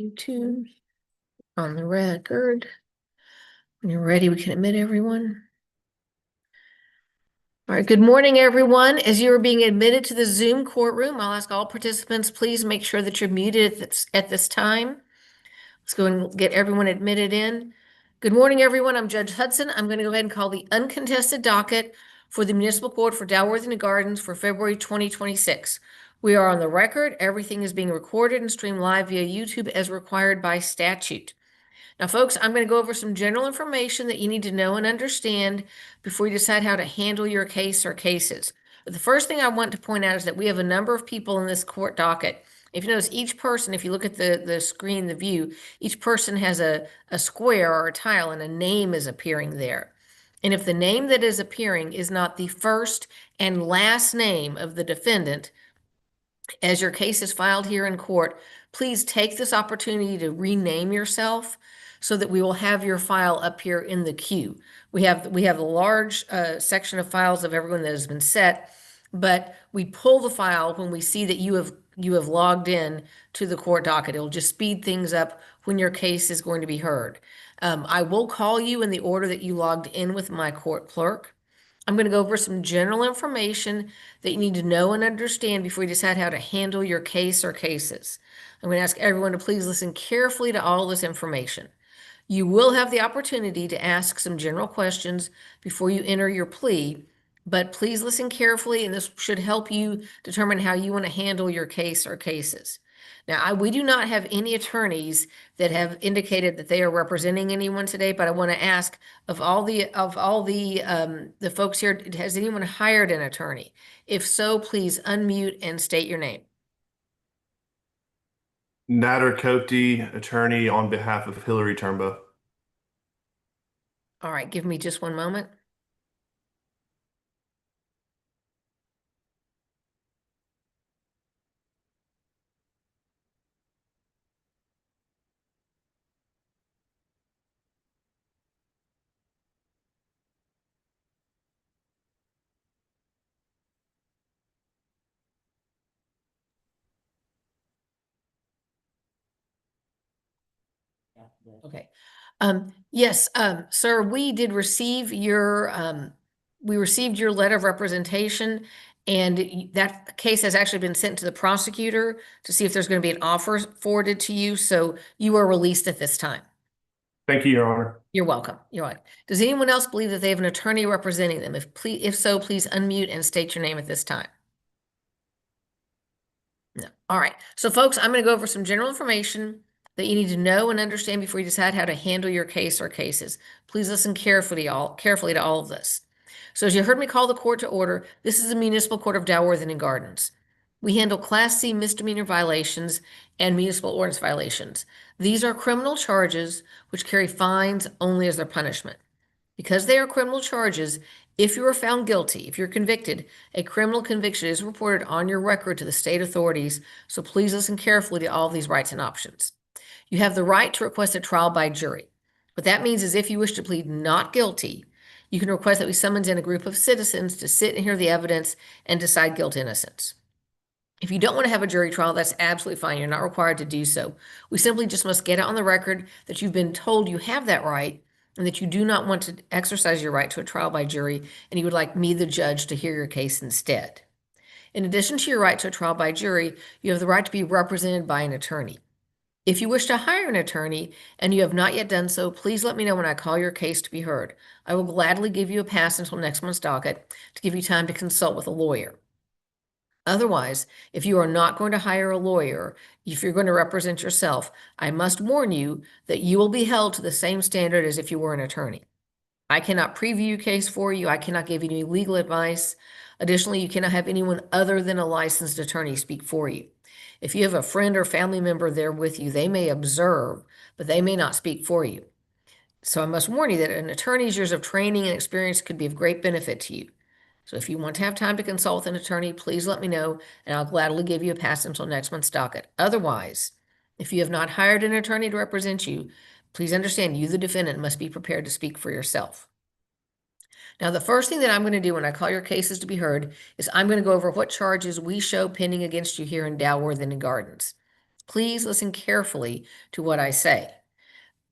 YouTube on the record. When you're ready, we can admit everyone. All right, good morning, everyone. As you are being admitted to the Zoom courtroom, I'll ask all participants, please make sure that you're muted at this time. Let's go and get everyone admitted in. Good morning, everyone. I'm Judge Hudson. I'm going to go ahead and call the uncontested docket for the Municipal Court for Dalworthy Gardens for February 2026. We are on the record. Everything is being recorded and streamed live via YouTube as required by statute. Now, folks, I'm going to go over some general information that you need to know and understand before you decide how to handle your case or cases. But the first thing I want to point out is that we have a number of people in this court docket. If you notice, each person, if you look at the screen, the view, each person has a square or a tile and a name is appearing there. And if the name that is appearing is not the first and last name of the defendant, as your case is filed here in court, please take this opportunity to rename yourself so that we will have your file up here in the queue. We have a large section of files of everyone that has been set, but we pull the file when we see that you have logged in to the court docket. It'll just speed things up when your case is going to be heard. I will call you in the order that you logged in with my court clerk. I'm going to go over some general information that you need to know and understand before you decide how to handle your case or cases. I'm going to ask everyone to please listen carefully to all this information. You will have the opportunity to ask some general questions before you enter your plea, but please listen carefully, and this should help you determine how you want to handle your case or cases. Now, we do not have any attorneys that have indicated that they are representing anyone today, but I want to ask of all the folks here, has anyone hired an attorney? If so, please unmute and state your name. Nader Koti, attorney on behalf of Hillary Turnbow. All right, give me just one moment. Okay. Yes, sir, we did receive we received your letter of representation, and that case has actually been sent to the prosecutor to see if there's going to be an offer forwarded to you. So you are released at this time. Thank you, Your Honor. You're welcome. You're welcome. Does anyone else believe that they have an attorney representing them? If so, please unmute and state your name at this time. No. All right. So folks, I'm going to go over some general information that you need to know and understand before you decide how to handle your case or cases. Please listen carefully to all of this. So as you heard me call the court to order, this is the Municipal Court of Dalworthy Gardens. We handle Class C misdemeanor violations and municipal ordinance violations. These are criminal charges which carry fines only as their punishment. Because they are criminal charges, if you are found guilty, if you're convicted, a criminal conviction is reported on your record to the state authorities, so please listen carefully to all of these rights and options. You have the right to request a trial by jury. What that means is if you wish to plead not guilty, you can request that we summons in a group of citizens to sit and hear the evidence and decide guilt innocence. If you don't want to have a jury trial, that's absolutely fine. You're not required to do so. We simply just must get it on the record that you've been told you have that right and that you do not want to exercise your right to a trial by jury, and you would like me, the judge, to hear your case instead. In addition to your right to a trial by jury, you have the right to be represented by an attorney. If you wish to hire an attorney and you have not yet done so, please let me know when I call your case to be heard. I will gladly give you a pass until next month's docket to give you time to consult with a lawyer. Otherwise, if you are not going to hire a lawyer, if you're going to represent yourself, I must warn you that you will be held to the same standard as if you were an attorney. I cannot preview your case for you. I cannot give you any legal advice. Additionally, you cannot have anyone other than a licensed attorney speak for you. If you have a friend or family member there with you, they may observe, but they may not speak for you. So I must warn you that an attorney's years of training and experience could be of great benefit to you. So if you want to have time to consult with an attorney, please let me know, and I'll gladly give you a pass until next month's docket. Otherwise, if you have not hired an attorney to represent you, please understand you, the defendant, must be prepared to speak for yourself. Now, the first thing that I'm going to do when I call your cases to be heard is I'm going to go over what charges we show pending against you here in Dalworthy Gardens. Please listen carefully to what I say.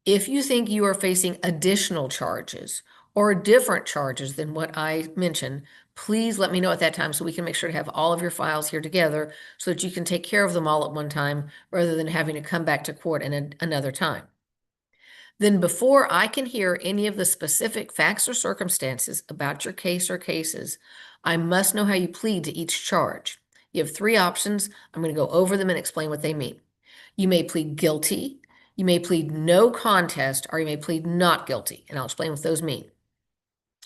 If you think you are facing additional charges or different charges than what I mentioned, please let me know at that time so we can make sure to have all of your files here together so that you can take care of them all at one time rather than having to come back to court another time. Then before I can hear any of the specific facts or circumstances about your case or cases, I must know how you plead to each charge. You have three options. I'm going to go over them and explain what they mean. You may plead guilty, you may plead no contest, or you may plead not guilty, and I'll explain what those mean.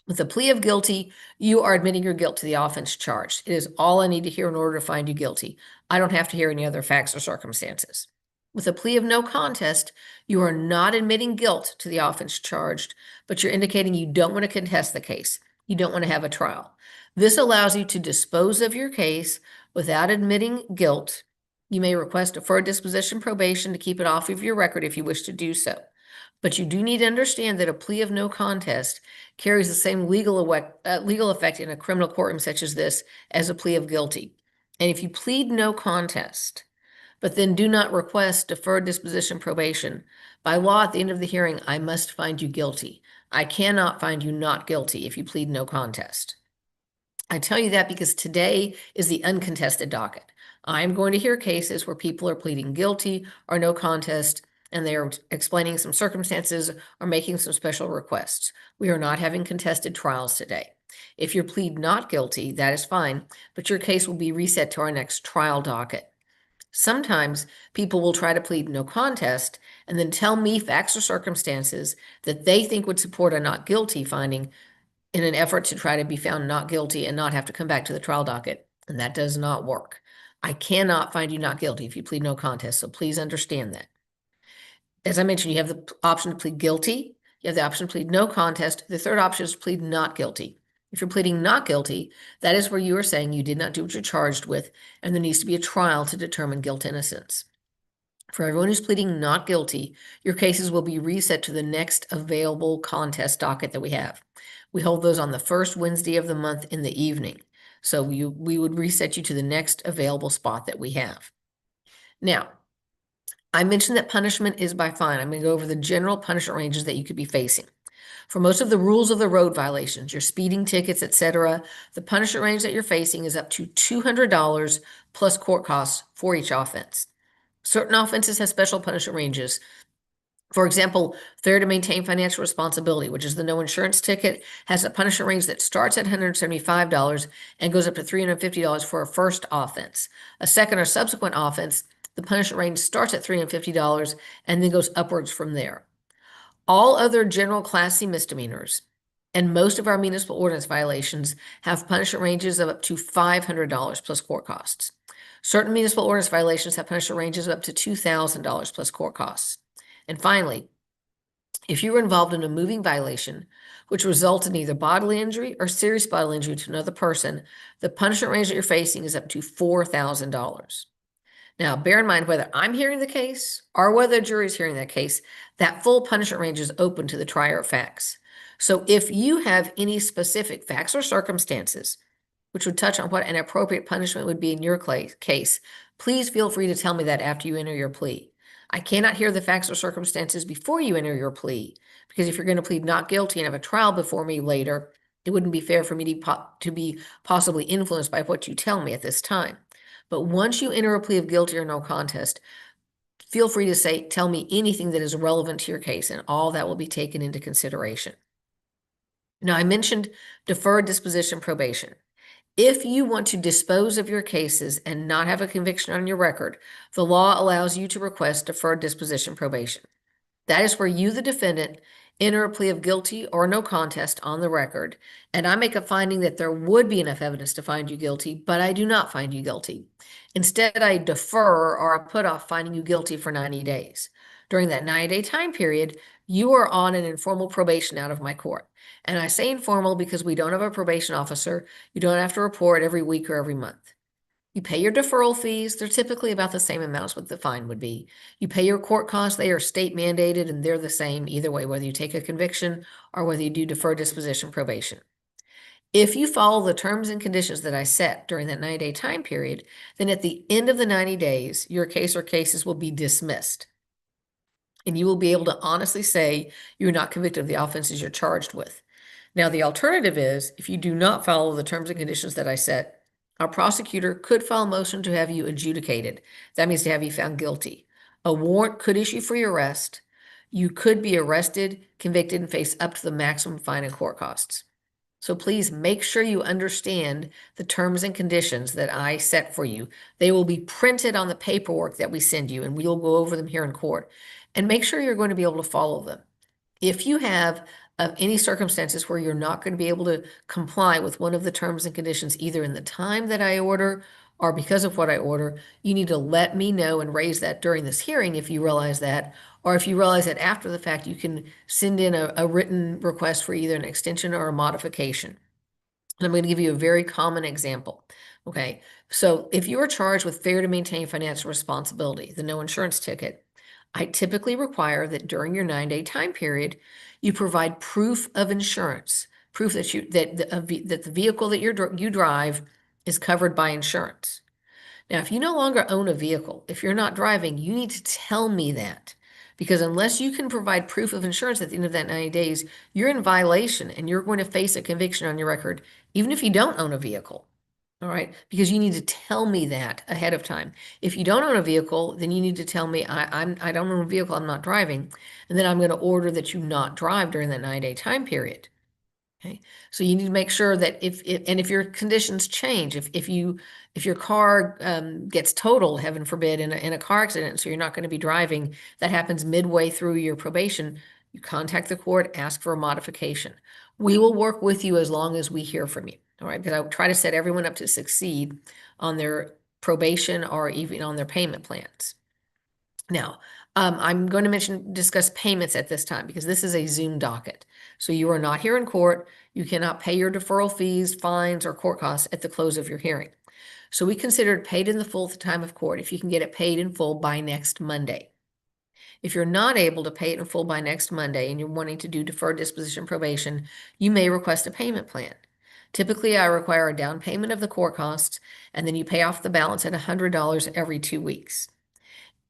With a plea of guilty, you are admitting your guilt to the offense charged. It is all I need to hear in order to find you guilty. I don't have to hear any other facts or circumstances. With a plea of no contest, you are not admitting guilt to the offense charged, but you're indicating you don't want to contest the case. You don't want to have a trial. This allows you to dispose of your case without admitting guilt. You may request deferred disposition probation to keep it off of your record if you wish to do so. But you do need to understand that a plea of no contest carries the same legal effect in a criminal courtroom such as this as a plea of guilty. And if you plead no contest, but then do not request deferred disposition probation, by law at the end of the hearing, I must find you guilty. I cannot find you not guilty if you plead no contest. I tell you that because today is the uncontested docket. I'm going to hear cases where people are pleading guilty or no contest, and they are explaining some circumstances or making some special requests. We are not having contested trials today. If you plead not guilty, that is fine, but your case will be reset to our next trial docket. Sometimes people will try to plead no contest and then tell me facts or circumstances that they think would support a not guilty finding in an effort to try to be found not guilty and not have to come back to the trial docket. And that does not work. I cannot find you not guilty if you plead no contest, so please understand that. As I mentioned, you have the option to plead guilty. You have the option to plead no contest. The third option is to plead not guilty. If you're pleading not guilty, that is where you are saying you did not do what you're charged with, and there needs to be a trial to determine guilt innocence. For everyone who's pleading not guilty, your cases will be reset to the next available contest docket that we have. We hold those on the first Wednesday of the month in the evening. So we would reset you to the next available spot that we have. Now, I mentioned that punishment is by fine. I'm going to go over the general punishment ranges that you could be facing. For most of the rules of the road violations, your speeding tickets, etc., the punishment range that you're facing is up to $200 plus court costs for each offense. Certain offenses have special punishment ranges. For example, failure to maintain financial responsibility, which is the no insurance ticket, has a punishment range that starts at $175 and goes up to $350 for a first offense. A second or subsequent offense, the punishment range starts at $350 and then goes upwards from there. All other general class C misdemeanors and most of our municipal ordinance violations have punishment ranges of up to $500 plus court costs. Certain municipal ordinance violations have punishment ranges of up to $2,000 plus court costs. And finally, if you were involved in a moving violation, which results in either bodily injury or serious bodily injury to another person, the punishment range that you're facing is up to $4,000. Now, bear in mind, whether I'm hearing the case or whether a jury is hearing that case, that full punishment range is open to the trier of facts. So if you have any specific facts or circumstances which would touch on what an appropriate punishment would be in your case, please feel free to tell me that after you enter your plea. I cannot hear the facts or circumstances before you enter your plea, because if you're going to plead not guilty and have a trial before me later, it wouldn't be fair for me to be possibly influenced by what you tell me at this time. But once you enter a plea of guilty or no contest, feel free to tell me anything that is relevant to your case, and all that will be taken into consideration. Now, I mentioned deferred disposition probation. If you want to dispose of your cases and not have a conviction on your record, the law allows you to request deferred disposition probation. That is where you, the defendant, enter a plea of guilty or no contest on the record, and I make a finding that there would be enough evidence to find you guilty, but I do not find you guilty. Instead, I defer or I put off finding you guilty for 90 days. During that 90-day time period, you are on an informal probation out of my court. And I say informal because we don't have a probation officer. You don't have to report every week or every month. You pay your deferral fees. They're typically about the same amount as what the fine would be. You pay your court costs. They are state mandated and they're the same either way, whether you take a conviction or whether you do deferred disposition probation. If you follow the terms and conditions that I set during that 90-day time period, then at the end of the 90 days, your case or cases will be dismissed. And you will be able to honestly say you're not convicted of the offenses you're charged with. Now, the alternative is if you do not follow the terms and conditions that I set, our prosecutor could file a motion to have you adjudicated. That means to have you found guilty. A warrant could issue for your arrest. You could be arrested, convicted, and face up to the maximum fine and court costs. So please make sure you understand the terms and conditions that I set for you. They will be printed on the paperwork that we send you, and we'll go over them here in court. And make sure you're going to be able to follow them. If you have any circumstances where you're not going to be able to comply with one of the terms and conditions, either in the time that I order or because of what I order, you need to let me know and raise that during this hearing if you realize that, or if you realize that after the fact, you can send in a written request for either an extension or a modification. And I'm going to give you a very common example. Okay, so if you are charged with failure to maintain financial responsibility, the no insurance ticket, I typically require that during your 9-day time period, you provide proof of insurance, proof that the vehicle that you drive is covered by insurance. Now, if you no longer own a vehicle, if you're not driving, you need to tell me that. Because unless you can provide proof of insurance at the end of that 90 days, you're in violation and you're going to face a conviction on your record, even if you don't own a vehicle. All right, because you need to tell me that ahead of time. If you don't own a vehicle, then you need to tell me I don't own a vehicle, I'm not driving, and then I'm going to order that you not drive during that 9-day time period. Okay, so you need to make sure that if your conditions change, if your car gets totaled, heaven forbid, in a car accident, so you're not going to be driving, that happens midway through your probation, you contact the court, ask for a modification. We will work with you as long as we hear from you. All right, because I try to set everyone up to succeed on their probation or even on their payment plans. Now, I'm going to discuss payments at this time because this is a Zoom docket. So you are not here in court. You cannot pay your deferral fees, fines, or court costs at the close of your hearing. So we consider it paid in the full at the time of court if you can get it paid in full by next Monday. If you're not able to pay it in full by next Monday and you're wanting to do deferred disposition probation, you may request a payment plan. Typically, I require a down payment of the court costs, and then you pay off the balance at $100 every 2 weeks.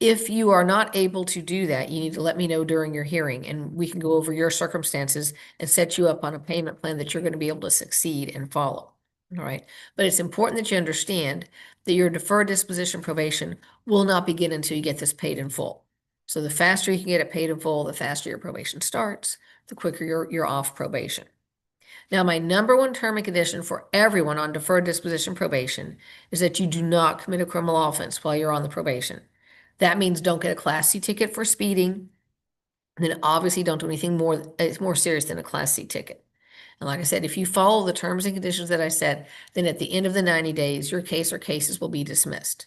If you are not able to do that, you need to let me know during your hearing, and we can go over your circumstances and set you up on a payment plan that you're going to be able to succeed and follow. All right. But it's important that you understand that your deferred disposition probation will not begin until you get this paid in full. So the faster you can get it paid in full, the faster your probation starts, the quicker you're off probation. Now, my number one term and condition for everyone on deferred disposition probation is that you do not commit a criminal offense while you're on the probation. That means don't get a Class C ticket for speeding. And then obviously don't do anything it's more serious than a Class C ticket. And like I said, if you follow the terms and conditions that I said, then at the end of the 90 days, your case or cases will be dismissed.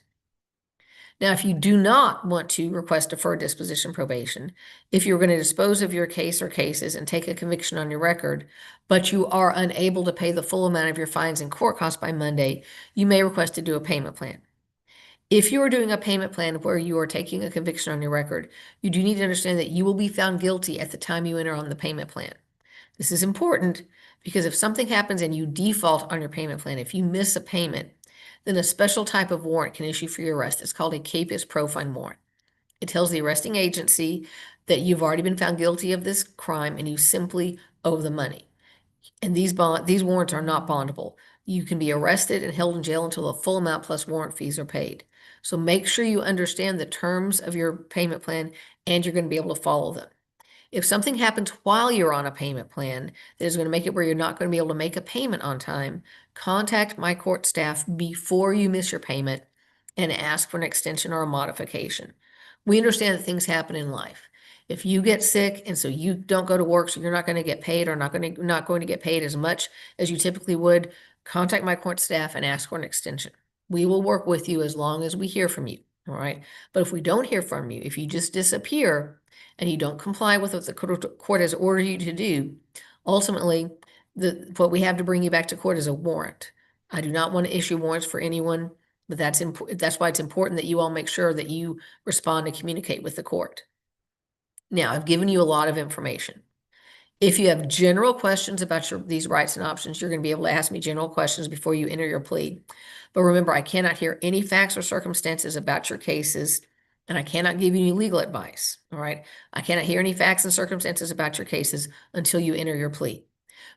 Now, if you do not want to request deferred disposition probation, if you're going to dispose of your case or cases and take a conviction on your record, but you are unable to pay the full amount of your fines and court costs by Monday, you may request to do a payment plan. If you are doing a payment plan where you are taking a conviction on your record, you do need to understand that you will be found guilty at the time you enter on the payment plan. This is important because if something happens and you default on your payment plan, if you miss a payment, then a special type of warrant can issue for your arrest. It's called a capias pro fine warrant. It tells the arresting agency that you've already been found guilty of this crime and you simply owe the money. And these warrants are not bondable. You can be arrested and held in jail until the full amount plus warrant fees are paid. So make sure you understand the terms of your payment plan and you're going to be able to follow them. If something happens while you're on a payment plan that is going to make it where you're not going to be able to make a payment on time, contact my court staff before you miss your payment and ask for an extension or a modification. We understand that things happen in life. If you get sick and so you don't go to work, so you're not going to get paid or not going to get paid as much as you typically would, contact my court staff and ask for an extension. We will work with you as long as we hear from you. All right. But if we don't hear from you, if you just disappear and you don't comply with what the court has ordered you to do, ultimately, what we have to bring you back to court is a warrant. I do not want to issue warrants for anyone, but that's why it's important that you all make sure that you respond and communicate with the court. Now, I've given you a lot of information. If you have general questions about these rights and options, you're going to be able to ask me general questions before you enter your plea. But remember, I cannot hear any facts or circumstances about your cases, and I cannot give you any legal advice. All right. I cannot hear any facts and circumstances about your cases until you enter your plea.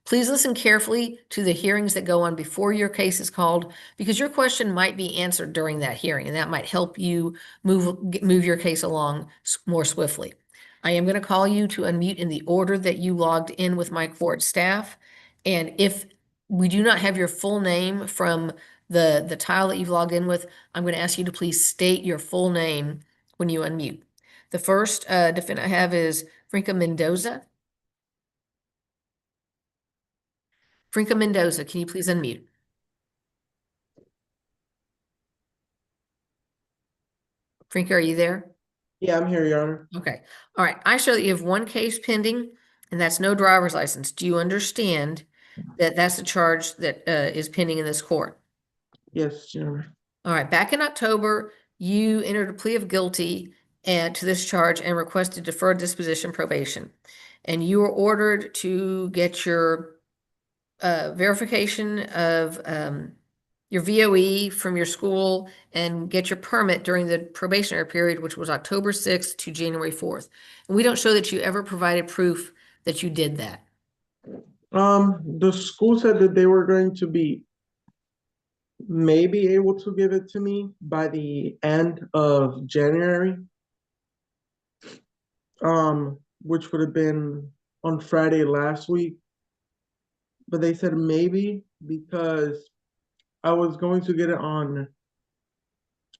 Please listen carefully to the hearings that go on before your case is called, because your question might be answered during that hearing, and that might help you move your case along more swiftly. I am going to call you to unmute in the order that you logged in with my court staff. And if we do not have your full name from the tile that you've logged in with, I'm going to ask you to please state your full name when you unmute. The first defendant I have is Franca Mendoza. Franca Mendoza, can you please unmute? Franca, are you there? Yeah, I'm here, Your Honor. Okay. All right. I show that you have one case pending, and that's no driver's license. Do you understand that that's a charge that is pending in this court? Yes, Your Honor. All right. Back in October, you entered a plea of guilty to this charge and requested deferred disposition probation. And you were ordered to get your verification of your VOE from your school and get your permit during the probationary period, which was October 6th to January 4th. And we don't show that you ever provided proof that you did that. The school said that they were going to be maybe able to give it to me by the end of January. Which would have been on Friday last week. But they said maybe because I was going to get it on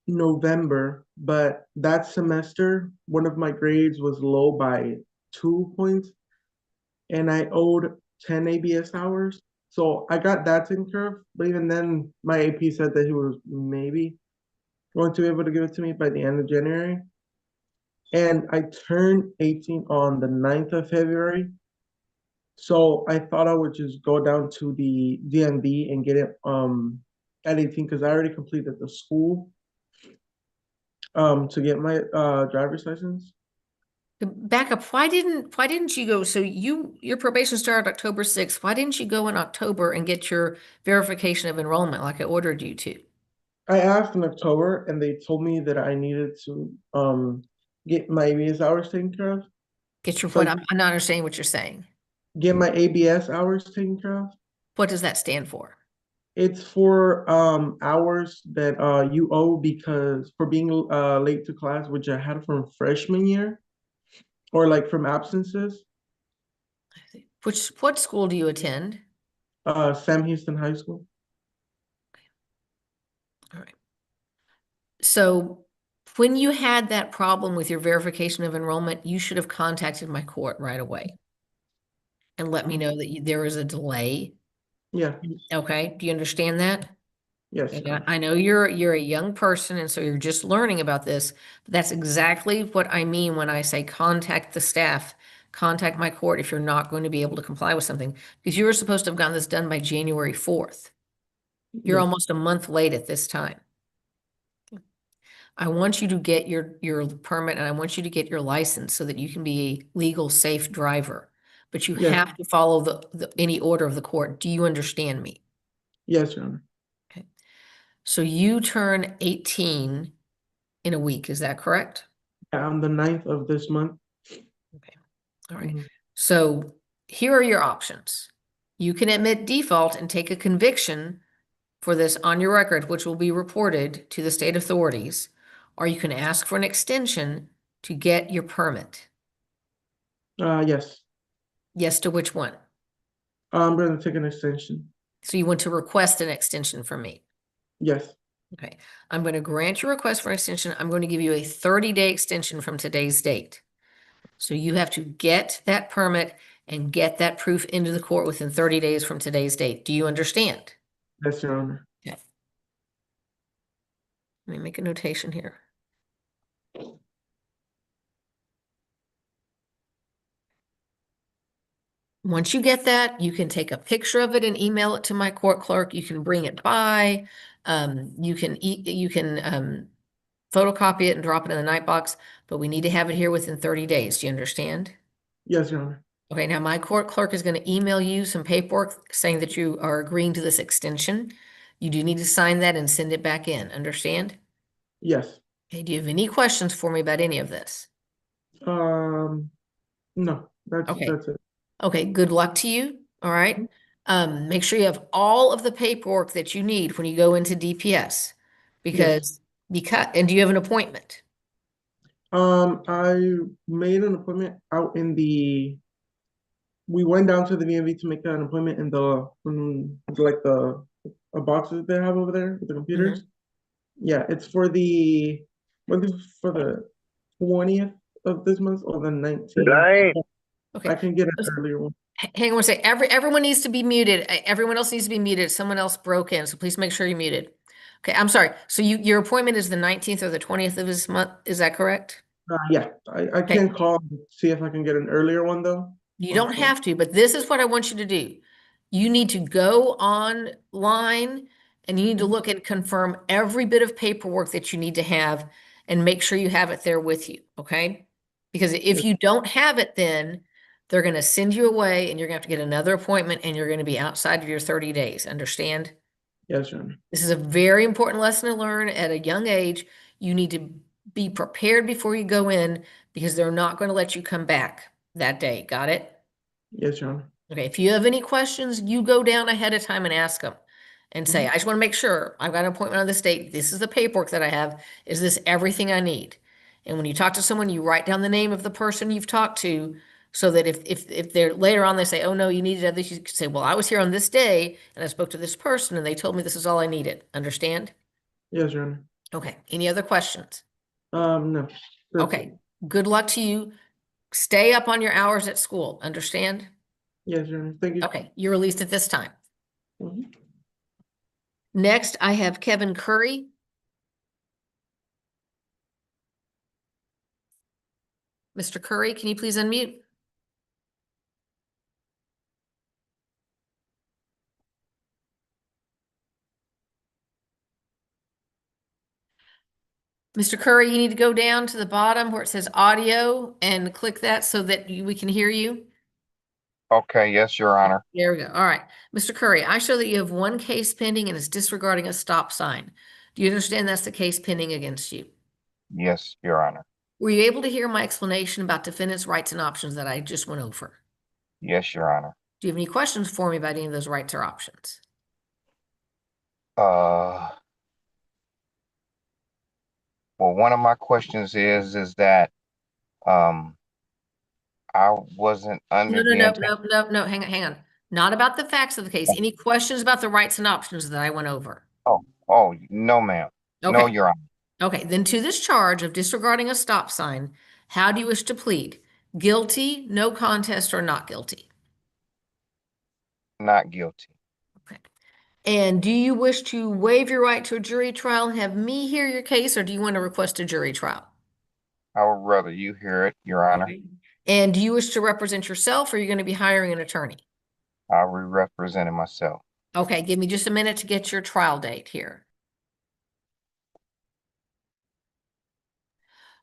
November, but that semester, one of my grades was low by 2 points, and I owed 10 ABS hours. So I got that taken care of, but even then, my AP said that he was maybe going to be able to give it to me by the end of January. And I turned 18 on the 9th of February. So I thought I would just go down to the DMV and get it at 18 because I already completed the school to get my driver's license. Back up. Why didn't you go? So your probation started October 6th. Why didn't you go in October and get your verification of enrollment like I ordered you to? I asked in October and they told me that I needed to get my ABS hours taken care of. Get your So- point. I'm not understanding what you're saying. Get my ABS hours taken care of. What does that stand for? It's for hours that you owe because for being late to class, which I had from freshman year, or like from absences. What school do you attend? Sam Houston High School. All right. So when you had that problem with your verification of enrollment, you should have contacted my court right away and let me know that there is a delay. Yeah. Okay, do you understand that? Yes. And I know you're a young person, and so you're just learning about this. But that's exactly what I mean when I say contact the staff, contact my court if you're not going to be able to comply with something, because you were supposed to have gotten this done by January 4th. You're Yes. almost a month late at this time. I want you to get your permit and I want you to get your license so that you can be a legal, safe driver. But you Yes. have to follow any order of the court. Do you understand me? Yes, Your Honor. Okay. So you turn 18 in a week, is that correct? On the 9th of this month. Okay. All right. Mhm. So here are your options. You can admit default and take a conviction for this on your record, which will be reported to the state authorities, or you can ask for an extension to get your permit. Yes. Yes to which one? I'm going to take an extension. So you want to request an extension from me. Yes. Okay. I'm going to grant your request for an extension. I'm going to give you a 30-day extension from today's date. So you have to get that permit and get that proof into the court within 30 days from today's date. Do you understand? Yes, Your Honor. Okay. Let me make a notation here. Once you get that, you can take a picture of it and email it to my court clerk. You can bring it by. You can photocopy it and drop it in the night box, but we need to have it here within 30 days. Do you understand? Yes, Your Honor. Okay, now my court clerk is going to email you some paperwork saying that you are agreeing to this extension. You do need to sign that and send it back in, understand? Yes. Okay, do you have any questions for me about any of this? Um, no, Okay. that's it. Okay, good luck to you, all right? Make sure you have all of the paperwork that you need when you go into DPS. Yes. And do you have an appointment? I made an appointment out in we went down to the VMV to make an appointment in like the boxes they have over there with the computers. Yeah, it's for what is it, for the 20th of this month or the 19th. Right. Okay. I can get an earlier one. Hang on a second. Everyone needs to be muted. Everyone else needs to be muted. Someone else broke in, so please make sure you're muted. Okay, I'm sorry. So your appointment is the 19th or the 20th of this month, is that correct? Yeah, I Okay. can call and see if I can get an earlier one though. You don't have to, but this is what I want you to do. You need to go online and you need to look and confirm every bit of paperwork that you need to have and make sure you have it there with you, okay? Because if you don't have it, then they're going to send you away and you're going to have to get another appointment and you're going to be outside of your 30 days. Understand? Yes, John. This is a very important lesson to learn at a young age. You need to be prepared before you go in because they're not going to let you come back that day. Got it? Yes, John. Okay, if you have any questions, you go down ahead of time and ask them and say, I just want to make sure I've got an appointment on this date. This is the paperwork that I have. Is this everything I need? And when you talk to someone, you write down the name of the person you've talked to so that if they're later on, they say, oh no, you needed this, you can say, well, I was here on this day and I spoke to this person and they told me this is all I needed. Understand? Yes, John. Okay, any other questions? No. That's Okay, it. good luck to you. Stay up on your hours at school. Understand? Yes, John. Thank you. Okay, you're released at this time. Mhm. Next, I have Kevin Curry. Mr. Curry, can you please unmute? Mr. Curry, you need to go down to the bottom where it says audio and click that so that we can hear you. Okay, yes, Your Honor. There we go. All right. Mr. Curry, I show that you have one case pending and it's disregarding a stop sign. Do you understand that's the case pending against you? Yes, Your Honor. Were you able to hear my explanation about defendant's rights and options that I just went over? Yes, Your Honor. Do you have any questions for me about any of those rights or options? Well, one of my questions is that I wasn't under the intent. No. Hang on. Not about the facts of the case. Any questions about the rights and options that I went over? Oh, no, ma'am. No, Okay. Your Honor. Okay, then to this charge of disregarding a stop sign, how do you wish to plead? Guilty, no contest, or not guilty? Not guilty. Okay. And do you wish to waive your right to a jury trial and have me hear your case, or do you want to request a jury trial? I would rather you hear it, Your Honor. Okay. And do you wish to represent yourself, or are you going to be hiring an attorney? I'll be representing myself. Okay, give me just a minute to get your trial date here.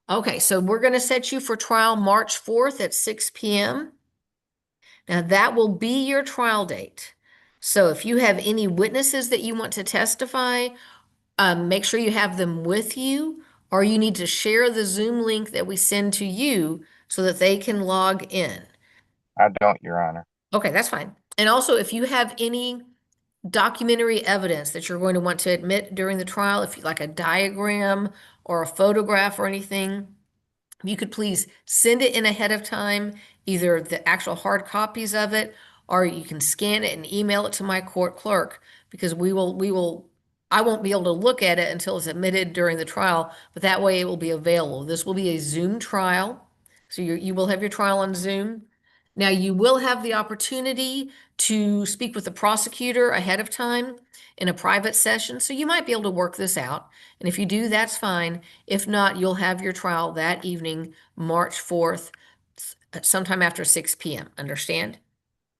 Okay, so we're going to set you for trial March 4th at 6 p.m. Now that will be your trial date. So if you have any witnesses that you want to testify, make sure you have them with you, or you need to share the Zoom link that we send to you so that they can log in. I don't, Your Honor. Okay, that's fine. And also, if you have any documentary evidence that you're going to want to admit during the trial, if you like a diagram or a photograph or anything, you could please send it in ahead of time, either the actual hard copies of it, or you can scan it and email it to my court clerk because I won't be able to look at it until it's admitted during the trial, but that way it will be available. This will be a Zoom trial. So you will have your trial on Zoom. Now you will have the opportunity to speak with the prosecutor ahead of time in a private session. So you might be able to work this out. And if you do, that's fine. If not, you'll have your trial that evening, March 4th, sometime after 6 p.m. Understand?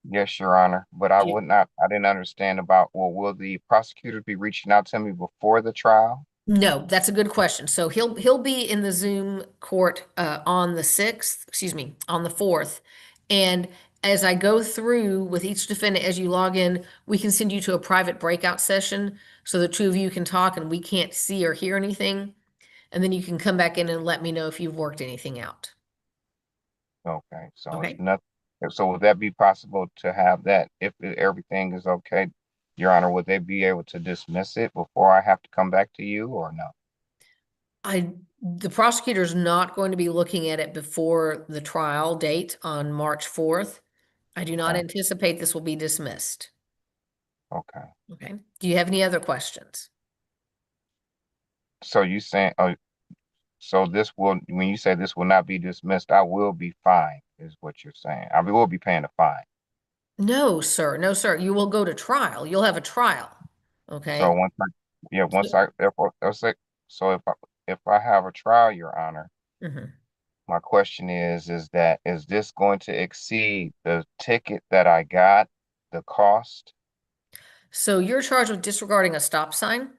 Yes, Your Honor. But I Yeah. didn't understand about, well, will the prosecutor be reaching out to me before the trial? No, that's a good question. So he'll be in the Zoom court on the 6th, excuse me, on the 4th. And as I go through with each defendant, as you log in, we can send you to a private breakout session so the two of you can talk and we can't see or hear anything. And then you can come back in and let me know if you've worked anything out. Okay, so if Okay. nothing, so would that be possible to have that if everything is okay, Your Honor, would they be able to dismiss it before I have to come back to you or no? The prosecutor's not going to be looking at it before the trial date on March 4th. I do not Okay. anticipate this will be dismissed. Okay, Okay. Do you have any other questions? so you saying, so this will, when you say this will not be dismissed, I will be fined, is what you're saying. I will be paying a fine. No, sir. No, sir. You will go to trial. You'll have a trial. So Okay. once I, yeah, once So- I, if I have a trial, Your Honor, Mhm. my question is that, is this going to exceed the ticket that I got, the cost? So you're charged with disregarding a stop sign.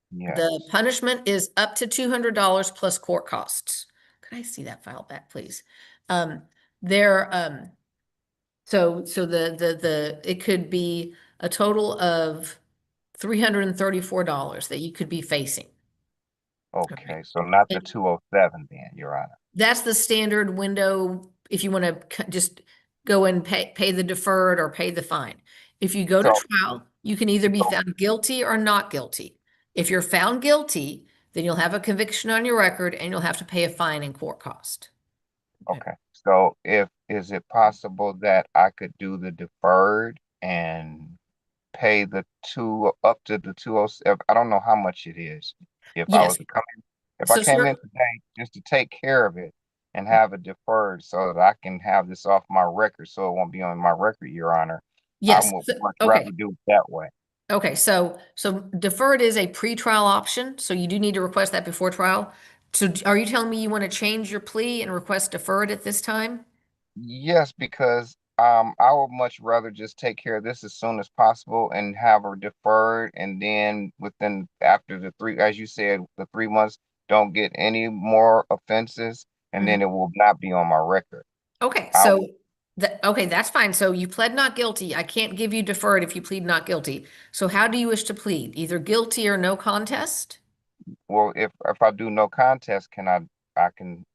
The Yes. punishment is up to $200 plus court costs. Could I see that file back, please? There, so it could be a total of $334 that you could be facing. Okay, so not the And 207 then, Your Honor. that's the standard window if you want to just go and pay the deferred or pay the fine. If you go to So, trial, you can either be so, found guilty or not guilty. If you're found guilty, then you'll have a conviction on your record and you'll have to pay a fine and court cost. okay, so is it possible that I could do the deferred and pay the two, up to the 207? I don't know how much it is. If I was Yes. to come in, if I So, came in sir, today just to take care of it and have it deferred so that I can have this off my record, so it won't be on my record, Your Honor, I yes. would So- much okay. rather do it that way. Okay. So deferred is a pre-trial option. So you do need to request that before trial. So are you telling me you want to change your plea and request deferred at this time? Yes, because I would much rather just take care of this as soon as possible and have her deferred, and then within after the three, as you said, the 3 months, don't get any more offenses, and then Mhm. it will not be on my record. Okay, I so will, okay, that's fine. So you pled not guilty. I can't give you deferred if you plead not guilty. So how do you wish to plead? Either guilty or no contest? well, if I do no contest, I can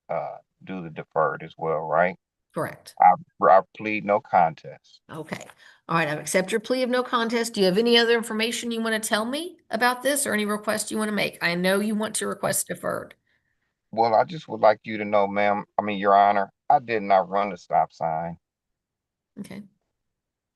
do the deferred as well, right? Correct. I plead no contest. Okay. All right, I accept your plea of no contest. Do you have any other information you want to tell me about this or any requests you want to make? I know you want to request deferred. Well, I just would like you to know, ma'am, I mean, Your Honor, I did not run the stop sign. Okay.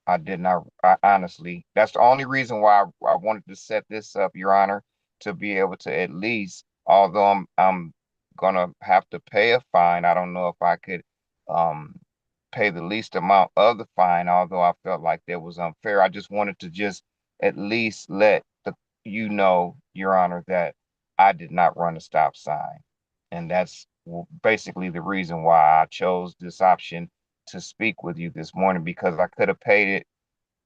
I did not, I honestly, that's the only reason why I wanted to set this up, Your Honor, to be able to at least, although I'm gonna have to pay a fine, I don't know if I could um pay the least amount of the fine, although I felt like that was unfair. I just wanted to just at least let you know, Your Honor, that I did not run a stop sign. And that's basically the reason why I chose this option to speak with you this morning, because I could have paid it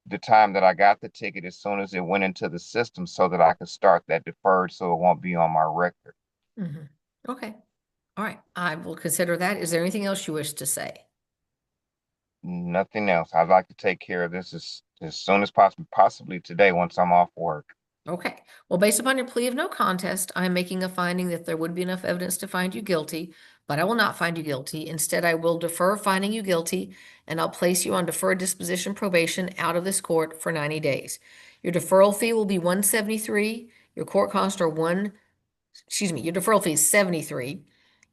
the time that I got the ticket as soon as it went into the system so that I could start that deferred so it won't be on my record. Mhm. Okay. All right. I will consider that. Is there anything else you wish to say? Nothing else. I'd like to take care of this as soon as possible, possibly today once I'm off work. Okay. Well, based upon your plea of no contest, I am making a finding that there would be enough evidence to find you guilty, but I will not find you guilty. Instead, I will defer finding you guilty and I'll place you on deferred disposition probation out of this court for 90 days. Your deferral fee will be 173. Your court costs are your deferral fee is 73.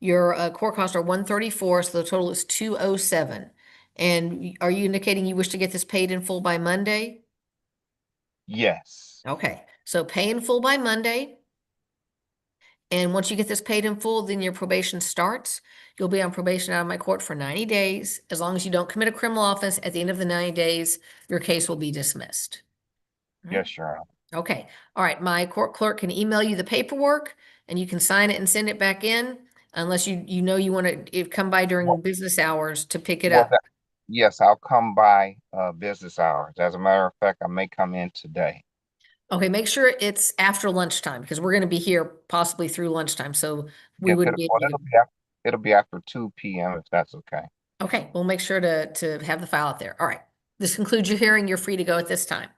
Your court costs are 134, so the total is 207. And are you indicating you wish to get this paid in full by Monday? Yes. Okay, so pay in full by Monday. And once you get this paid in full, then your probation starts. You'll be on probation out of my court for 90 days. As long as you don't commit a criminal offense at the end of the 90 days, your case will be dismissed. All right. Yes, Your Honor. Okay. All right. My court clerk can email you the paperwork and you can sign it and send it back in unless you know you want to come by during Well, business hours to pick it well, up. yes, I'll come by business hours. As a matter of fact, I may come in today. Okay, make sure it's after lunchtime because we're going to be here possibly through lunchtime. So we Yes, wouldn't be able to. it'll be after 2 p.m. if that's okay. Okay, we'll make sure to have the file out there. All right. This concludes your hearing. You're free to go at this time.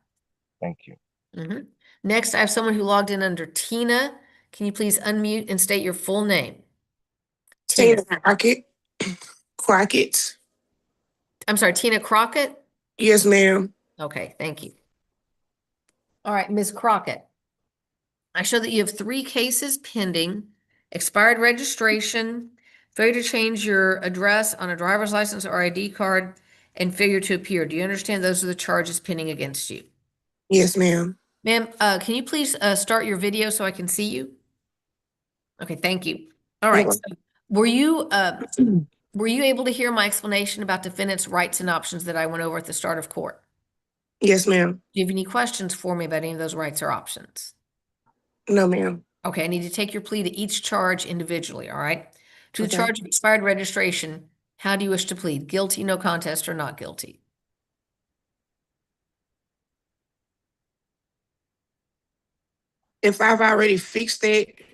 Thank you. Mhm. Next, I have someone who logged in under Tina. Can you please unmute and state your full name? Tina Crockett. I'm sorry, Tina Crockett? Yes, ma'am. Okay, thank you. All right, Ms. Crockett. I show that you have 3 cases pending: expired registration, failure to change your address on a driver's license or ID card, and failure to appear. Do you understand those are the charges pending against you? Yes, ma'am. Ma'am, can you please start your video so I can see you? Okay, thank you. All right, so were you able to hear my explanation about defendant's rights and options that I went over at the start of court? Yes, ma'am. Do you have any questions for me about any of those rights or options? No, ma'am. Okay, I need to take your plea to each charge individually, all right? To the Okay. charge of expired registration, how do you wish to plead? Guilty, no contest, or not guilty? If I've already fixed it,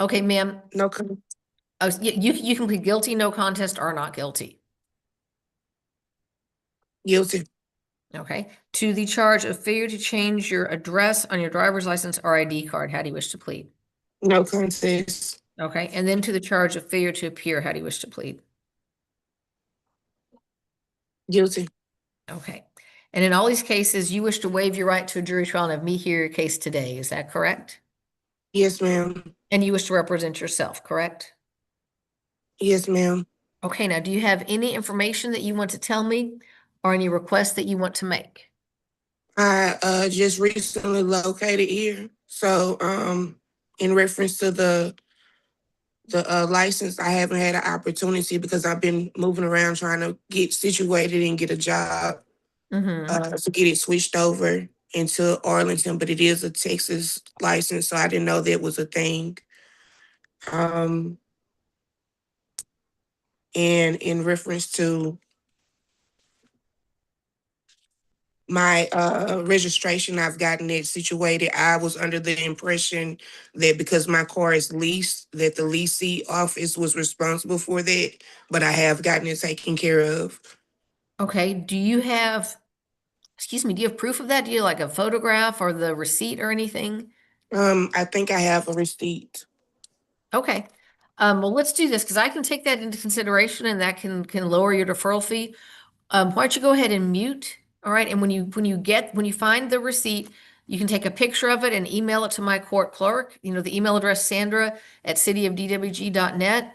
Okay, ma'am, no, you can plead guilty, no contest, or not guilty. guilty. Okay, to the charge of failure to change your address on your driver's license or ID card, how do you wish to plead? No contest. Okay, and then to the charge of failure to appear, how do you wish to plead? Guilty. Okay, and in all these cases, you wish to waive your right to a jury trial and have me hear your case today, is that correct? Yes, ma'am. And you wish to represent yourself, correct? Yes, ma'am. Okay, now do you have any information that you want to tell me or any requests that you want to make? I just recently located here. So in reference to the license, I haven't had an opportunity because I've been moving around trying to get situated and get a job Mm-hmm. to get it switched over into Arlington, but it is a Texas license, so I didn't know that was a thing. And in reference to my registration, I've gotten it situated. I was under the impression that because my car is leased, that the leasing office was responsible for that, but I have gotten it taken care of. Okay, do you have proof of that? Do you like a photograph or the receipt or anything? I think I have a receipt. Okay. Well, let's do this because I can take that into consideration and that can lower your deferral fee. Why don't you go ahead and mute? All right. And when you find the receipt, you can take a picture of it and email it to my court clerk. You know, the email address Sandra@cityofdwg.net.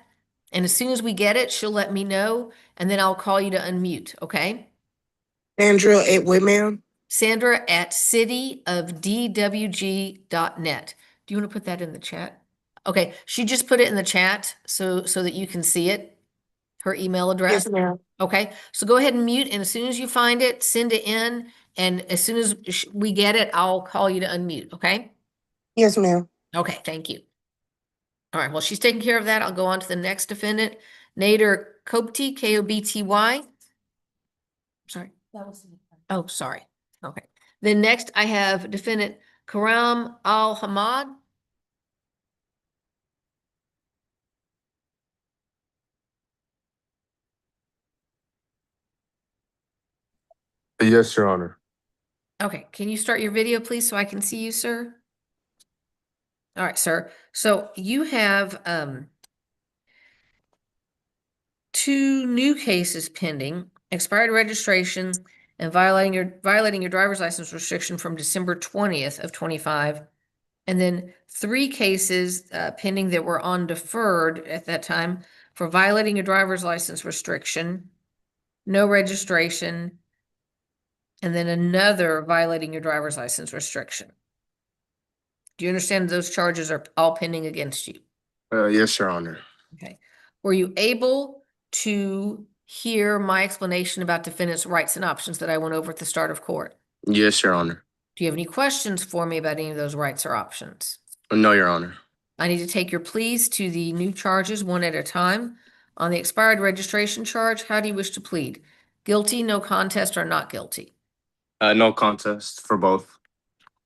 And as soon as we get it, she'll let me know and then I'll call you to unmute. Okay. Sandra at what, ma'am? Sandra@cityofdwg.net. Do you want to put that in the chat? Okay, she just put it in the chat so that you can see it, her email address. Yes, ma'am. Okay, so go ahead and mute, and as soon as you find it, send it in, and as soon as we get it, I'll call you to unmute, okay? Yes, ma'am. Okay, thank you. All right, well, she's taking care of that. I'll go on to the next defendant, Nader Kobty, K-O-B-T-Y. Sorry. Oh, sorry. Okay. Then next I have defendant Karam Al-Hamad. Yes, Your Honor. Okay, can you start your video, please, so I can see you, sir? All right, sir. So you have 2 new cases pending: expired registration and violating your driver's license restriction from December 20th of 25. And then 3 cases pending that were on deferred at that time for violating your driver's license restriction, no registration, and then another violating your driver's license restriction. Do you understand those charges are all pending against you? Yes, Your Honor. Okay. Were you able to hear my explanation about defendant's rights and options that I went over at the start of court? Yes, Your Honor. Do you have any questions for me about any of those rights or options? No, Your Honor. I need to take your pleas to the new charges one at a time. On the expired registration charge, how do you wish to plead? Guilty, no contest, or not guilty? No contest for both.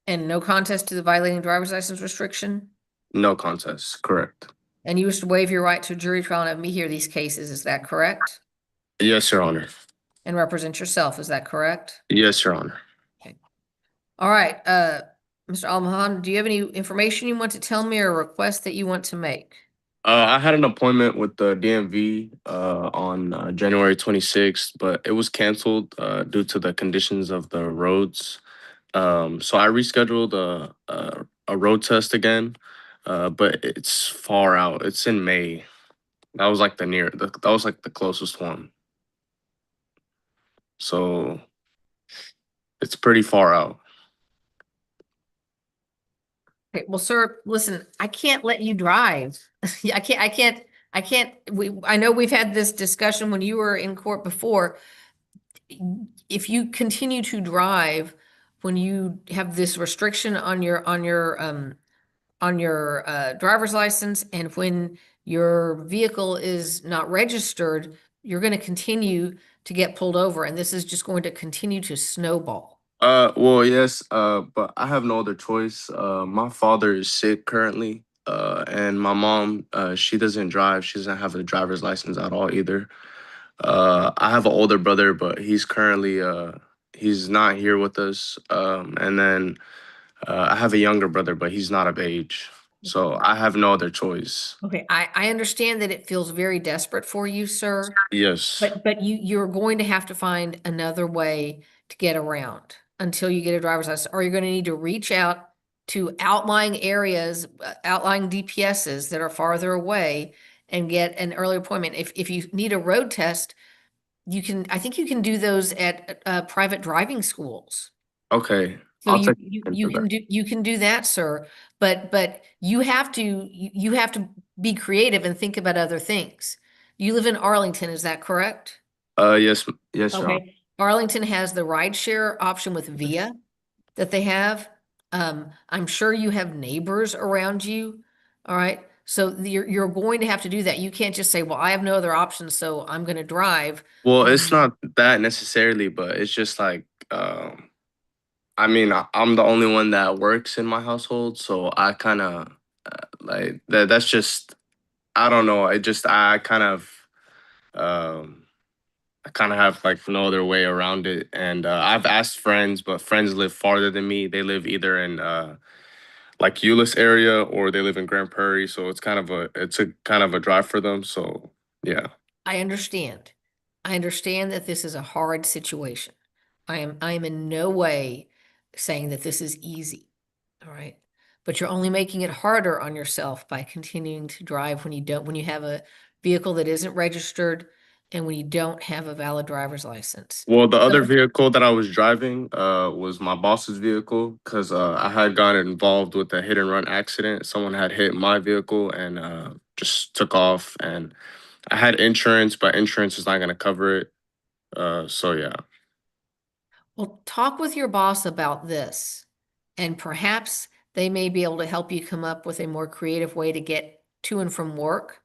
And no contest to the violating driver's license restriction? No contest, correct. And you wish to waive your right to a jury trial and have me hear these cases, is that correct? Yes, Your Honor. And represent yourself, is that correct? Yes, Your Honor. All right, Mr. Almahan, do you have any information you want to tell me or a request that you want to make? I had an appointment with the DMV on January 26th, but it was canceled due to the conditions of the roads. So I rescheduled a road test again, but it's far out. It's in May. That was like that was like the closest one. So it's pretty far out. Okay, well, sir, listen, I can't let you drive. I can't, I know we've had this discussion when you were in court before. If you continue to drive, when you have this restriction on your driver's license, and when your vehicle is not registered, you're gonna continue to get pulled over, and this is just going to continue to snowball. Well, yes, but I have no other choice. My father is sick currently, and my mom, she doesn't drive. She doesn't have a driver's license at all either. I have an older brother, but he's currently, he's not here with us. And then I have a younger brother, but he's not of age. So I have no other choice. Okay, I understand that it feels very desperate for you, sir, Yes. but you're going to have to find another way to get around until you get a driver's license, or you're gonna need to reach out to outlying areas, outlying DPSs that are farther away and get an early appointment. If you need a road test, I think you can do those at private driving schools. Okay. So I'll you take you into you can that. you can do that, sir, but you have to be creative and think about other things. You live in Arlington, is that correct? Yes, yes, Your Honor. Okay, Arlington has the rideshare option with Via that they have. I'm sure you have neighbors around you, all right? So you're going to have to do that. You can't just say, well, I have no other options, so I'm gonna drive. Well, it's not that necessarily, but it's just like, I mean, I'm the only one that works in my household, so I kind of like that. That's just, I don't know. I kind of have like no other way around it. And I've asked friends, but friends live farther than me. They live either in like Euless area or they live in Grand Prairie, so it's a kind of a drive for them. So yeah. I understand. I understand that this is a hard situation. I am in no way saying that this is easy. All right. But you're only making it harder on yourself by continuing to drive when you have a vehicle that isn't registered and when you don't have a valid driver's license. Well, the other So- vehicle that I was driving was my boss's vehicle because I had gotten involved with a hit and run accident. Someone had hit my vehicle and just took off. And I had insurance, but insurance is not going to cover it. So yeah. Well, talk with your boss about this, and perhaps they may be able to help you come up with a more creative way to get to and from work.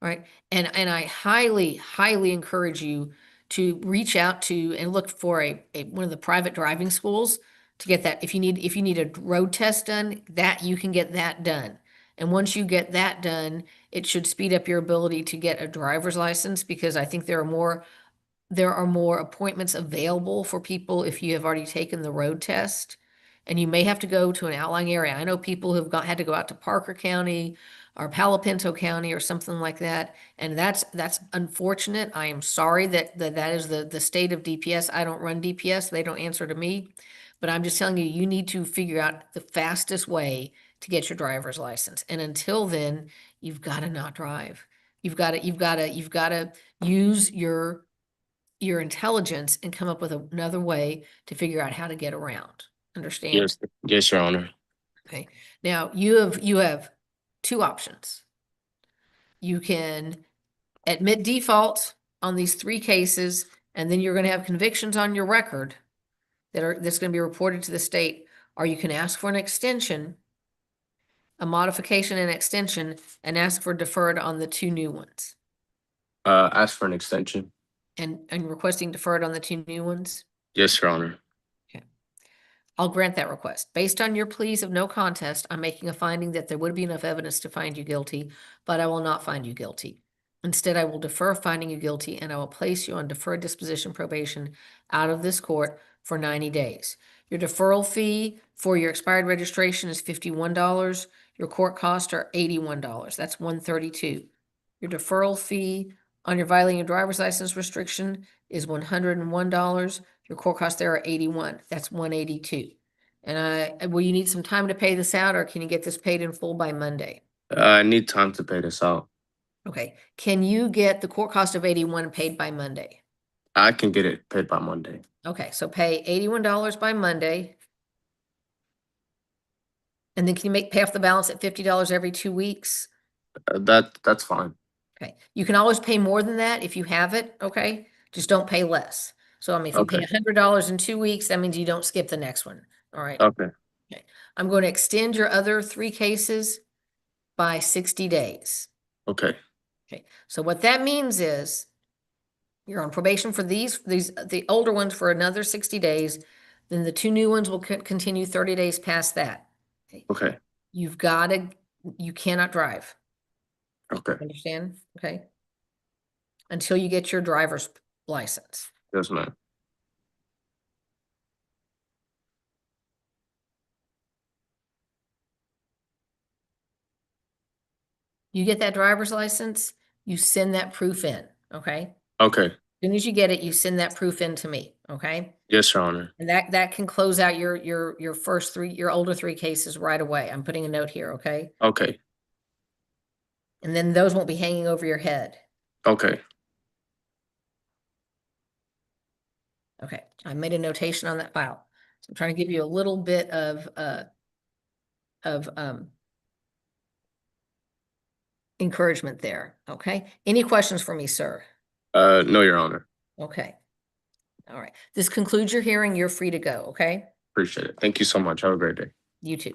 Right. And I highly, highly encourage you to reach out to and look for one of the private driving schools to get that. If you need a road test done, that you can get that done. And once you get that done, it should speed up your ability to get a driver's license, because I think there are more appointments available for people if you have already taken the road test. And you may have to go to an outlying area. I know people who've had to go out to Parker County or Palo Pinto County or something like that. And that's unfortunate. I am sorry that is the state of DPS. I don't run DPS. They don't answer to me. But I'm just telling you, you need to figure out the fastest way to get your driver's license. And until then, you've got to not drive. You've got to use your intelligence and come up with another way to figure out how to get around. Understand? Yes, yes, Your Honor. Okay. Now you have two options. You can admit default on these three cases, and then you're going to have convictions on your record that's going to be reported to the state, or you can ask for an extension, a modification and extension, and ask for deferred on the two new ones. Ask for an extension. And requesting deferred on the two new ones. Yes, Your Honor. I'll grant that request. Based on your pleas of no contest, I'm making a finding that there would be enough evidence to find you guilty, but I will not find you guilty. Instead, I will defer finding you guilty and I will place you on deferred disposition probation out of this court for 90 days. Your deferral fee for your expired registration is $51. Your court costs are $81. That's $132. Your deferral fee on your violating your driver's license restriction is $101. Your court costs there are 81. That's 182. And will you need some time to pay this out, or can you get this paid in full by Monday? I need time to pay this out. Okay, can you get the court cost of 81 paid by Monday? I can get it paid by Monday. Okay, so pay $81 by Monday. And then can you pay off the balance at $50 every 2 weeks? That's fine. Okay, you can always pay more than that if you have it, okay? Just don't pay less. So I mean, if you pay Okay. $100 in 2 weeks, that means you don't skip the next one, all right? Okay. I'm going to extend your other 3 cases by 60 days. Okay. Okay, so what that means is you're on probation for the older ones for another 60 days. Then the 2 new ones will continue 30 days past that. Okay. You cannot drive. Okay. Understand? Okay. Until you get your driver's license. Yes, ma'am. You get that driver's license, you send that proof in, okay? Okay. As soon as you get it, you send that proof in to me, okay? Yes, Your Honor. And that can close out your your older 3 cases right away. I'm putting a note here, okay? Okay. And then those won't be hanging over your head. Okay. Okay, I made a notation on that file. So I'm trying to give you a little bit of encouragement there, okay? Any questions for me, sir? No, Your Honor. Okay. All right. This concludes your hearing. You're free to go, okay? Appreciate it. Thank you so much. Have a great day. You too.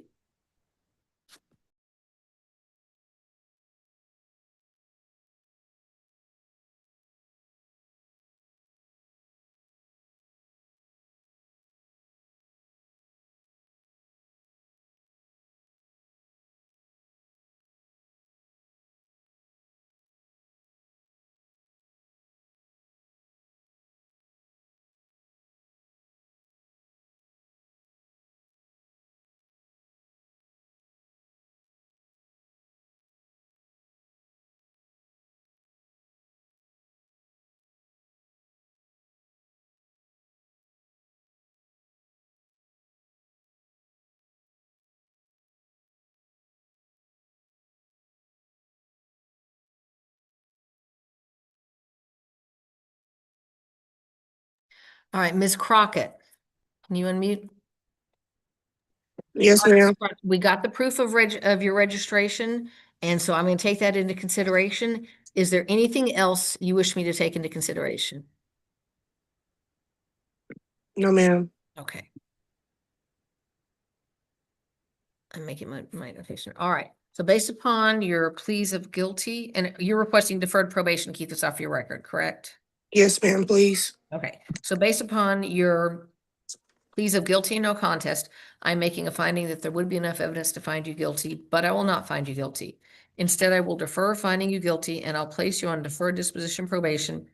All right, Ms. Crockett, can you unmute? Yes, All right, ma'am. Ms. Crockett, we got the proof of your registration, and so I'm going to take that into consideration. Is there anything else you wish me to take into consideration? No, ma'am. Okay. I'm making my notation. All right. So based upon your pleas of guilty, and you're requesting deferred probation to keep this off your record, correct? Yes, ma'am, please. Okay. So based upon your pleas of guilty and no contest, I'm making a finding that there would be enough evidence to find you guilty, but I will not find you guilty. Instead, I will defer finding you guilty and I'll place you on deferred disposition probation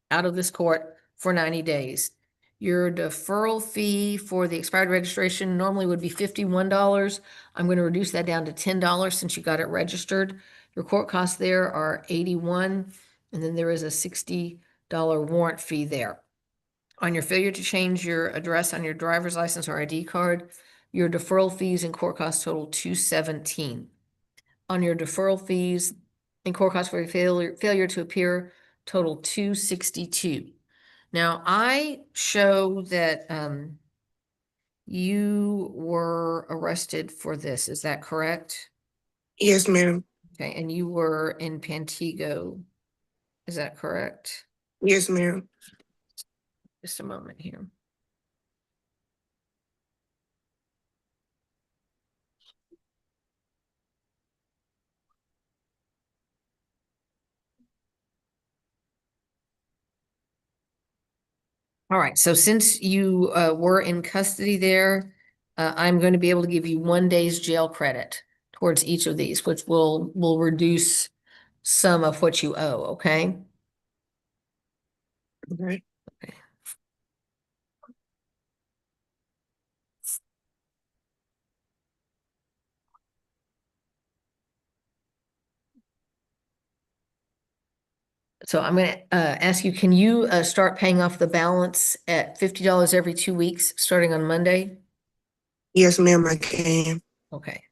out of this court for 90 days. Your deferral fee for the expired registration normally would be $51. I'm going to reduce that down to $10 since you got it registered. Your court costs there are $81, and then there is a $60 warrant fee there. On your failure to change your address on your driver's license or ID card, your deferral fees and court costs total $217. On your deferral fees and court costs for your failure to appear total $262. Now, I show that you were arrested for this. Is that correct? Yes, ma'am. Okay, and you were in Pantego. Is that correct? Yes, ma'am. Just a moment here. All right, so since you were in custody there, I'm going to be able to give you 1 day's jail credit towards each of these, which will reduce some of what you owe, okay? Okay. So I'm going to ask you, can you start paying off the balance at $50 every 2 weeks, starting on Monday? Yes, ma'am, I can. Okay.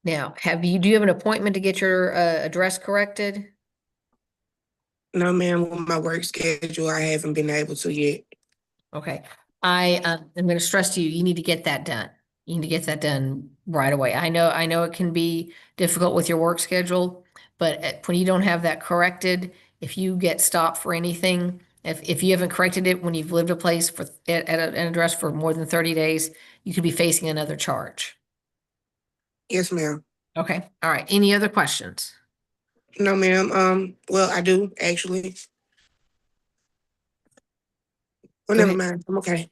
Now, do you have an appointment to get your address corrected? No, ma'am, with my work schedule, I haven't been able to yet. Okay. I am going to stress to you, you need to get that done. You need to get that done right away. I know it can be difficult with your work schedule, but when you don't have that corrected, if you get stopped for anything, if you haven't corrected it when you've lived a place for at an address for more than 30 days, you could be facing another charge. Yes, ma'am. Okay. All right. Any other questions? No, ma'am. Well, I do actually. Well, Go never ahead. mind. I'm okay.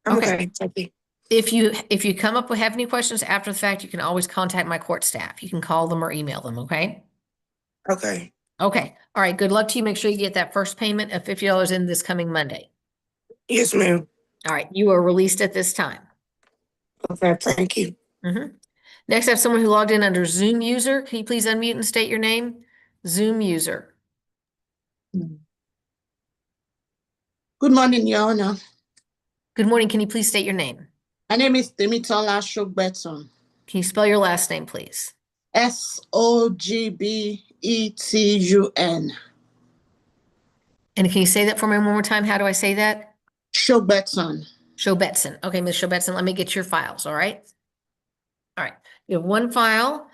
I'm Okay. okay. Thank you. If you come up with have any questions after the fact, you can always contact my court staff. You can call them or email them, okay? Okay. Okay. All right. Good luck to you. Make sure you get that first payment of $50 in this coming Monday. Yes, ma'am. All right. You are released at this time. Okay, thank you. Next, I have someone who logged in under Zoom user. Can you please unmute and state your name? Zoom user. Good morning, Your Honor. Good morning. Can you please state your name? My name is Temitola Shogbeton. Can you spell your last name, please? Sogbetun. And can you say that for me one more time? How do I say that? Shogbeton. Shobetson. Okay, Ms. Shobetson, let me get your files, all right? All right. You have one file.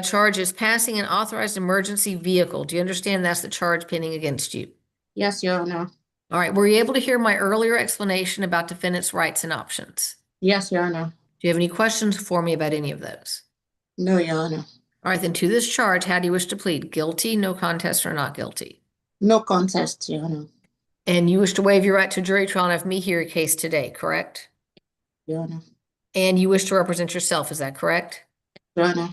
Charge is passing an authorized emergency vehicle. Do you understand that's the charge pending against you? Yes, Your Honor. All right. Were you able to hear my earlier explanation about defendant's rights and options? Yes, Your Honor. Do you have any questions for me about any of those? No, Your Honor. All right, then to this charge, how do you wish to plead? Guilty, no contest, or not guilty? No contest, Your Honor. And you wish to waive your right to jury trial and have me hear your case today, correct? Your Honor. And you wish to represent yourself, is that correct? Your Honor.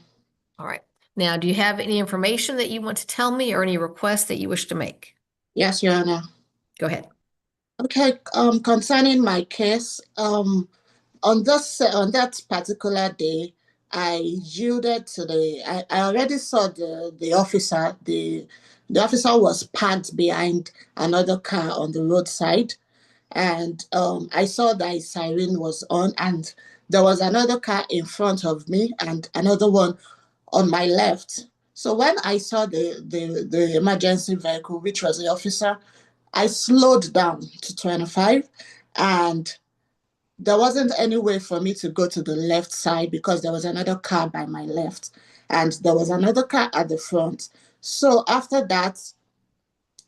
All right. Now, do you have any information that you want to tell me or any requests that you wish to make? Yes, Your Honor. Go ahead. Okay, concerning my case, on that particular day, I yielded to I already saw the officer. The officer was parked behind another car on the roadside, and I saw that his siren was on, and there was another car in front of me and another one on my left. So when I saw the emergency vehicle, which was the officer, I slowed down to 25, and there wasn't any way for me to go to the left side because there was another car by my left and there was another car at the front. So after that,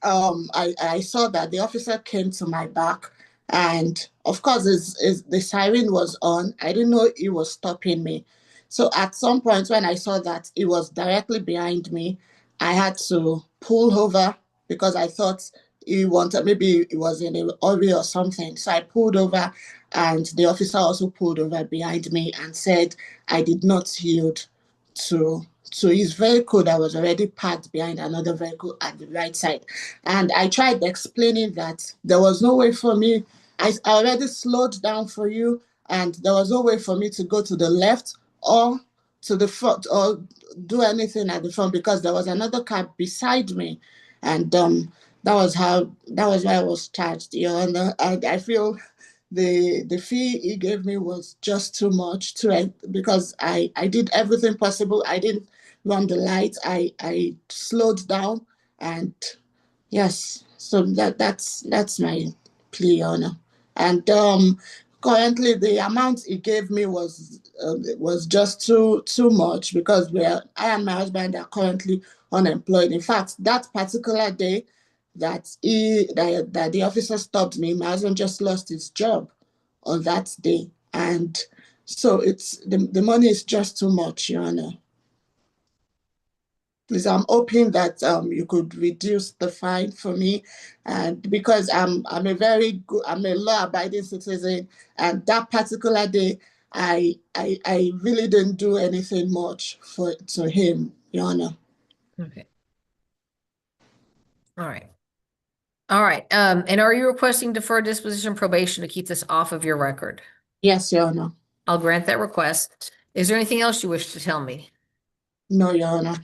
I saw that the officer came to my back, and of course the siren was on. I didn't know he was stopping me. So at some point when I saw that he was directly behind me, I had to pull over because I thought maybe he was in a hurry or something. So I pulled over, and the officer also pulled over behind me and said I did not yield to his vehicle that was already parked behind another vehicle at the right side. And I tried explaining that there was no way for me. I already slowed down for you, and there was no way for me to go to the left or to the front or do anything at the front because there was another car beside me. And that was why I was charged, Your Honor. I feel the fee he gave me was just too much because I did everything possible. I didn't run the lights. I slowed down, and yes, so that's my plea, Your Honor. And currently the amount he gave me was just too much because I and my husband are currently unemployed. In fact, that particular day that the officer stopped me, my husband just lost his job on that day, and so it's the money is just too much, Your Honor. Please, I'm hoping that you could reduce the fine for me, and because I'm I'm a law-abiding citizen, and that particular day, I really didn't do anything much to him, Your Honor. Okay. All right. All right. And are you requesting deferred disposition probation to keep this off of your record? Yes, Your Honor. I'll grant that request. Is there anything else you wish to tell me? No, Your Honor.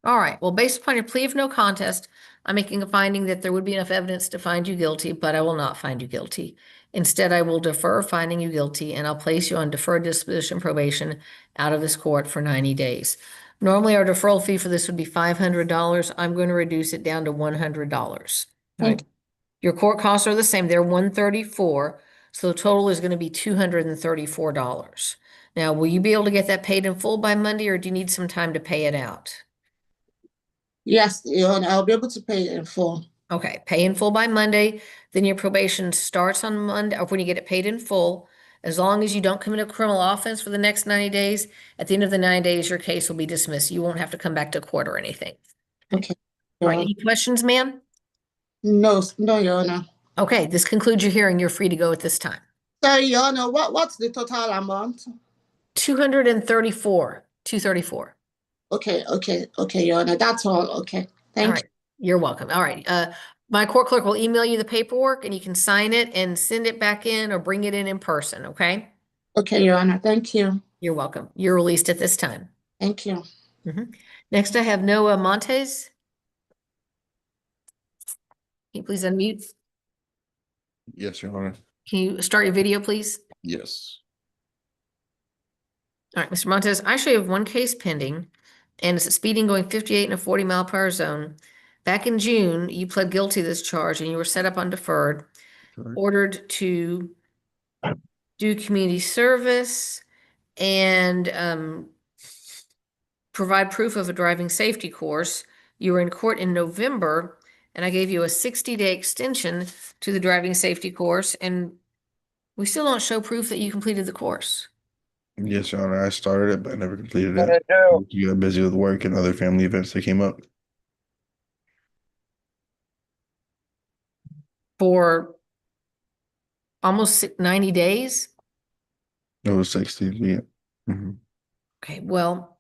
All right. Well, based upon your plea of no contest, I'm making a finding that there would be enough evidence to find you guilty, but I will not find you guilty. Instead, I will defer finding you guilty and I'll place you on deferred disposition probation out of this court for 90 days. Normally, our deferral fee for this would be $500. I'm going to reduce it down to $100. Thank Right? Your court costs are the same. They're $134. So the total is going to be $234. Now, will you be able to get that paid in full by Monday, or do you need some time to pay it out? Yes, Your Honor, I'll be able to pay it in full. Okay, pay in full by Monday, then your probation starts on Monday, or when you get it paid in full. As long as you don't commit a criminal offense for the next 90 days, at the end of the 90 days, your case will be dismissed. You won't have to come back to court or anything. Okay. All right, any questions, ma'am? No, Your Honor. Okay, this concludes your hearing. You're free to go at this time. Sorry, Your Honor, what's the total amount? 234. Okay, Your Honor, that's all. Okay, All thank right, you're welcome. All right, my court clerk will email you the paperwork and you can sign it and send it back in or bring it in person, okay? you. Okay, Your Honor, thank you. You're welcome. You're released at this time. Thank you. Next, I have Noah Montes. Can you please unmute? Yes, Your Honor. Can you start your video, please? Yes. All right, Mr. Montes, I actually have one case pending, and it's speeding going 58 in a 40-mile-per-hour zone. Back in June, you pled guilty to this charge and you were set up on deferred, Correct. ordered to do community service and provide proof of a driving safety course. You were in court in November, and I gave you a 60-day extension to the driving safety course, and we still don't show proof that you completed the course. Yes, Your Honor. I started it, but I never completed What it. I do? You got busy with work and other family events that came up. For almost 90 days? It was 60. Yeah. Mhm. Okay, well,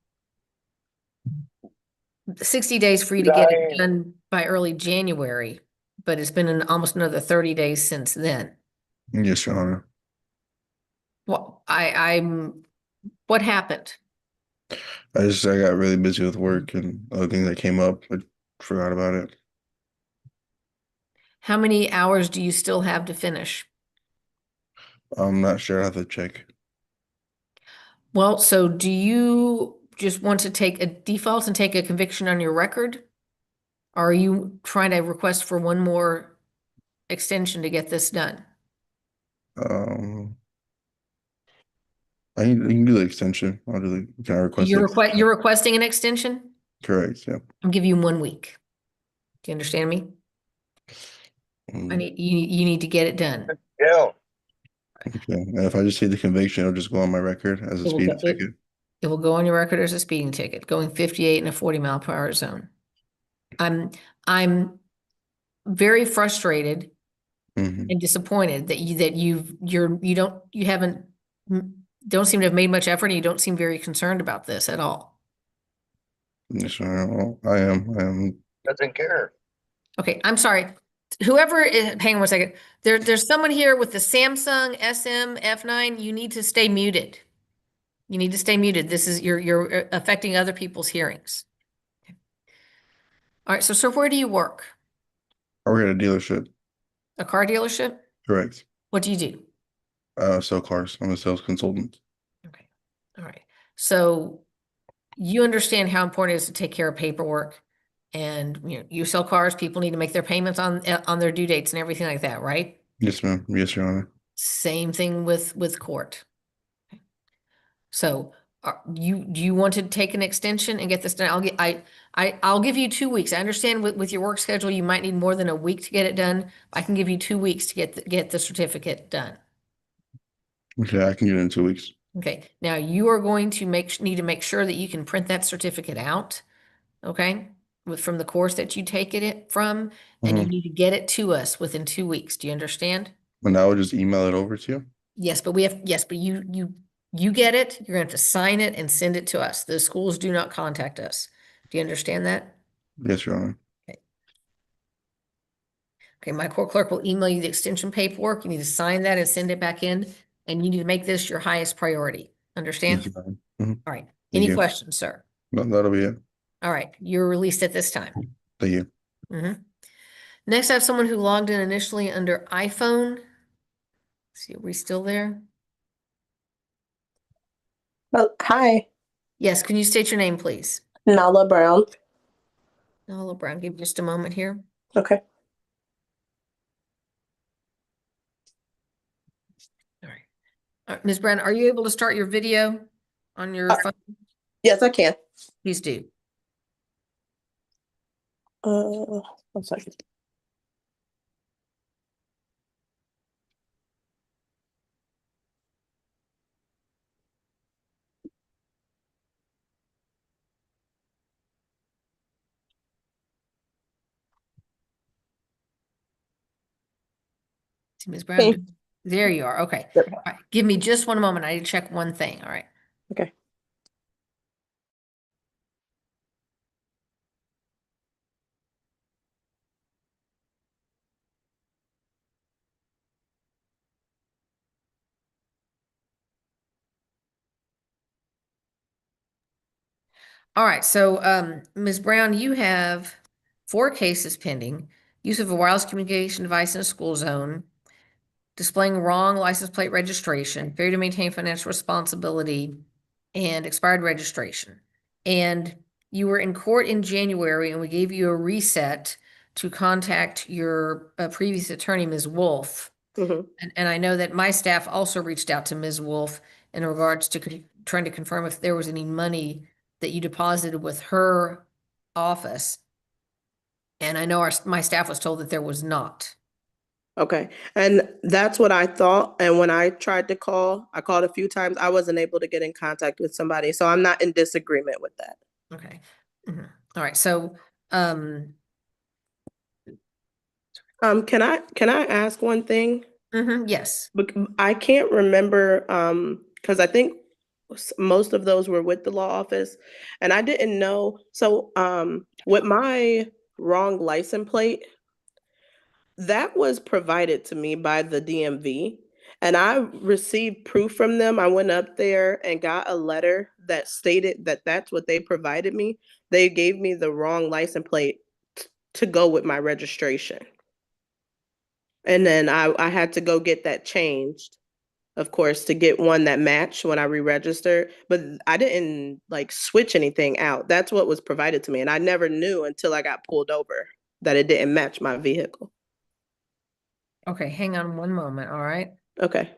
60 days for you to get it Right. done by early January, but it's been almost another 30 days since then. Yes, Your Honor. Well, what happened? I got really busy with work and other things that came up. I forgot about it. How many hours do you still have to finish? I'm not sure. I have to check. Well, so do you just want to take a default and take a conviction on your record? Or are you trying to request for one more extension to get this done? I can do the extension. I'll do the. Can I request You're it? you're requesting an extension? Correct. Yeah. I'll give you 1 week. Do you understand me? Mm, You need to get it done. Yeah. okay. And if I just see the conviction, it'll just go on my record as a It will speeding go- it- ticket. It will go on your record as a speeding ticket, going 58 in a 40-mile-per-hour zone. I'm very frustrated Mhm. and disappointed that you haven't don't seem to have made much effort and you don't seem very concerned about this at all. Yes, Your Honor. Well, I am. Doesn't care. Okay, I'm sorry. Whoever is, hang on 1 second. There's someone here with the Samsung SM F9. You need to stay muted. You need to stay muted. This is you're affecting other people's hearings. Okay. All right, so sir, where do you work? I work at a dealership. A car dealership? Correct. What do you do? Sell cars. I'm a sales consultant. Okay. All right. So you understand how important it is to take care of paperwork, and you sell cars, people need to make their payments on their due dates and everything like that, right? Yes, ma'am. Yes, Your Honor. Same thing with court. Okay. So do you want to take an extension and get this done? I'll give you 2 weeks. I understand with your work schedule, you might need more than a week to get it done. I can give you 2 weeks to get the certificate done. Okay, I can get it in 2 weeks. Okay, now you are going to need to make sure that you can print that certificate out okay? From the course that you take it from, and you Mhm. need to get it to us within 2 weeks. Do you understand? And I would just email it over to you? Yes, but you get it, you're gonna have to sign it and send it to us. The schools do not contact us. Do you understand that? Yes, Your Honor. Okay, my court clerk will email you the extension paperwork. You need to sign that and send it back in, and you need to make this your highest priority. Yes, Understand? Your Honor. Mhm. All right. Thank Any you. questions, sir? No, that'll be it. All right, you're released at this time. Thank you. Next, I have someone who logged in initially under iPhone. Let's see, are we still there? Oh, hi, Yes, can you state your name, please? Nala Brown. Nala Brown, give me just a moment here. Okay. All right. Ms. Brown, are you able to start your video on your phone? Yes, I can. Please do. One second. See, Ms. Brown, there you are. Okay. Yep. All right. Give me just one moment. I need to check one thing. All right. Okay. All right. So, Ms. Brown, you have 4 cases pending. Use of a wireless communication device in a school zone, displaying wrong license plate registration, failure to maintain financial responsibility, and expired registration. And you were in court in January, and we gave you a reset to contact your previous attorney, Ms. Wolf. Mhm. And I know that my staff also reached out to Ms. Wolf in regards to trying to confirm if there was any money that you deposited with her office. And I know my staff was told that there was not. Okay. And that's what I thought. And when I tried to call, I called a few times. I wasn't able to get in contact with somebody. So I'm not in disagreement with that. Okay. All right. So, um, Can I ask one thing? yes. I can't remember, because I think most of those were with the law office, and I didn't know. So, with my wrong license plate, that was provided to me by the DMV, and I received proof from them. I went up there and got a letter that stated that that's what they provided me. They gave me the wrong license plate to go with my registration. And then I had to go get that changed, of course, to get one that matched when I re-registered. But I didn't like switch anything out. That's what was provided to me. And I never knew until I got pulled over that it didn't match my vehicle. Okay, hang on one moment. All right. Okay.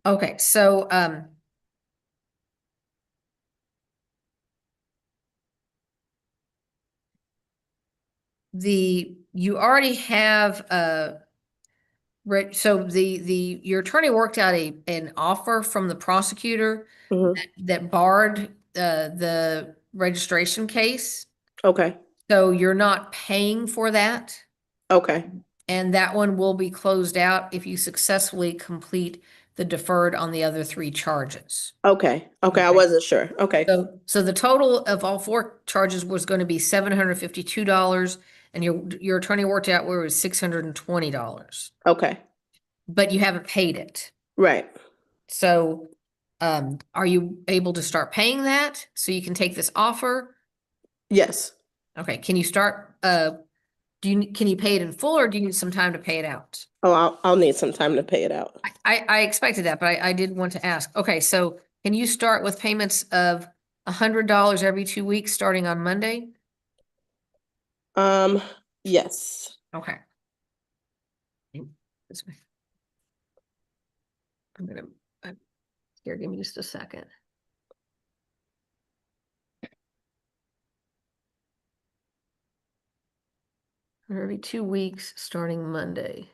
Okay, so you already have so your attorney worked out an offer from the prosecutor Mhm. that barred the registration case. Okay. So you're not paying for that, Okay. and that one will be closed out if you successfully complete the deferred on the other 3 charges. Okay. Okay. I Okay. wasn't sure. Okay. So the total of all 4 charges was going to be $752, and your attorney worked out where it was $620, Okay. but you haven't paid it. Right. So, are you able to start paying that so you can take this offer? Yes. Okay, can you start, can you pay it in full, or do you need some time to pay it out? Oh, I'll need some time to pay it out. I expected that, but I did want to ask. Okay, so can you start with payments of $100 every 2 weeks, starting on Monday? Yes. Okay. This way. Here, give me just a second. Every 2 weeks, starting Monday.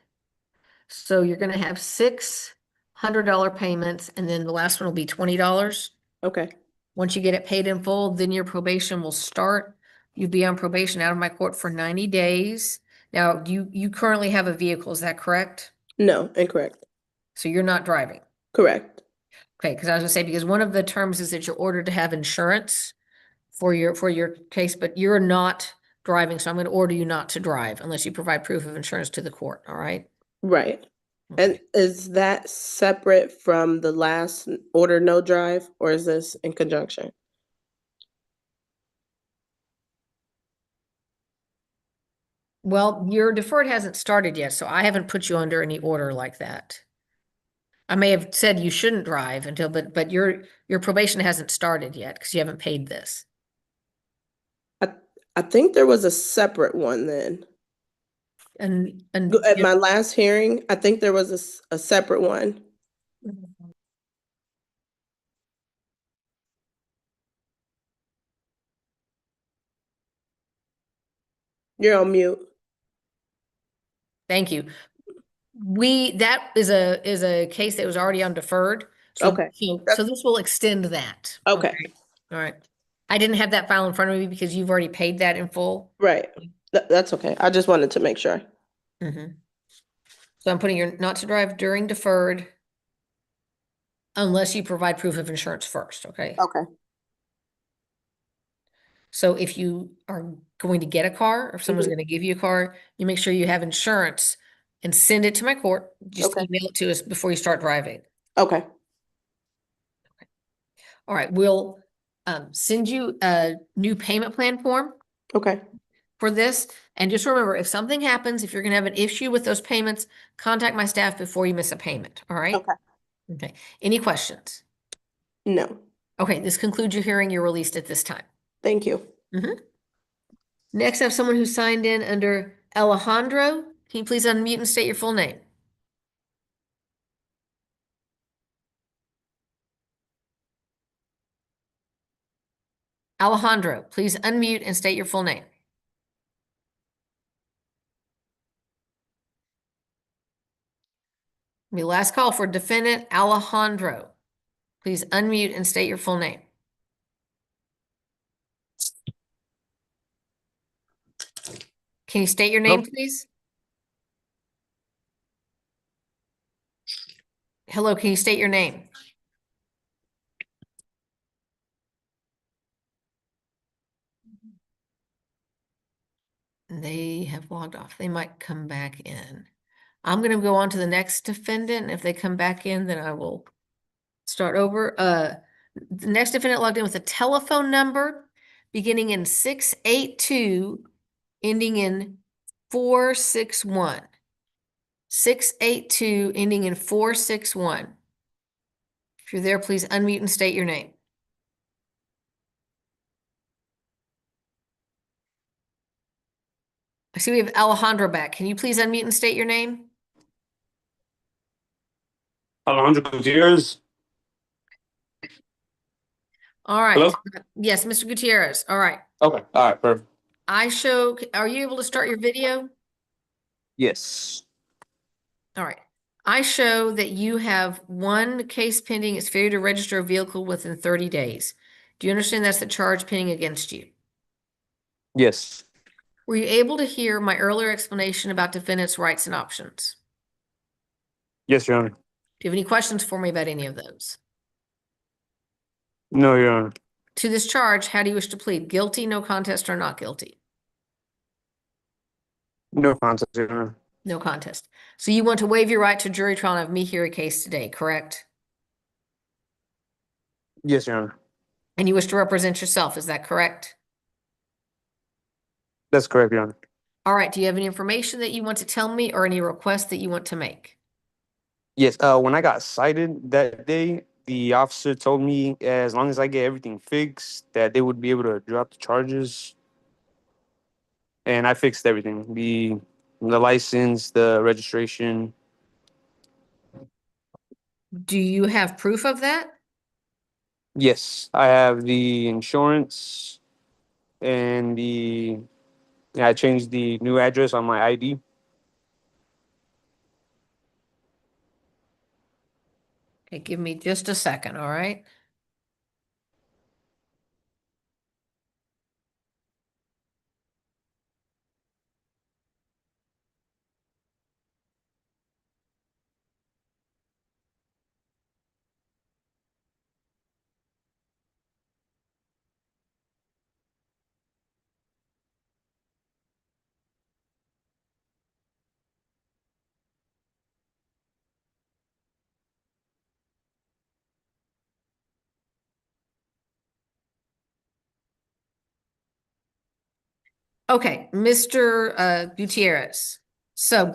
So you're gonna have $600 payments, and then the last one will be $20. Okay. Once you get it paid in full, then your probation will start. You'll be on probation out of my court for 90 days. Now, you currently have a vehicle, is that correct? No, incorrect. So you're not driving? Correct. Okay, because I was gonna say, because one of the terms is that you're ordered to have insurance for your case, but you're not driving, so I'm gonna order you not to drive unless you provide proof of insurance to the court, all right? Right. And Okay. is that separate from the last order no drive, or is this in conjunction? Well, your deferred hasn't started yet, so I haven't put you under any order like that. I may have said you shouldn't drive until, but your probation hasn't started yet because you haven't paid this. I think there was a separate one then. And At my last hearing, I think there was a separate one. You're on mute. thank you. That is a case that was already on deferred. Okay. So this will extend that. Okay. All right. I didn't have that file in front of me because you've already paid that in full. Right. That's okay. I just wanted to make sure. Mhm. So I'm putting your not to drive during deferred unless you provide proof of insurance first, okay? Okay. So if you are going to get a car, or if someone's Mhm. going to give you a car, you make sure you have insurance and send it to my court. Just Okay. email it to us before you start driving. Okay. All right, we'll send you a new payment plan form Okay. for this. And just remember, if something happens, if you're gonna have an issue with those payments, contact my staff before you miss a payment, all right? Okay. Okay, any questions? No. Okay, this concludes your hearing. You're released at this time. Thank you. Next, I have someone who signed in under Alejandro. Can you please unmute and state your full name? Alejandro, please unmute and state your full name. The last call for defendant Alejandro. Please unmute and state your full name. Can you state your name, please? Hello, can you state your name? They have logged off. They might come back in. I'm going to go on to the next defendant. If they come back in, then I will start over. The next defendant logged in with a telephone number beginning in 682, ending in 461. 682, ending in 461. If you're there, please unmute and state your name. I see we have Alejandro back. Can you please unmute and state your name? Alejandro Gutierrez. All right. Hello? Yes, Mr. Gutierrez. All right. Okay. All right. Perfect. Are you able to start your video? Yes. All right. I show that you have one case pending. It's failure to register a vehicle within 30 days. Do you understand that's the charge pending against you? Yes. Were you able to hear my earlier explanation about defendant's rights and options? Yes, Your Honor. Do you have any questions for me about any of those? No, Your Honor. To this charge, how do you wish to plead? Guilty, no contest, or not guilty? No contest, Your Honor. No contest. So you want to waive your right to jury trial and have me hear a case today, correct? Yes, Your Honor. And you wish to represent yourself, is that correct? That's correct, Your Honor. All right, do you have any information that you want to tell me or any requests that you want to make? Yes. When I got cited that day, the officer told me as long as I get everything fixed, that they would be able to drop the charges. And I fixed everything. The license, the registration. Do you have proof of that? Yes. I have the insurance and the Yeah, I changed the new address on my ID. Okay, give me just a second, all right? Okay, Mr. Gutierrez. So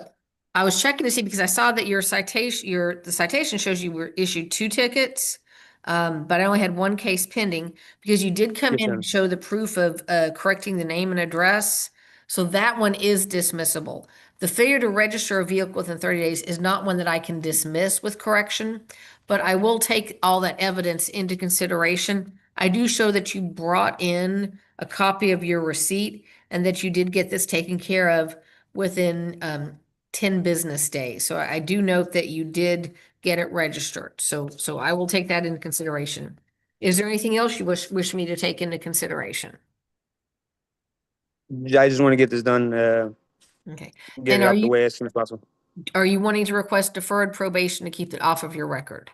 I was checking to see because I saw that your citation, the citation shows you were issued 2 tickets. But I only had 1 case pending because you did come Yes, in ma'am. and show the proof of correcting the name and address. So that one is dismissible. The failure to register a vehicle within 30 days is not one that I can dismiss with correction, but I will take all that evidence into consideration. I do show that you brought in a copy of your receipt and that you did get this taken care of within 10 business days. So I do note that you did get it registered. So I will take that into consideration. Is there anything else you wish me to take into consideration? I just want to get this done, Okay. get And it out the way as soon as possible. are you wanting to request deferred probation to keep it off of your record?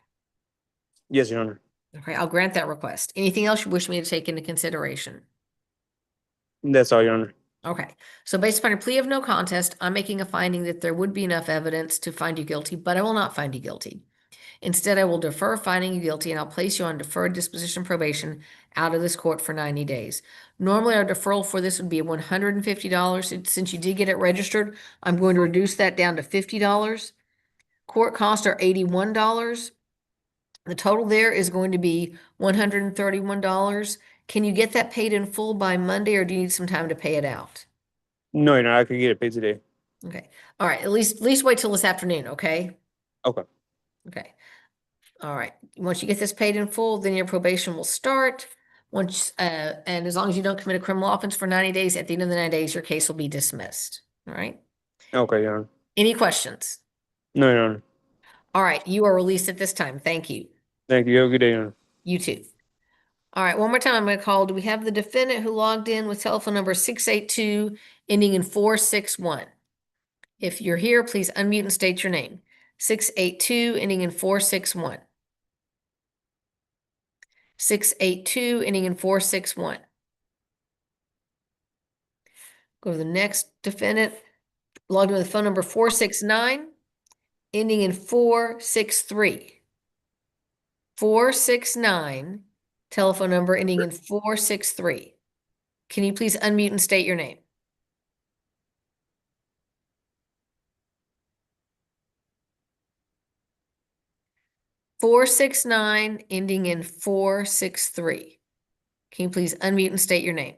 Yes, Your Honor. Okay, I'll grant that request. Anything else you wish me to take into consideration? That's all, Your Honor. Okay, so based upon a plea of no contest, I'm making a finding that there would be enough evidence to find you guilty, but I will not find you guilty. Instead, I will defer finding you guilty and I'll place you on deferred disposition probation out of this court for 90 days. Normally, our deferral for this would be $150. Since you did get it registered, I'm going to reduce that down to $50. Court costs are $81. The total there is going to be $131. Can you get that paid in full by Monday or do you need some time to pay it out? No, Your Honor, I could get it paid today. Okay. All right. At least wait till this afternoon. Okay. Okay. Okay. All right. Once you get this paid in full, then your probation will start. Once, and as long as you don't commit a criminal offense for 90 days, at the end of the 90 days, your case will be dismissed. All right. Okay, Your Honor. Any questions? No, Your Honor. All right. You are released at this time. Thank you. Thank you. Have a good day, Your Honor. You too. All right. One more time, I'm going to call. Do we have the defendant who logged in with telephone number 682 ending in 461? If you're here, please unmute and state your name. 682 ending in 461. 682 ending in 461. Go to the next defendant. Logged in with phone number 469 ending in 463. 469, telephone number ending in 463. Can you please unmute and state your name? (469) ending in 463. Can you please unmute and state your name?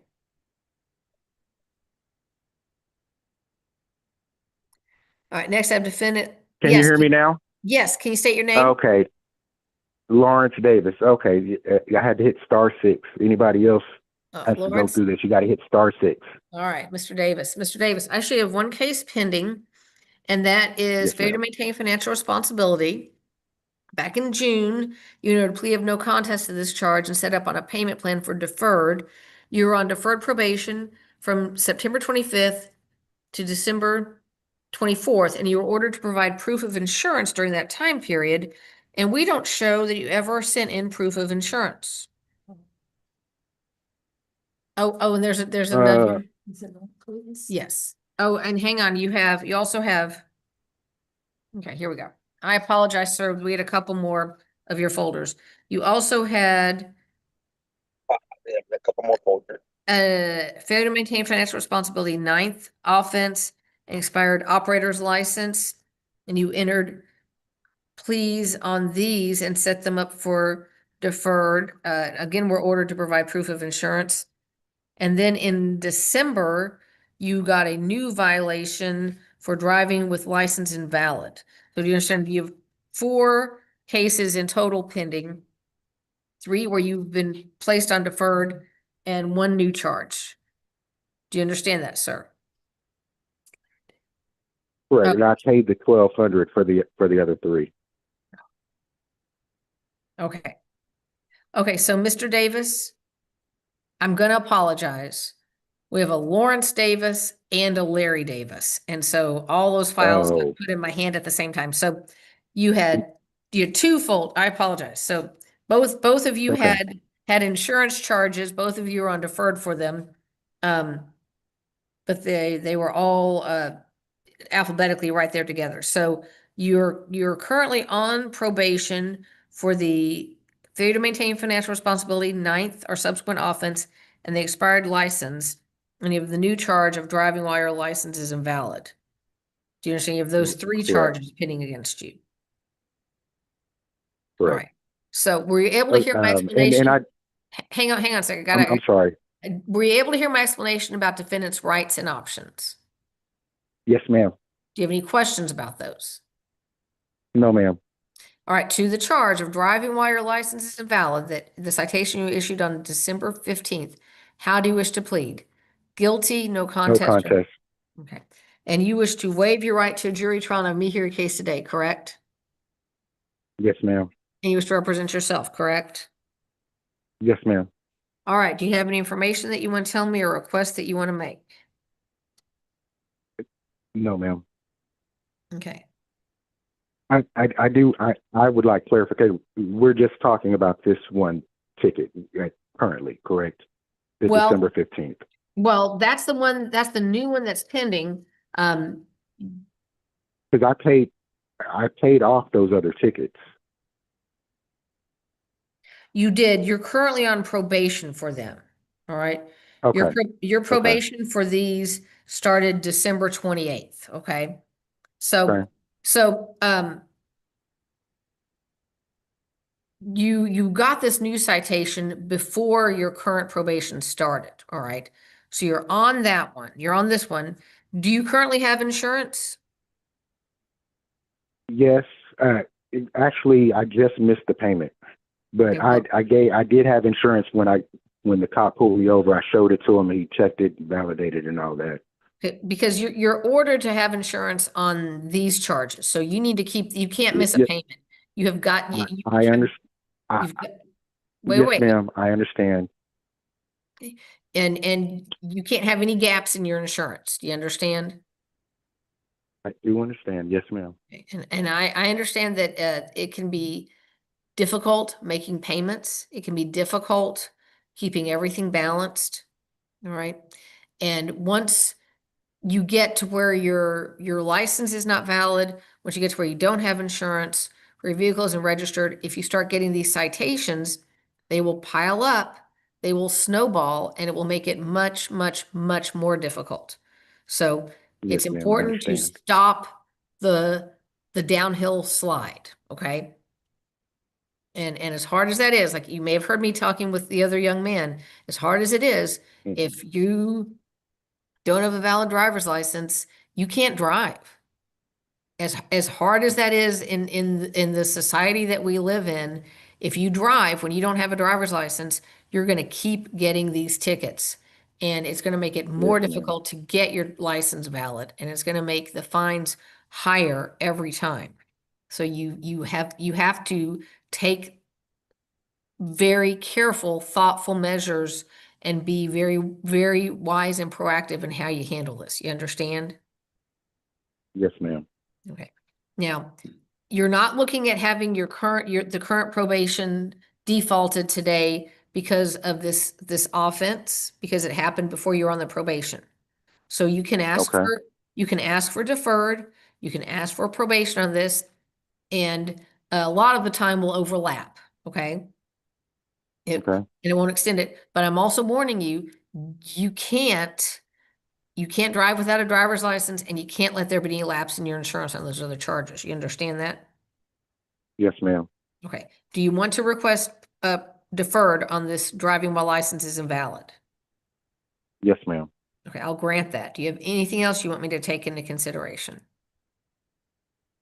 All right, next I have defendant. Can Yes, you hear me now? Yes, can you state your name? Okay. Lawrence Davis. Okay. I had to hit *6. Anybody else has to go Lawrence. through this, you got to hit *6. All right, Mr. Davis. Mr. Davis, I actually have 1 case pending, and that is Yes, failure to ma'am. maintain financial responsibility. Back in June, you entered a plea of no contest to this charge and set up on a payment plan for deferred. You were on deferred probation from September 25th to December 24th, and you were ordered to provide proof of insurance during that time period. And we don't show that you ever sent in proof of insurance. Oh, and there's another. Yes. Oh, and hang on, you also have. Okay, here we go. I apologize, sir. We had a couple more of your folders. You also had A couple more folders. failure to maintain financial responsibility, 9th offense, an expired operator's license, and you entered pleas on these and set them up for deferred. Again, we're ordered to provide proof of insurance. And then in December, you got a new violation for driving with license invalid. So do you understand you have 4 cases in total pending, 3 where you've been placed on deferred, and 1 new charge. Do you understand that, sir? Correct. And I paid the 1,200 for the other three. Okay. Okay, so Mr. Davis, I'm gonna apologize. We have a Lawrence Davis and a Larry Davis. And so all those files got Oh, put in my hand at the same time. So you had twofold, I apologize. So both of you okay. had insurance charges, both of you are on deferred for them. But they were all alphabetically right there together. So you're currently on probation for the failure to maintain financial responsibility, ninth or subsequent offense, and the expired license, and you have the new charge of driving while your license is invalid. Do you understand? You have those three Correct. charges pending against you. All Correct. right. So were you able to hear my explanation? And Hang on a second. I'm sorry. Were you able to hear my explanation about defendant's rights and options? Yes, ma'am. Do you have any questions about those? No, ma'am. All right, to the charge of driving while your license is invalid, that the citation you issued on December 15th, how do you wish to plead? Guilty, no No contest? contest. Okay. And you wish to waive your right to a jury trial and have me hear your case today, correct? Yes, ma'am. And you wish to represent yourself, correct? Yes, ma'am. All right, do you have any information that you want to tell me or request that you want to make? No, ma'am. Okay. I do. I would like clarification. We're just talking about this one ticket currently, correct? The Well- December 15th. Well, that's the one, that's the new one that's pending. Because I paid off those other tickets. You did. You're currently on probation for them. All right. Okay. Your probation for these started December 28th. Okay. Okay. So, you got this new citation before your current probation started. All right. So you're on that one. You're on this one. Do you currently have insurance? Yes. Actually, I just missed the payment, but Okay, I did have insurance when the cop pulled me over. I showed it to him. He checked it, validated, and all that. Okay, because you're ordered to have insurance on these charges. So you need to you can't miss a Yeah. payment. You have got, I understand. you've got, wait, Yes, wait. ma'am. I understand. And you can't have any gaps in your insurance. Do you understand? I do understand. Yes, ma'am. And I understand that it can be difficult making payments. It can be difficult keeping everything balanced. All right. And once you get to where your license is not valid, once you get to where you don't have insurance, where your vehicle isn't registered, if you start getting these citations, they will pile up, they will snowball, and it will make it much, much, much more difficult. So Yes, it's ma'am. I important to understand. stop the downhill slide, okay? And as hard as that is, like you may have heard me talking with the other young man, as hard as it is, Mhm. if you don't have a valid driver's license, you can't drive. As hard as that is in the society that we live in, if you drive when you don't have a driver's license, you're going to keep getting these tickets. And it's going to make it more Yes, ma'am. difficult to get your license valid, and it's going to make the fines higher every time. So you have to take very careful, thoughtful measures and be very, very wise and proactive in how you handle this. You understand? Yes, ma'am. Okay. Now, you're not looking at having the current probation defaulted today because of this offense, because it happened before you were on the probation. So you can ask Okay. for deferred, you can ask for probation on this, and a lot of the time will overlap, okay? Okay. And it won't extend it, but I'm also warning you, you can't drive without a driver's license, and you can't let there be any lapse in your insurance on those other charges. You understand that? Yes, ma'am. Okay. Do you want to request deferred on this driving while license is invalid? Yes, ma'am. Okay, I'll grant that. Do you have anything else you want me to take into consideration?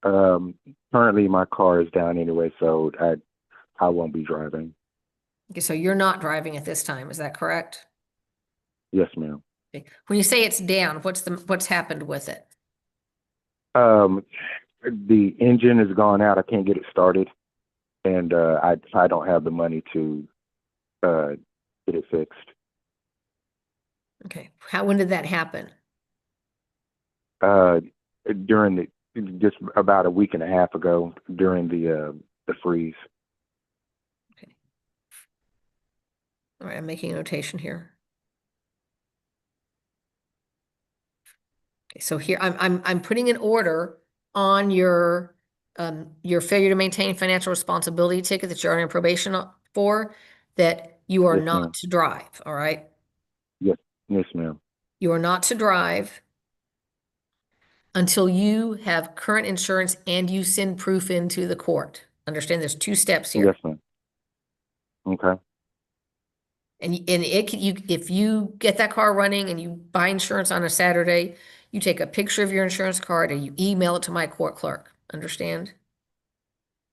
Currently my car is down anyway, so I won't be driving. Okay, so you're not driving at this time, is that correct? Yes, ma'am. Okay. When you say it's down, what's happened with it? The engine has gone out. I can't get it started, and I don't have the money to get it fixed. Okay. When did that happen? During just about a week and a half ago during the freeze. Okay. All right, I'm making a notation here. Okay, so here I'm putting an order on your failure to maintain financial responsibility ticket that you're on probation for, that you are Yes, ma'am. not to drive, all right? Yes, ma'am. You are not to drive until you have current insurance and you send proof into the court. Understand there's 2 steps here. Yes, ma'am. Okay. And if you get that car running and you buy insurance on a Saturday, you take a picture of your insurance card and you email it to my court clerk. Understand?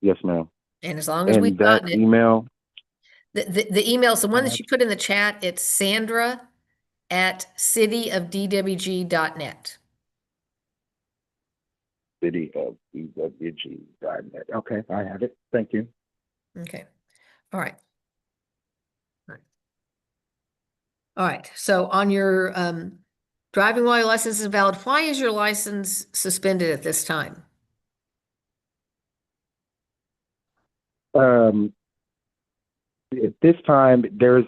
Yes, ma'am. And as long as And we've that gotten it, email. the email's the one that you put in the chat. It's Sandra@cityofdwg.net. cityofdwg.net. Okay, I have it. Thank you. Okay. All right. All right. So on your driving while your license is valid, why is your license suspended at this time? At this time, there's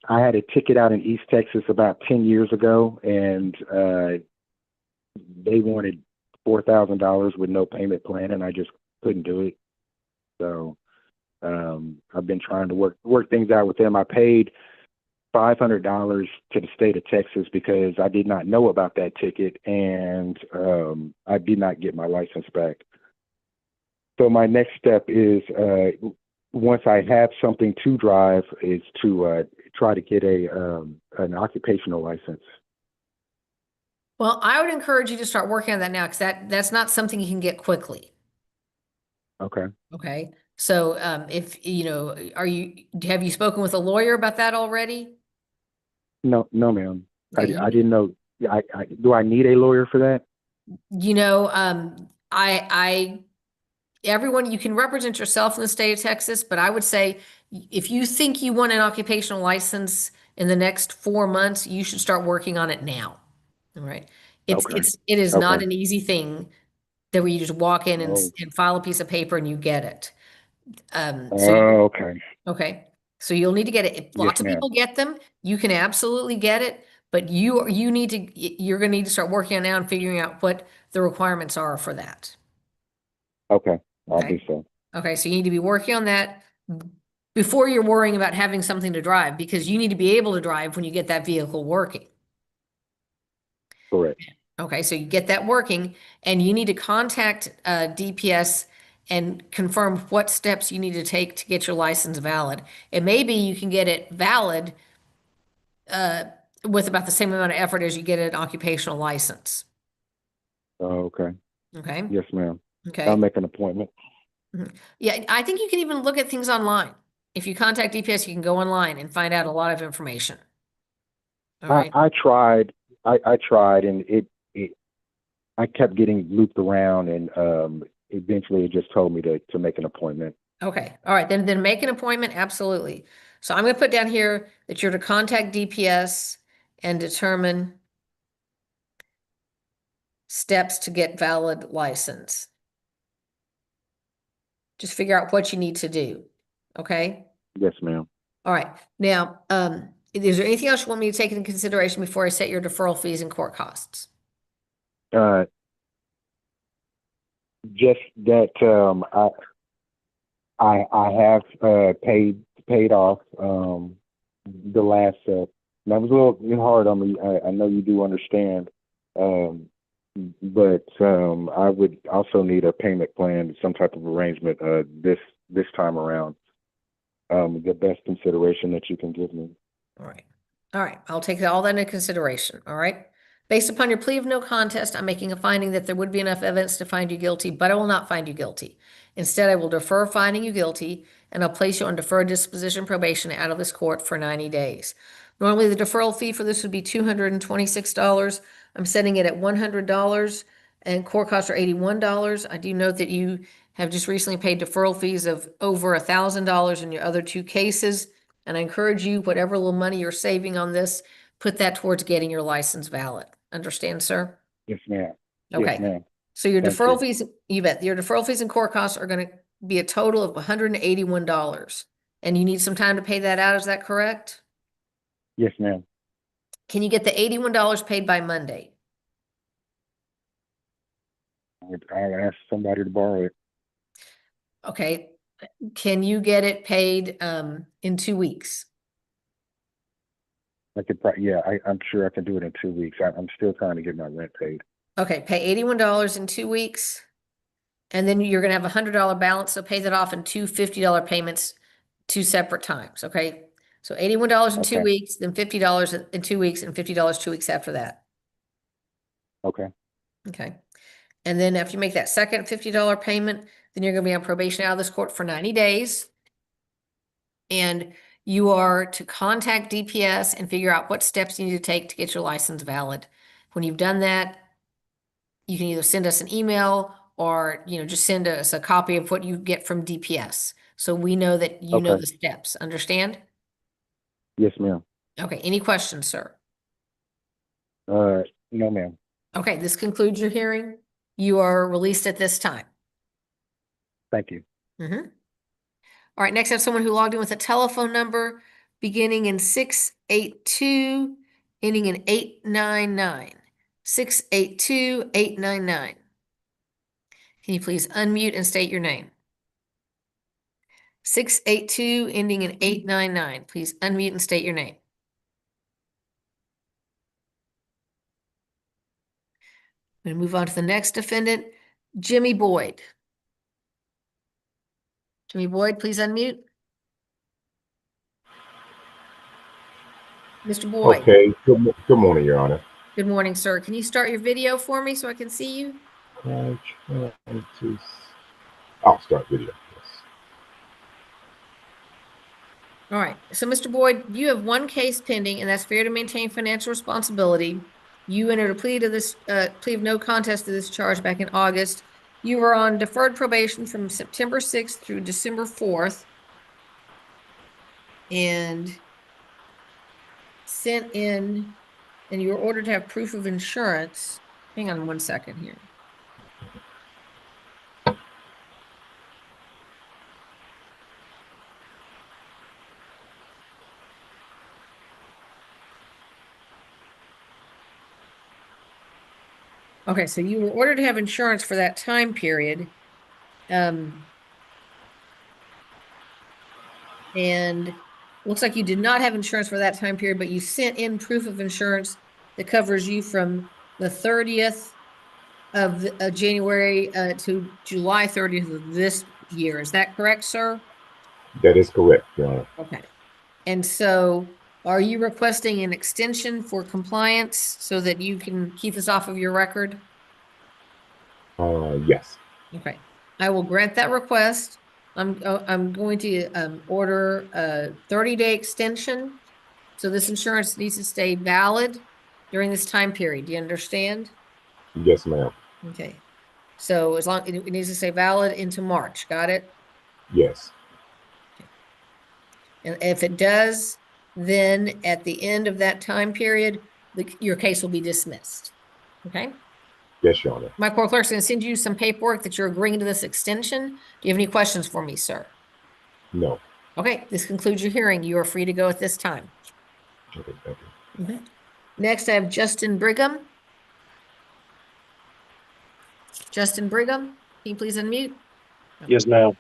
I had a ticket out in East Texas about 10 years ago, and they wanted $4,000 with no payment plan, and I just couldn't do it. So I've been trying to work things out with them. I paid $500 to the state of Texas because I did not know about that ticket, and I did not get my license back. So my next step is, once I have something to drive, is to try to get an occupational license. Well, I would encourage you to start working on that now, because that's not something you can get quickly. Okay. Okay. So if have you spoken with a lawyer about that already? No, ma'am. Okay, I didn't know. Do I need a lawyer for that? Everyone, you can represent yourself in the state of Texas, but I would say if you think you want an occupational license in the next 4 months, you should start working on it now. All right. It is not an easy thing that where you just walk in and file a piece of paper and you get it. Okay. Okay. So you'll need to get it. If lots of ma'am. people get them, you can absolutely get it, but you're going to need to start working on now and figuring out what the requirements are for that. Okay. I'll Okay. do so. Okay, so you need to be working on that before you're worrying about having something to drive, because you need to be able to drive when you get that vehicle working. Correct. Okay, so you get that working, and you need to contact DPS and confirm what steps you need to take to get your license valid. It may be you can get it valid with about the same amount of effort as you get an occupational license. Okay. Okay. Yes, ma'am. Okay. I'll make an appointment. Yeah, I think you can even look at things online. If you contact DPS, you can go online and find out a lot of information. All right. I tried. I tried, and I kept getting looped around, and eventually it just told me to make an appointment. Okay. All right. Then make an appointment. Absolutely. So I'm going to put down here that you're to contact DPS and determine steps to get valid license. Just figure out what you need to do. Okay. Yes, ma'am. All right. Now, is there anything else you want me to take into consideration before I set your deferral fees and court costs? Just that I have paid off the last. That was a little hard on me. I know you do understand, but I would also need a payment plan, some type of arrangement this time around. The best consideration that you can give me. All right. All right. I'll take all that into consideration. All right. Based upon your plea of no contest, I'm making a finding that there would be enough evidence to find you guilty, but I will not find you guilty. Instead, I will defer finding you guilty, and I'll place you on deferred disposition probation out of this court for 90 days. Normally, the deferral fee for this would be $226. I'm setting it at $100 and court costs are $81. I do note that you have just recently paid deferral fees of over $1,000 in your other two cases. And I encourage you, whatever little money you're saving on this, put that towards getting your license valid. Understand, sir? Yes, ma'am. Okay. Yes, ma'am. So your Thank deferral you. fees, you bet, your deferral fees and court costs are gonna be a total of $181. And you need some time to pay that out, is that correct? Yes, ma'am. Can you get the $81 paid by Monday? I'll ask somebody to borrow it. Okay, can you get it paid in 2 weeks? I could yeah, I'm sure I can do it in 2 weeks. I'm still trying to get my rent paid. Okay, pay $81 in 2 weeks. And then you're gonna have a $100 balance, so pay that off in two $50 payments, 2 separate times, okay? So $81 in 2 Okay. weeks, then $50 in 2 weeks, and $50 2 weeks after that. Okay. Okay. And then after you make that second $50 payment, then you're gonna be on probation out of this court for 90 days. And you are to contact DPS and figure out what steps you need to take to get your license valid. When you've done that, you can either send us an email or, just send us a copy of what you get from DPS. So we know that you know Okay. the steps. Understand? Yes, ma'am. Okay. Any questions, sir? No, ma'am. Okay. This concludes your hearing. You are released at this time. Thank you. Mm-hmm. All right, next I have someone who logged in with a telephone number beginning in 682, ending in 899. 682-899. Can you please unmute and state your name? 682, ending in 899. Please unmute and state your name. I'm going to move on to the next defendant, Jimmy Boyd. Jimmy Boyd, please unmute. Mr. Boyd. Okay, good morning, Your Honor. Good morning, sir. Can you start your video for me so I can see you? I'll start video. Yes. All right. So, Mr. Boyd, you have one case pending, and that's failure to maintain financial responsibility. You entered a plea of no contest to this charge back in August. You were on deferred probation from September 6th through December 4th. And sent in, and you were ordered to have proof of insurance. Hang on one second here. Okay, so you were ordered to have insurance for that time period. And looks like you did not have insurance for that time period, but you sent in proof of insurance that covers you from the 30th of January to July 30th of this year. Is that correct, sir? That is correct, Your Honor. Okay. And so are you requesting an extension for compliance so that you can keep this off of your record? Yes. Okay. I will grant that request. I'm going to order a 30-day extension. So this insurance needs to stay valid during this time period. Do you understand? Yes, ma'am. Okay. So as long it needs to stay valid into March. Got it? Yes. And if it does, then at the end of that time period, your case will be dismissed. Okay? Yes, Your Honor. My court clerk's going to send you some paperwork that you're agreeing to this extension. Do you have any questions for me, sir? No. Okay, this concludes your hearing. You are free to go at this time. Okay, thank you. Okay. Next, I have Justin Brigham. Justin Brigham, can you please unmute? Yes, ma'am.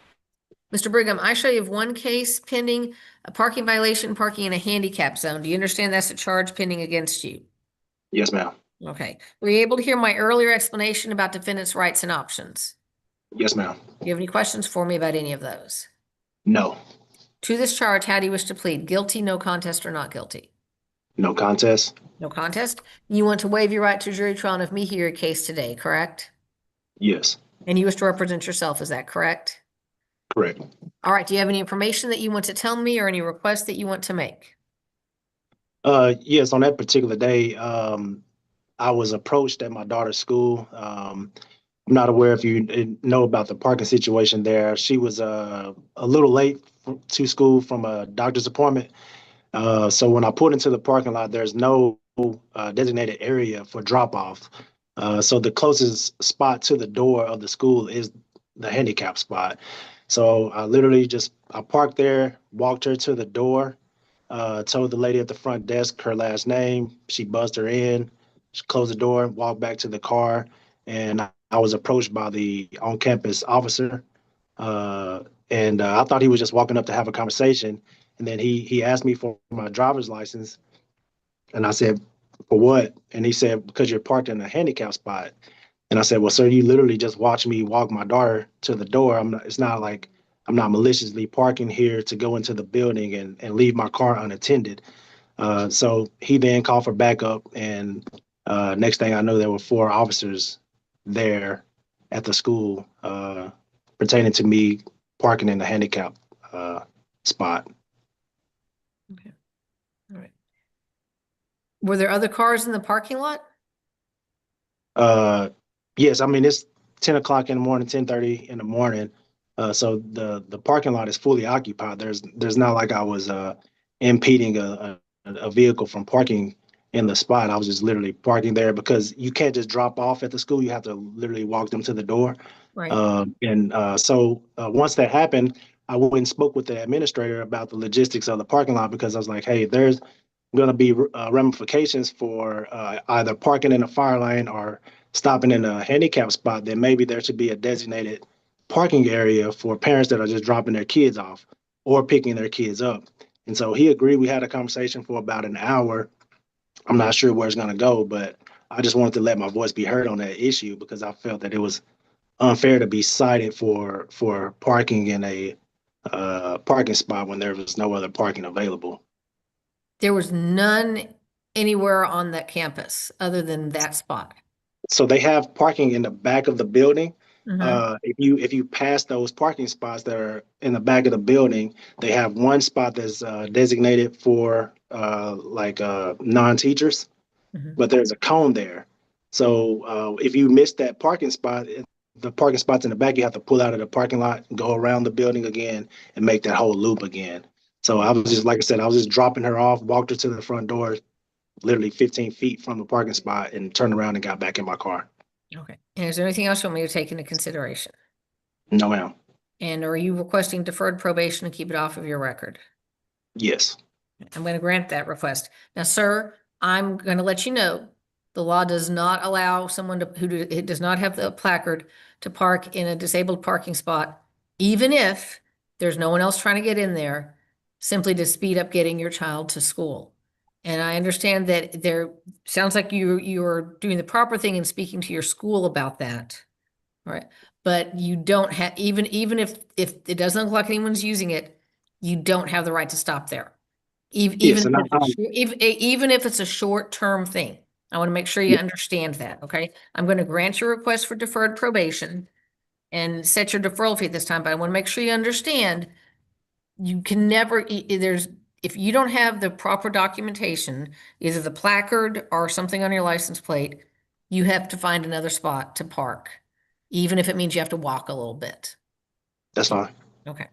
Mr. Brigham, I show you have one case pending, a parking violation, parking in a handicap zone. Do you understand that's a charge pending against you? Yes, ma'am. Okay. Were you able to hear my earlier explanation about defendant's rights and options? Yes, ma'am. Do you have any questions for me about any of those? No. To this charge, how do you wish to plead? Guilty, no contest, or not guilty? No contest. No contest. You want to waive your right to jury trial and have me hear your case today, correct? Yes. And you wish to represent yourself, is that correct? Correct. All right. Do you have any information that you want to tell me or any requests that you want to make? Yes, on that particular day, I was approached at my daughter's school. I'm not aware if you know about the parking situation there. She was a little late to school from a doctor's appointment. So when I pulled into the parking lot, there's no designated area for drop off. So the closest spot to the door of the school is the handicap spot. So I literally I parked there, walked her to the door, told the lady at the front desk her last name. She buzzed her in, she closed the door, walked back to the car, and I was approached by the on-campus officer. And I thought he was just walking up to have a conversation. And then he asked me for my driver's license. And I said, for what? And he said, because you're parked in a handicap spot. And I said, well, sir, you literally just watched me walk my daughter to the door. It's not like I'm not maliciously parking here to go into the building and leave my car unattended. So he then called for backup. And next thing I know, there were 4 officers there at the school pertaining to me parking in the handicap spot. Okay. All right. Were there other cars in the parking lot? Yes, I mean, it's 10 o'clock in the morning, 10:30 in the morning. So the parking lot is fully occupied. There's not like I was impeding a vehicle from parking in the spot. I was just literally parking there because you can't just drop off at the school. You have to literally walk them to the door. Right. So once that happened, I went and spoke with the administrator about the logistics of the parking lot because I was like, hey, there's going to be ramifications for either parking in a fire lane or stopping in a handicap spot. Then maybe there should be a designated parking area for parents that are just dropping their kids off or picking their kids up. And so he agreed. We had a conversation for about an hour. I'm not sure where it's going to go, but I just wanted to let my voice be heard on that issue because I felt that it was unfair to be cited for parking in a parking spot when there was no other parking available. There was none anywhere on that campus other than that spot. So they have parking in the back of the building. Mhm. If you pass those parking spots that are in the back of the building, they have one spot that's designated for non-teachers, Mhm. but there's a cone there. So if you miss that parking spot, the parking spots in the back, you have to pull out of the parking lot, go around the building again, and make that whole loop again. So I was just, like I said, I was just dropping her off, walked her to the front door, literally 15 feet from the parking spot, and turned around and got back in my car. Okay. And is there anything else you want me to take into consideration? No, ma'am. And are you requesting deferred probation to keep it off of your record? Yes. I'm going to grant that request. Now, sir, I'm going to let you know the law does not allow someone who does not have the placard to park in a disabled parking spot, even if there's no one else trying to get in there, simply to speed up getting your child to school. And I understand that sounds like you're doing the proper thing and speaking to your school about that. All right. But you don't have, even if it doesn't look like anyone's using it, you don't have the right to stop there. Even Yes, and even if it's a short-term thing. I want to make sure you understand that, okay? I'm going to grant your request for deferred probation and set your deferral fee this time, but I want to make sure you understand you can never, if you don't have the proper documentation, either the placard or something on your license plate, you have to find another spot to park, even if it means you have to walk a little bit. That's fine. Okay.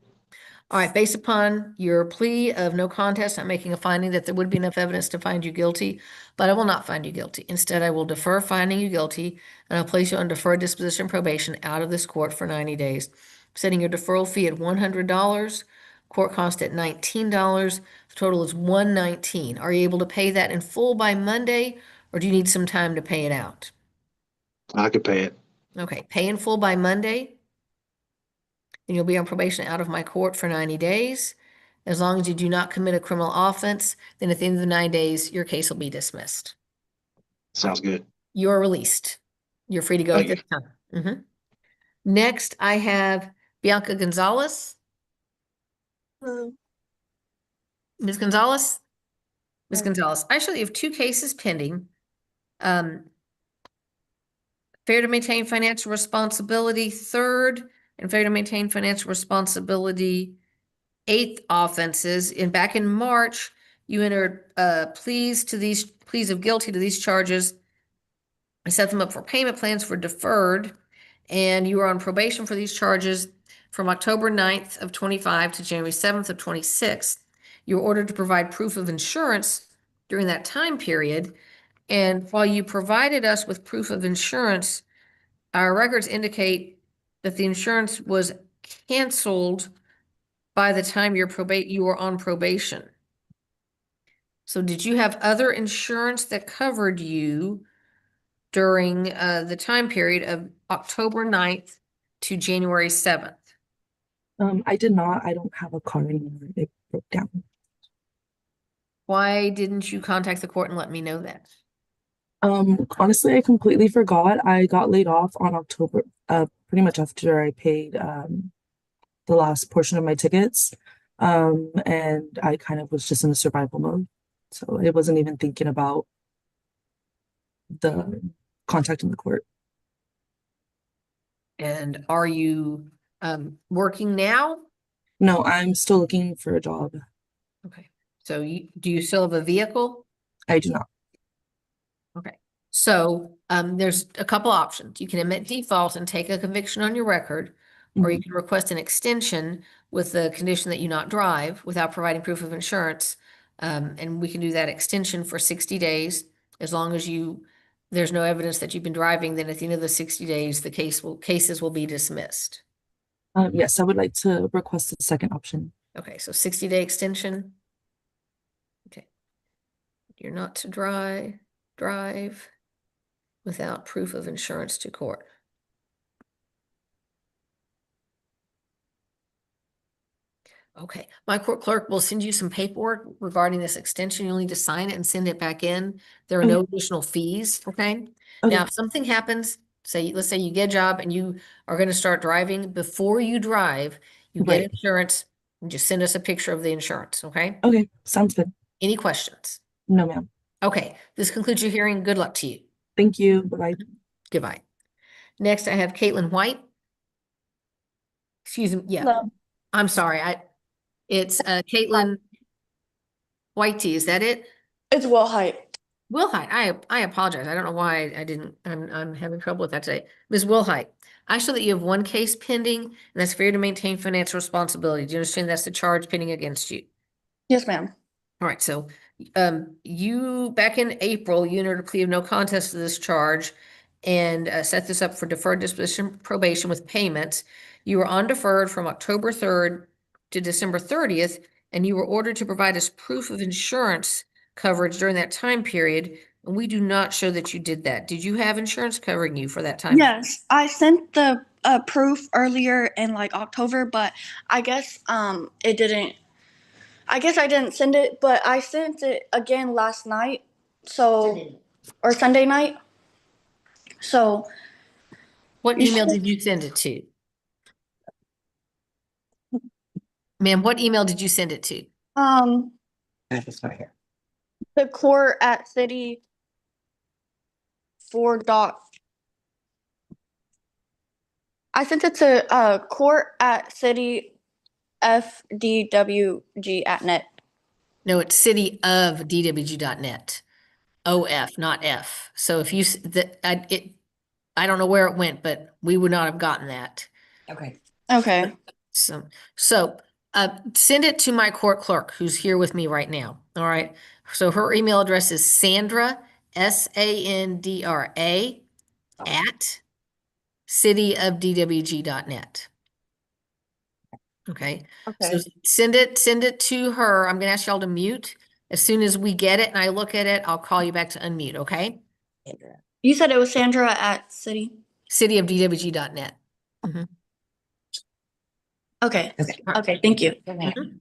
All right, based upon your plea of no contest, I'm making a finding that there would be enough evidence to find you guilty, but I will not find you guilty. Instead, I will defer finding you guilty, and I'll place you on deferred disposition probation out of this court for 90 days, setting your deferral fee at $100, court cost at $19. The total is $119. Are you able to pay that in full by Monday, or do you need some time to pay it out? I could pay it. Okay, pay in full by Monday. Then you'll be on probation out of my court for 90 days. As long as you do not commit a criminal offense, then at the end of the 9 days, your case will be dismissed. Sounds good. You're released. You're free to go at Thank this time. Next, I have Bianca Gonzalez. Ms. Gonzalez? Ms. Gonzalez, actually, you have 2 cases pending. Fair to maintain financial responsibility, 3rd, and fair to maintain financial responsibility, 8th offenses. And back in March, you entered pleas of guilty to these charges I set them up for payment plans for deferred, and you were on probation for these charges from October 9th of 25 to January 7th of 26. You were ordered to provide proof of insurance during that time period. And while you provided us with proof of insurance, our records indicate that the insurance was canceled by the time you were on probation. So did you have other insurance that covered you during the time period of October 9th to January 7th? I did not. I don't have a card anymore. It broke down. Why didn't you contact the court and let me know that? Honestly, I completely forgot. I got laid off on October, pretty much after I paid the last portion of my tickets. And I kind of was just in a survival mode. So I wasn't even thinking about the contacting the court. And are you working now? No, I'm still looking for a job. Okay. So do you still have a vehicle? I do not. Okay. So there's a couple options. You can admit default and take a conviction on your record, or you can request an extension with the condition that you not drive without providing proof of insurance. And we can do that extension for 60 days. As long as there's no evidence that you've been driving, then at the end of the 60 days, the cases will be dismissed. Yes, I would like to request the second option. Okay, so 60-day extension. Okay. You're not to drive without proof of insurance to court. Okay, my court clerk will send you some paperwork regarding this extension. You'll need to sign it and send it back in. There are no additional fees, okay? Now, if something happens, let's say you get a job and you are going to start driving, before you drive, you get insurance, and just send us a picture of the insurance, okay? Okay, sounds good. Any questions? No, ma'am. Okay, this concludes your hearing. Good luck to you. Thank you. Bye-bye. Goodbye. Next, I have Caitlin White. Excuse me. Yeah. Hello. I'm sorry. It's Caitlin Whitey. Is that it? It's Will Height. Wilhite. I apologize. I don't know why I didn't. I'm having trouble with that today. Ms. Wilhite, I show that you have one case pending, and that's failure to maintain financial responsibility. Do you understand that's the charge pending against you? Yes, ma'am. All right. So, you back in April, you entered a plea of no contest to this charge, and set this up for deferred disposition probation with payments. You were on deferred from October 3rd to December 30th, and you were ordered to provide us proof of insurance coverage during that time period, and we do not show that you did that. Did you have insurance covering you for that time? Yes, I sent the proof earlier in like October, but I guess it didn't. I guess I didn't send it, but I sent it again last night. So, or Sunday night. So, what email did you send it to? Ma'am, what email did you send it to? I have this right here. The court at city 4 dot. I sent it to court at city fdwg at net. No, it's city of dwg.net. OF, not F. So if you I don't know where it went, but we would not have gotten that. Okay. Okay. So send it to my court clerk who's here with me right now. All right. So her email address is Sandra, SANDRA at cityofdwg.net. Okay. So send it to her. I'm gonna ask y'all to mute. As soon as we get it and I look at it, I'll call you back to unmute, okay? You said it was Sandra at cityofdwg.net. Mm-hmm. Okay. Okay, thank you. Mm-hmm.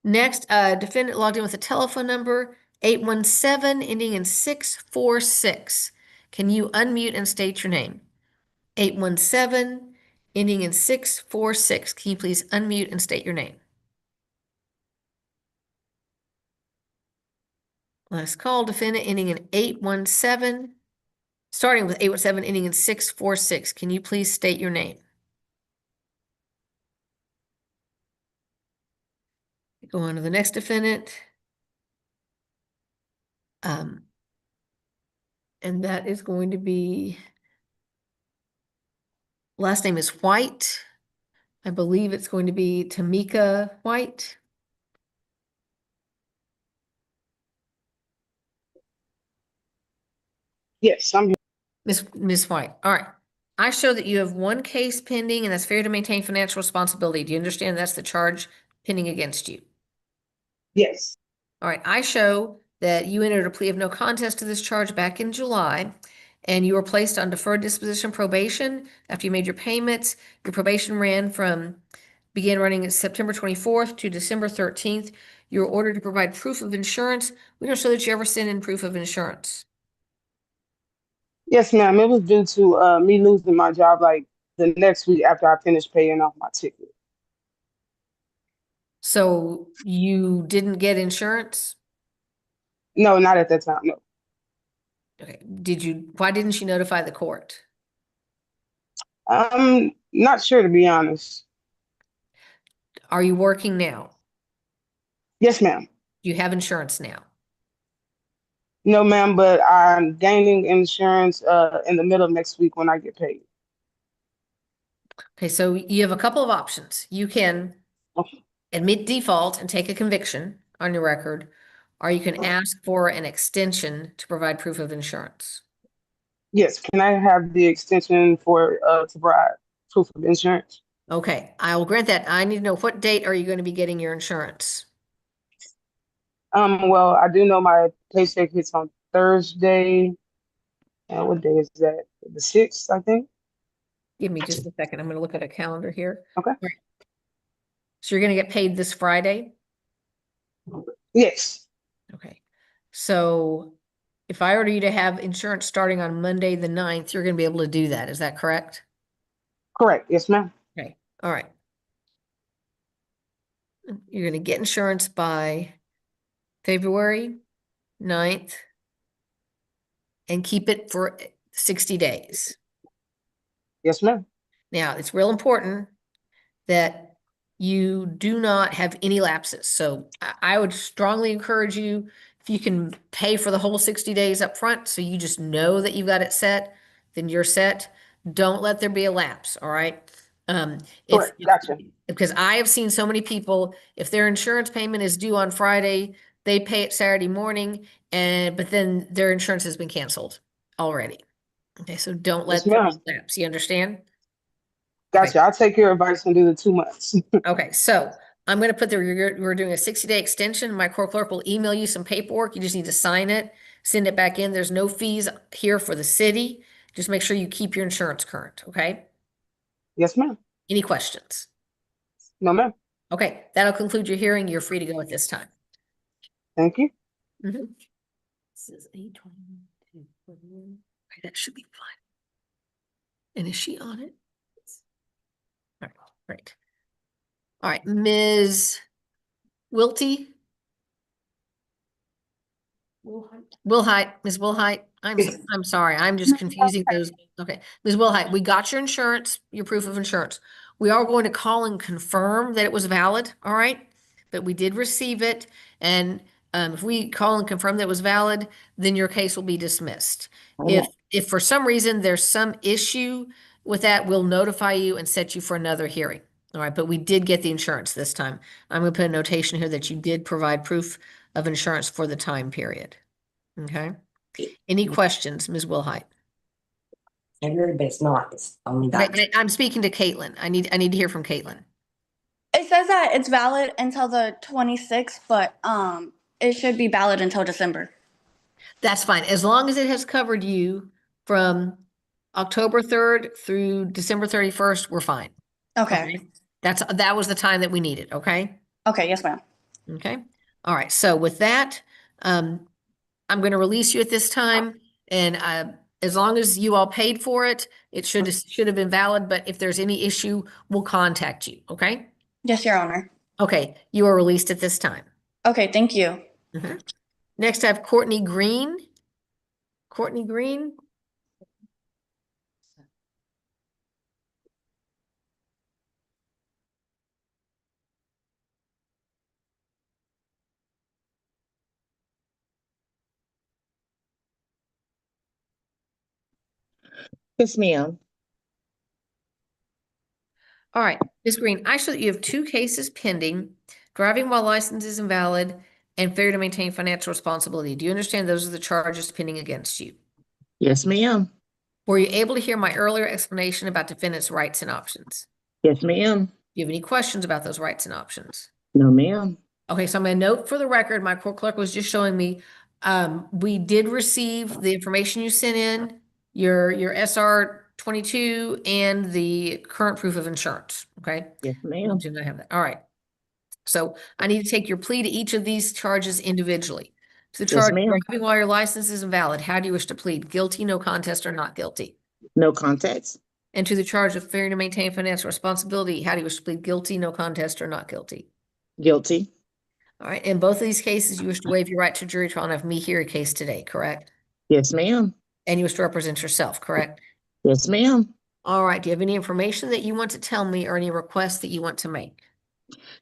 Next, defendant logged in with a telephone number 817 ending in 646. Can you unmute and state your name? 817 ending in 646. Can you please unmute and state your name? Last call, defendant ending in 817, starting with 817 ending in 646. Can you please state your name? Go on to the next defendant. And that is going to be, last name is White. I believe it's going to be Tamika White. Yes, I'm here. Miss White. All right. I show that you have one case pending and that's fair to maintain financial responsibility. Do you understand that's the charge pending against you? Yes. All right. I show that you entered a plea of no contest to this charge back in July and you were placed on deferred disposition probation after you made your payments. Your probation began running September 24th to December 13th. You were ordered to provide proof of insurance. We don't show that you ever sent in proof of insurance. Yes, ma'am. It was due to me losing my job like the next week after I finished paying off my ticket. So you didn't get insurance? No, not at that time. No. Okay. Why didn't you notify the court? I'm not sure, to be honest. Are you working now? Yes, ma'am. Do you have insurance now? No, ma'am, but I'm gaining insurance in the middle of next week when I get paid. Okay, so you have a couple of options. You can admit default and take a conviction on your record, or you can ask for an extension to provide proof of insurance. Yes, can I have the extension for to provide proof of insurance? Okay, I will grant that. I need to know, what date are you going to be getting your insurance? Well, I do know my paycheck hits on Thursday. And what day is that? The 6th, I think. Give me just a second. I'm going to look at a calendar here. Okay. All right. So you're going to get paid this Friday? Yes. Okay. So if I order you to have insurance starting on Monday, the 9th, you're going to be able to do that. Is that correct? Correct. Yes, ma'am. Okay. All right. You're going to get insurance by February 9th and keep it for 60 days. Yes, ma'am. Now, it's real important that you do not have any lapses. So I would strongly encourage you, if you can pay for the whole 60 days up front, so you just know that you've got it set, then you're set. Don't let there be a lapse, all right? Correct. Gotcha. Because I have seen so many people, if their insurance payment is due on Friday, they pay it Saturday morning, but then their insurance has been canceled already. Okay, so don't Yes, let there ma'am. be lapse. You understand? Gotcha. I'll take your advice and do the 2 months. Okay, so I'm going to put we're doing a 60-day extension. My court clerk will email you some paperwork. You just need to sign it, send it back in. There's no fees here for the city. Just make sure you keep your insurance current, okay? Yes, ma'am. Any questions? No, ma'am. Okay, that'll conclude your hearing. You're free to go at this time. Thank you. Mhm. This is 8:22. Okay, that should be fine. And is she on it? All right, great. All right, Ms. Wiltie? Wilhite, Ms. Wilhite, I'm sorry, I'm just confusing those. Okay, Ms. Wilhite, we got your insurance, your proof of insurance. We are going to call and confirm that it was valid, all right? But we did receive it, and if we call and confirm that it was valid, then your case will be dismissed. If for some reason there's some issue with that, we'll notify you and set you for another hearing. All right, but we did get the insurance this time. I'm gonna put a notation here that you did provide proof of insurance for the time period. Okay. Any questions, Ms. Wilhite? Everybody's not. It's only that. I'm speaking to Caitlin. I need to hear from Caitlin. It says that it's valid until the 26th, but it should be valid until December. That's fine. As long as it has covered you from October 3rd through December 31st, we're fine. Okay. That was the time that we needed, okay? Okay, yes, ma'am. Okay. All right. So with that, I'm going to release you at this time, and as long as you all paid for it, it should have been valid. But if there's any issue, we'll contact you. Okay. Yes, Your Honor. Okay. You are released at this time. Okay, thank you. Next, I have Courtney Green. Courtney Green. Yes, ma'am. All right, Ms. Green, I show that you have 2 cases pending, driving while license is invalid and failure to maintain financial responsibility. Do you understand those are the charges pending against you? Yes, ma'am. Were you able to hear my earlier explanation about defendant's rights and options? Yes, ma'am. Do you have any questions about those rights and options? No, ma'am. Okay, so I'm going to note for the record, my court clerk was just showing me, we did receive the information you sent in, your SR 22 and the current proof of insurance, okay? Yes, ma'am. Do not have that. All right. So I need to take your plea to each of these charges individually. To the Yes, charge, ma'am. driving while your license is invalid, how do you wish to plead? Guilty, no contest, or not guilty? No contest. And to the charge of failure to maintain financial responsibility, how do you wish to plead? Guilty, no contest, or not guilty? Guilty. All right. In both of these cases, you wish to waive your right to jury trial and have me hear a case today, correct? Yes, ma'am. And you wish to represent yourself, correct? Yes, ma'am. All right. Do you have any information that you want to tell me or any requests that you want to make?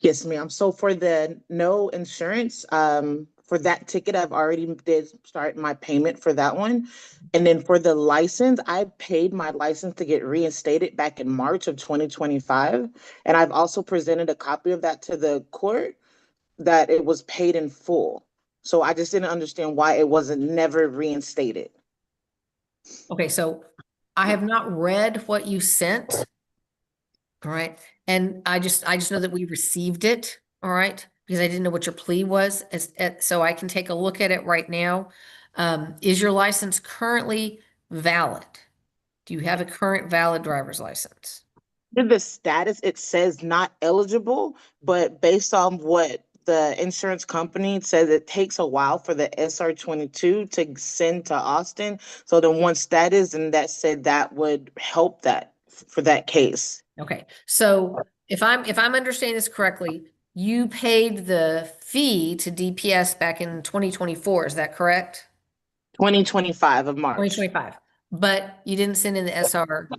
Yes, ma'am. So for the no insurance, for that ticket, I've already did start my payment for that one. And then for the license, I paid my license to get reinstated back in March of 2025. And I've also presented a copy of that to the court that it was paid in full. So I just didn't understand why it wasn't never reinstated. Okay. So I have not read what you sent. All right. And I just know that we received it. All right. Because I didn't know what your plea was. So I can take a look at it right now. Is your license currently valid? Do you have a current valid driver's license? The status, it says not eligible, but based on what the insurance company says, it takes a while for the SR22 to send to Austin. So then once that is, and that said that would help that for that case. Okay. So if I'm understanding this correctly, you paid the fee to DPS back in 2024, is that correct? 2025 of March. 2025. But you didn't send in the SR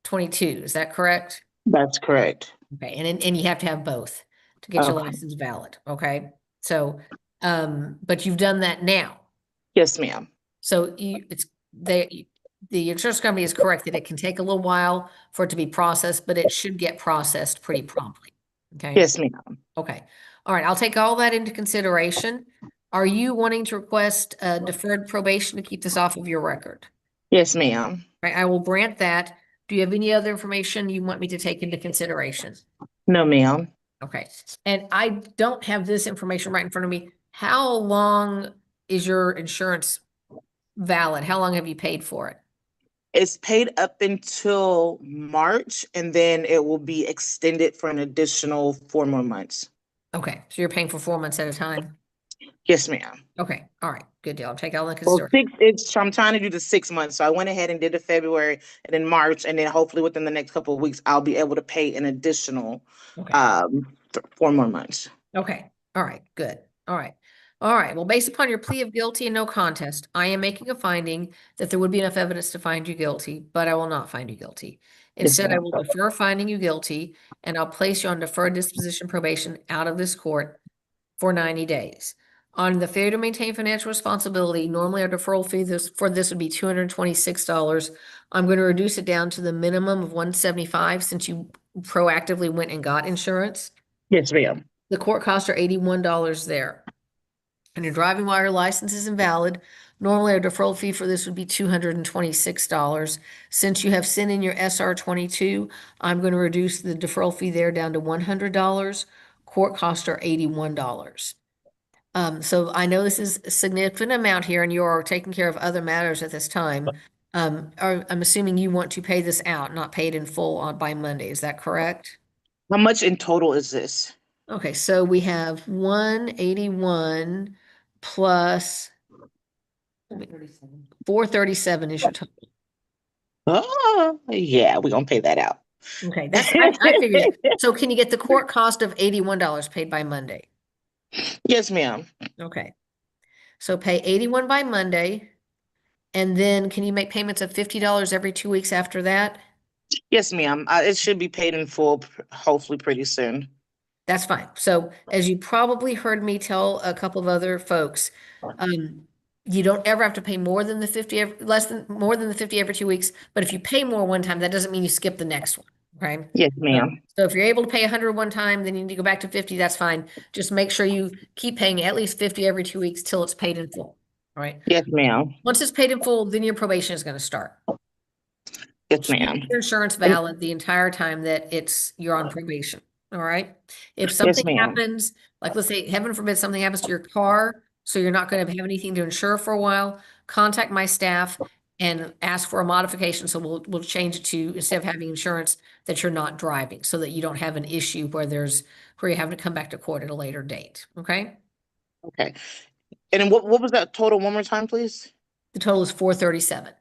22, is that correct? That's correct. Okay, and you have to have both to get your Okay. license valid, okay? So, but you've done that now. Yes, ma'am. So the insurance company is correct that it can take a little while for it to be processed, but it should get processed pretty promptly. Okay. Yes, ma'am. Okay. All right. I'll take all that into consideration. Are you wanting to request deferred probation to keep this off of your record? Yes, ma'am. Right. I will grant that. Do you have any other information you want me to take into consideration? No, ma'am. Okay. And I don't have this information right in front of me. How long is your insurance valid? How long have you paid for it? It's paid up until March, and then it will be extended for an additional 4 more months. Okay. So you're paying for 4 months at a time? Yes, ma'am. Okay. All right. Good deal. I'll take all that Well, consideration. I'm trying to do the 6 months. So I went ahead and did the February and then March, and then hopefully within the next couple of weeks, I'll be able to pay an additional Okay. 4 more months. Okay. All right. Good. All right. All right. Well, based upon your plea of guilty and no contest, I am making a finding that there would be enough evidence to find you guilty, but I will not find you guilty. Instead, I will defer finding you guilty, and I'll place you on deferred disposition probation out of this court for 90 days. On the failure to maintain financial responsibility, normally our deferral fee for this would be $226. I'm going to reduce it down to the minimum of $175 since you proactively went and got insurance. Yes, ma'am. The court costs are $81 there. And your driving while your license is invalid, normally our deferral fee for this would be $226. Since you have sent in your SR 22, I'm going to reduce the deferral fee there down to $100. Court costs are $81. So I know this is a significant amount here and you are taking care of other matters at this time. I'm assuming you want to pay this out, not paid in full by Monday. Is that correct? How much in total is this? Okay, so we have 181 plus 437 is your total. Oh, yeah, we're gonna pay that out. Okay, that's I figured. So can you get the court cost of $81 paid by Monday? Yes, ma'am. Okay. So pay 81 by Monday. And then can you make payments of $50 every 2 weeks after that? Yes, ma'am. It should be paid in full, hopefully pretty soon. That's fine. So as you probably heard me tell a couple of other folks, You don't ever have to pay more than the 50, more than the 50 every 2 weeks. But if you pay more one time, that doesn't mean you skip the next one. Okay. Yes, ma'am. So if you're able to pay 100 one time, then you need to go back to 50. That's fine. Just make sure you keep paying at least 50 every 2 weeks till it's paid in full. All right. Yes, ma'am. Once it's paid in full, then your probation is going to start. Yes, Keep ma'am. your insurance valid the entire time that you're on probation. All right. If Yes, something ma'am. happens, like let's say, heaven forbid, something happens to your car, so you're not going to have anything to insure for a while, contact my staff and ask for a modification. So we'll change it to, instead of having insurance, that you're not driving, so that you don't have an issue where you're having to come back to court at a later date. Okay. Okay. And then what was that total one more time, please? The total is 437.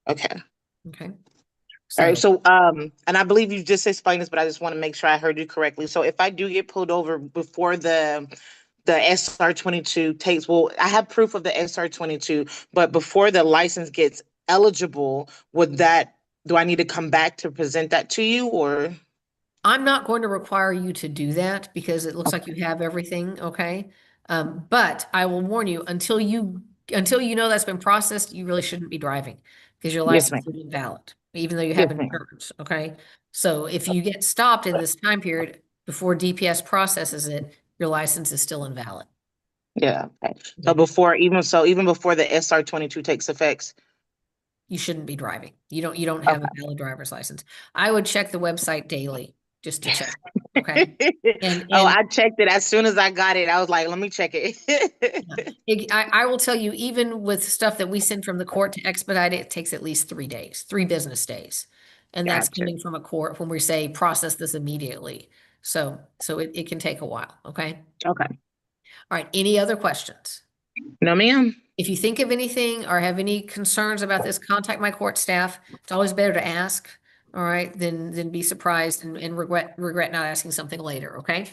Okay. Okay. All right. So, and I believe you just explained this, but I just want to make sure I heard you correctly. So if I do get pulled over before the SR22 takes, well, I have proof of the SR22, but before the license gets eligible, do I need to come back to present that to you, or? I'm not going to require you to do that because it looks like you have everything, okay? But I will warn you, until you know that's been processed, you really shouldn't be driving because your Yes, license ma'am. is invalid, even though you Yes, have ma'am. insurance, okay? So if you get stopped in this time period before DPS processes it, your license is still invalid. Yeah. Okay. So even before the SR22 takes effect. You shouldn't be driving. You don't have a valid driver's license. I would check the website daily just to check. Okay. Oh, I checked it as soon as I got it. I was like, let me check it. I will tell you, even with stuff that we send from the court to expedite it, it takes at least 3 days, 3 business days. And that's Gotcha. coming from a court when we say process this immediately. So it can take a while. Okay. Okay. All right. Any other questions? No, ma'am. If you think of anything or have any concerns about this, contact my court staff. It's always better to ask. All right, than be surprised and regret not asking something later. Okay.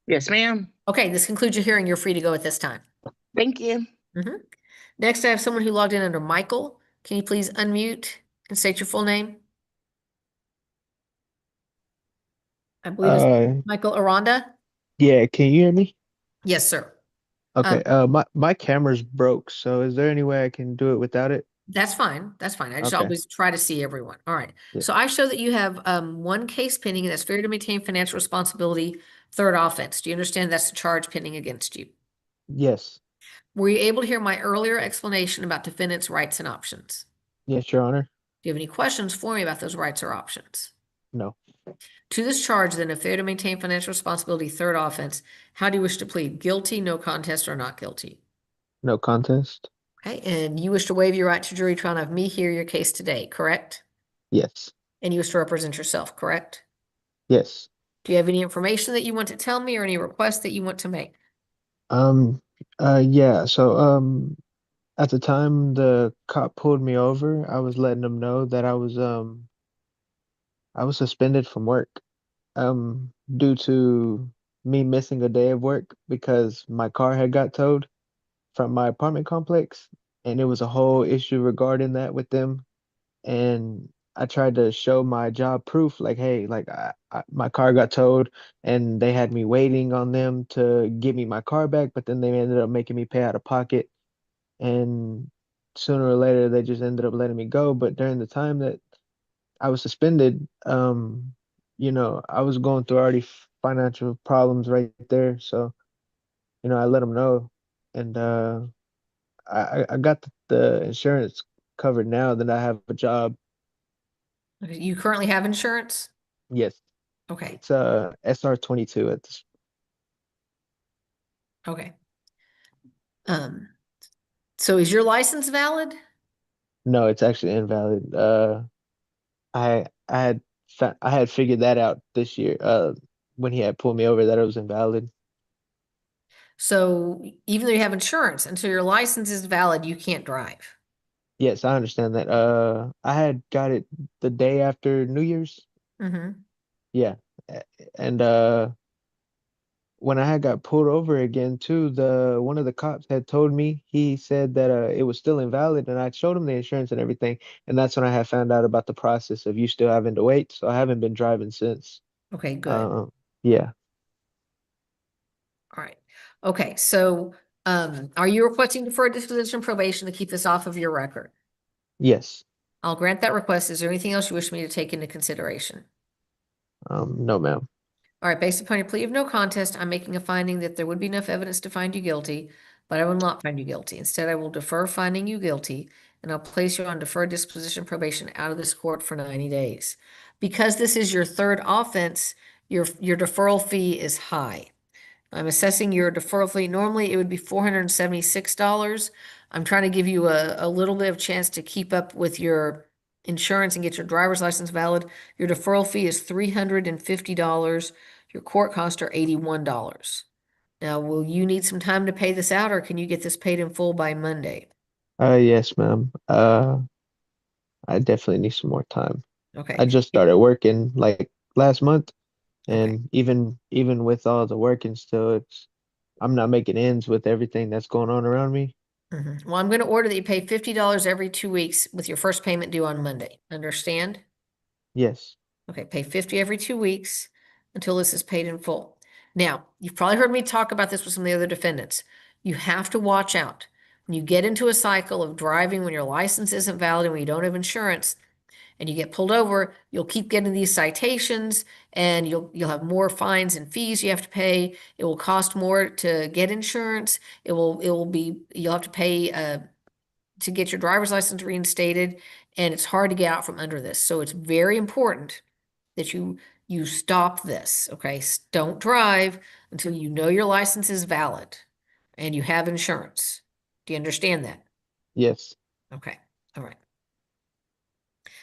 Yes, ma'am. Okay, this concludes your hearing. You're free to go at this time. Thank you. Next, I have someone who logged in under Michael. Can you please unmute and state your full name? I believe it's Michael Aranda. Yeah, can you hear me? Yes, sir. Okay, my camera's broke, so is there any way I can do it without it? That's fine. That's fine. I just Okay. always try to see everyone. All right. Yeah. So I show that you have one case pending, and that's failure to maintain financial responsibility, third offense. Do you understand that's the charge pending against you? Yes. Were you able to hear my earlier explanation about defendant's rights and options? Yes, Your Honor. Do you have any questions for me about those rights or options? No. To this charge, then, of failure to maintain financial responsibility, third offense, how do you wish to plead? Guilty, no contest, or not guilty? No contest. Okay, and you wish to waive your right to jury trial and have me hear your case today, correct? Yes. And you wish to represent yourself, correct? Yes. Do you have any information that you want to tell me or any requests that you want to make? Yeah, so at the time the cop pulled me over, I was letting him know that I was suspended from work due to me missing a day of work because my car had got towed from my apartment complex, and it was a whole issue regarding that with them. And I tried to show my job proof, like, hey, like my car got towed, and they had me waiting on them to give me my car back, but then they ended up making me pay out of pocket, and sooner or later they just ended up letting me go. But during the time that I was suspended, I was going through already financial problems right there, so I let them know, and I got the insurance covered now that I have a job. Okay, you currently have insurance? Yes. Okay. It's SR22 at this. Okay. So is your license valid? No, it's actually invalid. I had figured that out this year, when he had pulled me over, that it was invalid. So even though you have insurance, until your license is valid, you can't drive. Yes, I understand that. I had got it the day after New Year's. Mm-hmm. Yeah. And when I had got pulled over again too, one of the cops had told me, he said that it was still invalid, and I showed him the insurance and everything, and that's when I had found out about the process of you still having to wait. So I haven't been driving since. Okay, good. Yeah. All right. Okay, so Are you requesting deferred disposition probation to keep this off of your record? Yes. I'll grant that request. Is there anything else you wish me to take into consideration? No, ma'am. All right, based upon your plea of no contest, I'm making a finding that there would be enough evidence to find you guilty, but I will not find you guilty. Instead, I will defer finding you guilty, and I'll place you on deferred disposition probation out of this court for 90 days. Because this is your third offense, your deferral fee is high. I'm assessing your deferral fee. Normally, it would be $476. I'm trying to give you a little bit of chance to keep up with your insurance and get your driver's license valid. Your deferral fee is $350. Your court costs are $81. Now, will you need some time to pay this out, or can you get this paid in full by Monday? Yes, ma'am. I definitely need some more time. Okay. I just started working like last month, and even with all the working still, I'm not making ends with everything that's going on around me. Well, I'm going to order that you pay $50 every 2 weeks with your first payment due on Monday. Understand? Yes. Okay, pay 50 every 2 weeks until this is paid in full. Now, you've probably heard me talk about this with some of the other defendants. You have to watch out. When you get into a cycle of driving when your license isn't valid and when you don't have insurance and you get pulled over, you'll keep getting these citations and you'll have more fines and fees you have to pay. It will cost more to get insurance. You'll have to pay to get your driver's license reinstated, and it's hard to get out from under this. So it's very important that you stop this, okay? Don't drive until you know your license is valid and you have insurance. Do you understand that? Yes. Okay, all right.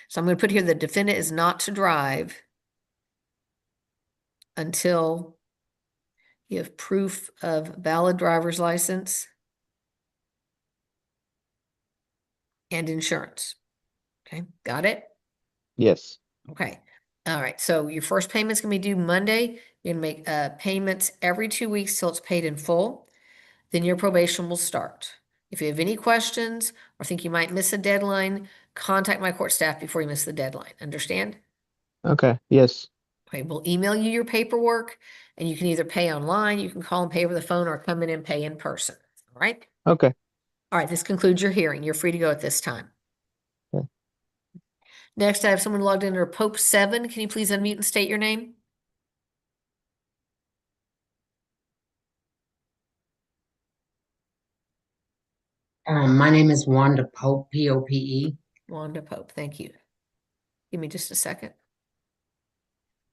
So I'm going to put here the defendant is not to drive until you have proof of valid driver's license and insurance. Okay, got it? Yes. Okay. All right. So your first payment's going to be due Monday. You're going to make payments every 2 weeks till it's paid in full. Then your probation will start. If you have any questions or think you might miss a deadline, contact my court staff before you miss the deadline. Understand? Okay. Yes. Okay. We'll email you your paperwork, and you can either pay online, you can call and pay over the phone, or come in and pay in person. All right? Okay. All right. This concludes your hearing. You're free to go at this time. Okay. Next, I have someone logged in under Pope 7. Can you please unmute and state your name? My name is Wanda Pope, P-O-P-E. Wanda Pope, thank you. Give me just a second.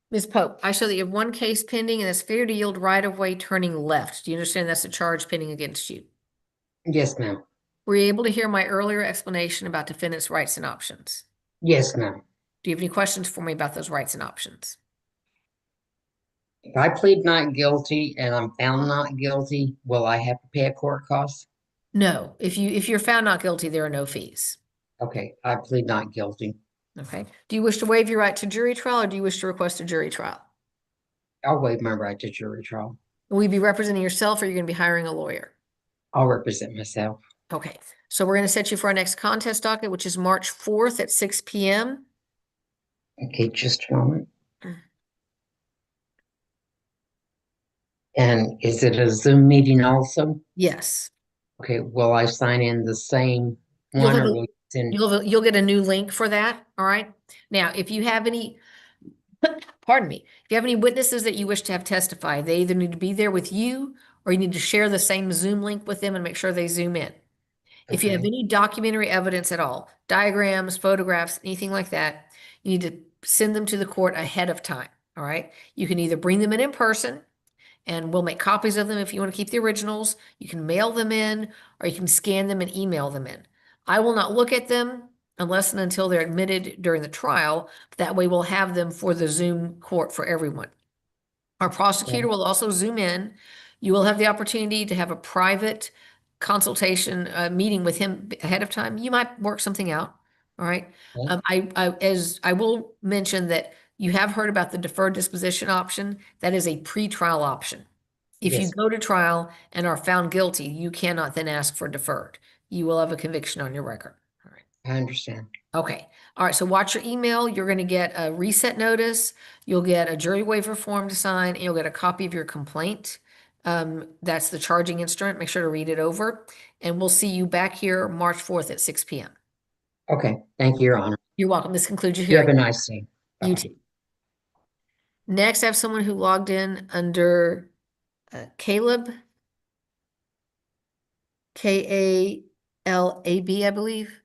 Ms. Pope, I show that you have one case pending and it's failure to yield right-of-way turning left. Do you understand that's a charge pending against you? Yes, ma'am. Were you able to hear my earlier explanation about defendant's rights and options? Yes, ma'am. Do you have any questions for me about those rights and options? If I plead not guilty and I'm found not guilty, will I have to pay a court cost? No. If you're found not guilty, there are no fees. Okay, I plead not guilty. Okay. Do you wish to waive your right to jury trial, or do you wish to request a jury trial? I'll waive my right to jury trial. Will you be representing yourself, or are you going to be hiring a lawyer? I'll represent myself. Okay. So we're going to set you for our next contest docket, which is March 4th at 6 p.m. Okay, just a moment. And is it a Zoom meeting also? Yes. Okay, will I sign in the same one or will you send? You'll get a new link for that. All right. Now, if you have any, pardon me, if you have any witnesses that you wish to have testify, they either need to be there with you or you need to share the same Zoom link with them and make sure they Zoom in. If you have any documentary evidence at all, diagrams, photographs, anything like that, you need to send them to the court ahead of time. All right. You can either bring them in person, and we'll make copies of them if you want to keep the originals. You can mail them in, or you can scan them and email them in. I will not look at them unless and until they're admitted during the trial. That way we'll have them for the Zoom court for everyone. Our prosecutor will also Zoom in. You will have the opportunity to have a private consultation meeting with him ahead of time. You might work something out. All right. As I will mention that you have heard about the deferred disposition option. That is a pre-trial option. If you go to trial and are found guilty, you cannot then ask for deferred. You will have a conviction on your record. All right. I understand. Okay. All right. So watch your email. You're going to get a reset notice. You'll get a jury waiver form to sign, and you'll get a copy of your complaint. That's the charging instrument. Make sure to read it over. And we'll see you back here March 4th at 6 p.m. Okay, thank you, Your Honor. You're welcome. This concludes your You have hearing. a nice day. You Bye-bye. too. Next, I have someone who logged in under Caleb. Kalab, I believe.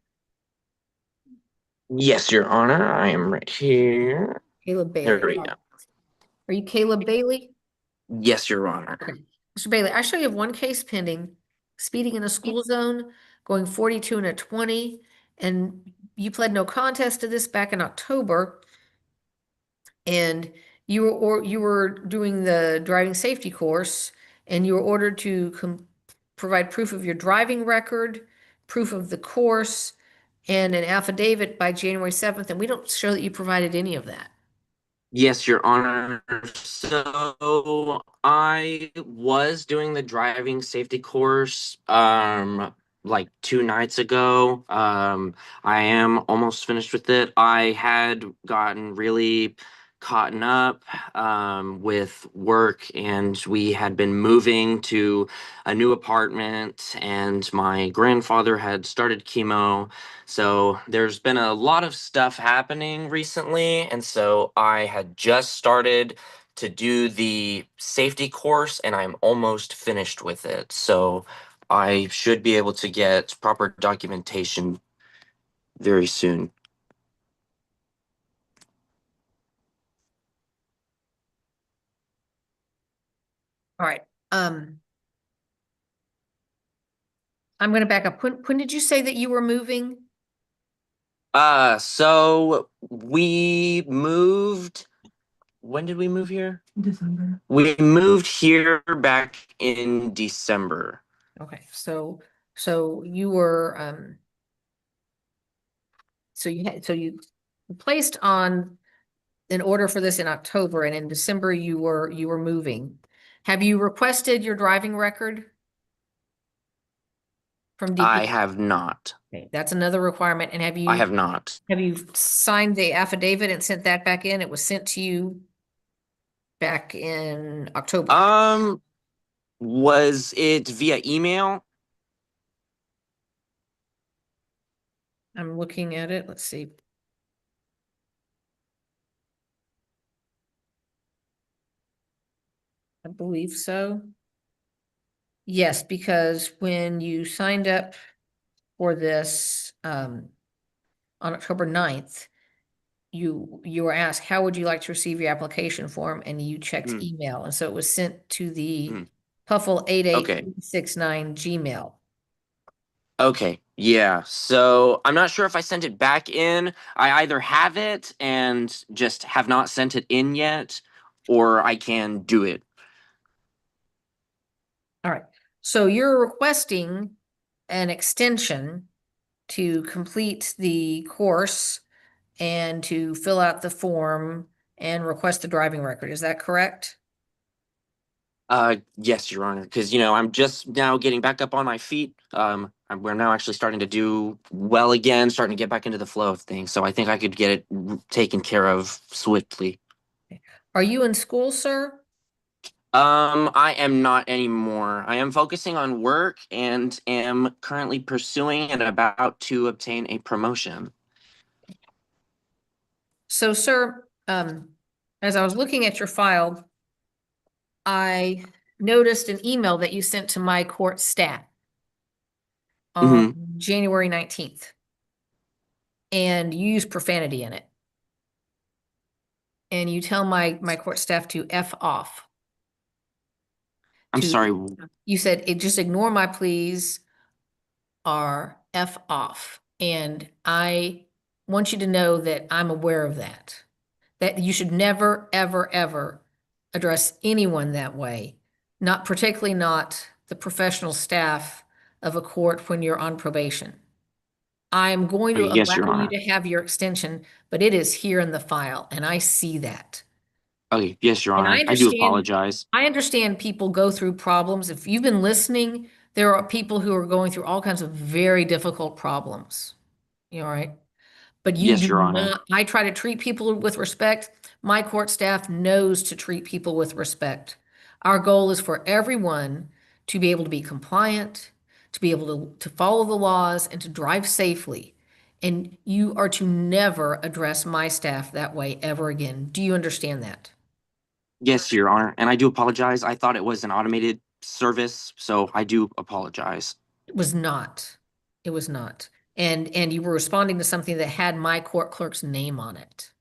Yes, Your Honor, I am right here. Caleb There Bailey. we go. Are you Caleb Bailey? Yes, Your Honor. Okay. Mr. Bailey, I show you have one case pending, speeding in a school zone, going 42 and a 20, and you pled no contest to this back in October. And you were doing the driving safety course, and you were ordered to provide proof of your driving record, proof of the course, and an affidavit by January 7th, and we don't show that you provided any of that. Yes, Your Honor. So I was doing the driving safety course like 2 nights ago. I am almost finished with it. I had gotten really caught up with work, and we had been moving to a new apartment, and my grandfather had started chemo. So there's been a lot of stuff happening recently, and so I had just started to do the safety course, and I'm almost finished with it. So I should be able to get proper documentation very soon. All right. I'm going to back up. When did you say that you were moving? So we moved. When did we move here? December. We moved here back in December. Okay, so you were so you placed on an order for this in October, and in December you were moving. Have you requested your driving record from DP? I have not. Okay, that's another requirement. And I have not. Have you signed the affidavit and sent that back in? It was sent to you back in October. Was it via email? I'm looking at it. Let's see. I believe so. Yes, because when you signed up for this on October 9th, you were asked, how would you like to receive your application form? And you checked email. And so it was sent to the Puffle 88369 Gmail. Okay, yeah. So I'm not sure if I sent it back in. I either have it and just have not sent it in yet, or I can do it. All right. So you're requesting an extension to complete the course and to fill out the form and request the driving record. Is that correct? Yes, Your Honor, because I'm just now getting back up on my feet. We're now actually starting to do well again, starting to get back into the flow of things. So I think I could get it taken care of swiftly. Are you in school, sir? I am not anymore. I am focusing on work and am currently pursuing and about to obtain a promotion. So, sir, as I was looking at your file, I noticed an email that you sent to my court staff on January 19th. And you use profanity in it. And you tell my court staff to F off. I'm sorry. You said, just ignore my pleas or F off. And I want you to know that I'm aware of that. That you should never, ever, ever address anyone that way. Not particularly not the professional staff of a court when you're on probation. I'm going to Yes, Your allow you Honor. to have your extension, but it is here in the file, and I see that. Okay, yes, Your And Honor. I do apologize. I understand people go through problems. If you've been listening, there are people who are going through all kinds of very difficult problems. You all right? But you Yes, do Your Honor. not, I try to treat people with respect. My court staff knows to treat people with respect. Our goal is for everyone to be able to be compliant, to be able to follow the laws and to drive safely. And you are to never address my staff that way ever again. Do you understand that? Yes, Your Honor, and I do apologize. I thought it was an automated service, so I do apologize. It was not. It was not. And you were responding to something that had my court clerk's name on it.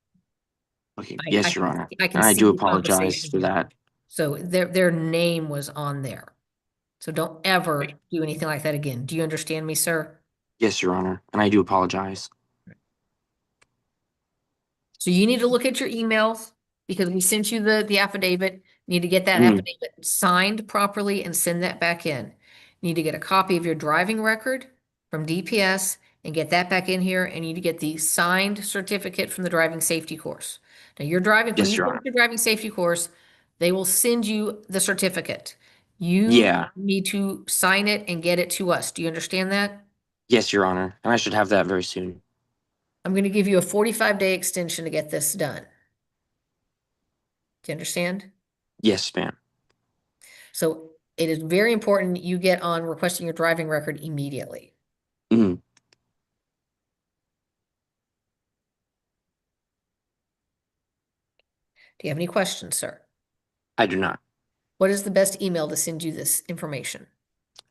Okay, I yes, Your can, Honor, I can and I see do the apologize conversation for here. that. So their name was on there. So don't ever do anything like that again. Do you understand me, sir? Yes, Your Honor, and I do apologize. So you need to look at your emails because we sent you the affidavit. You need to get that Mm. affidavit signed properly and send that back in. You need to get a copy of your driving record from DPS and get that back in here. And you need to get the signed certificate from the driving safety course. Now you're driving, when Yes, you Your finish Honor. your driving safety course, they will send you the certificate. You Yeah. need to sign it and get it to us. Do you understand that? Yes, Your Honor, and I should have that very soon. I'm going to give you a 45-day extension to get this done. Do you understand? Yes, ma'am. So it is very important you get on requesting your driving record immediately. Mhm. Do you have any questions, sir? I do not. What is the best email to send you this information?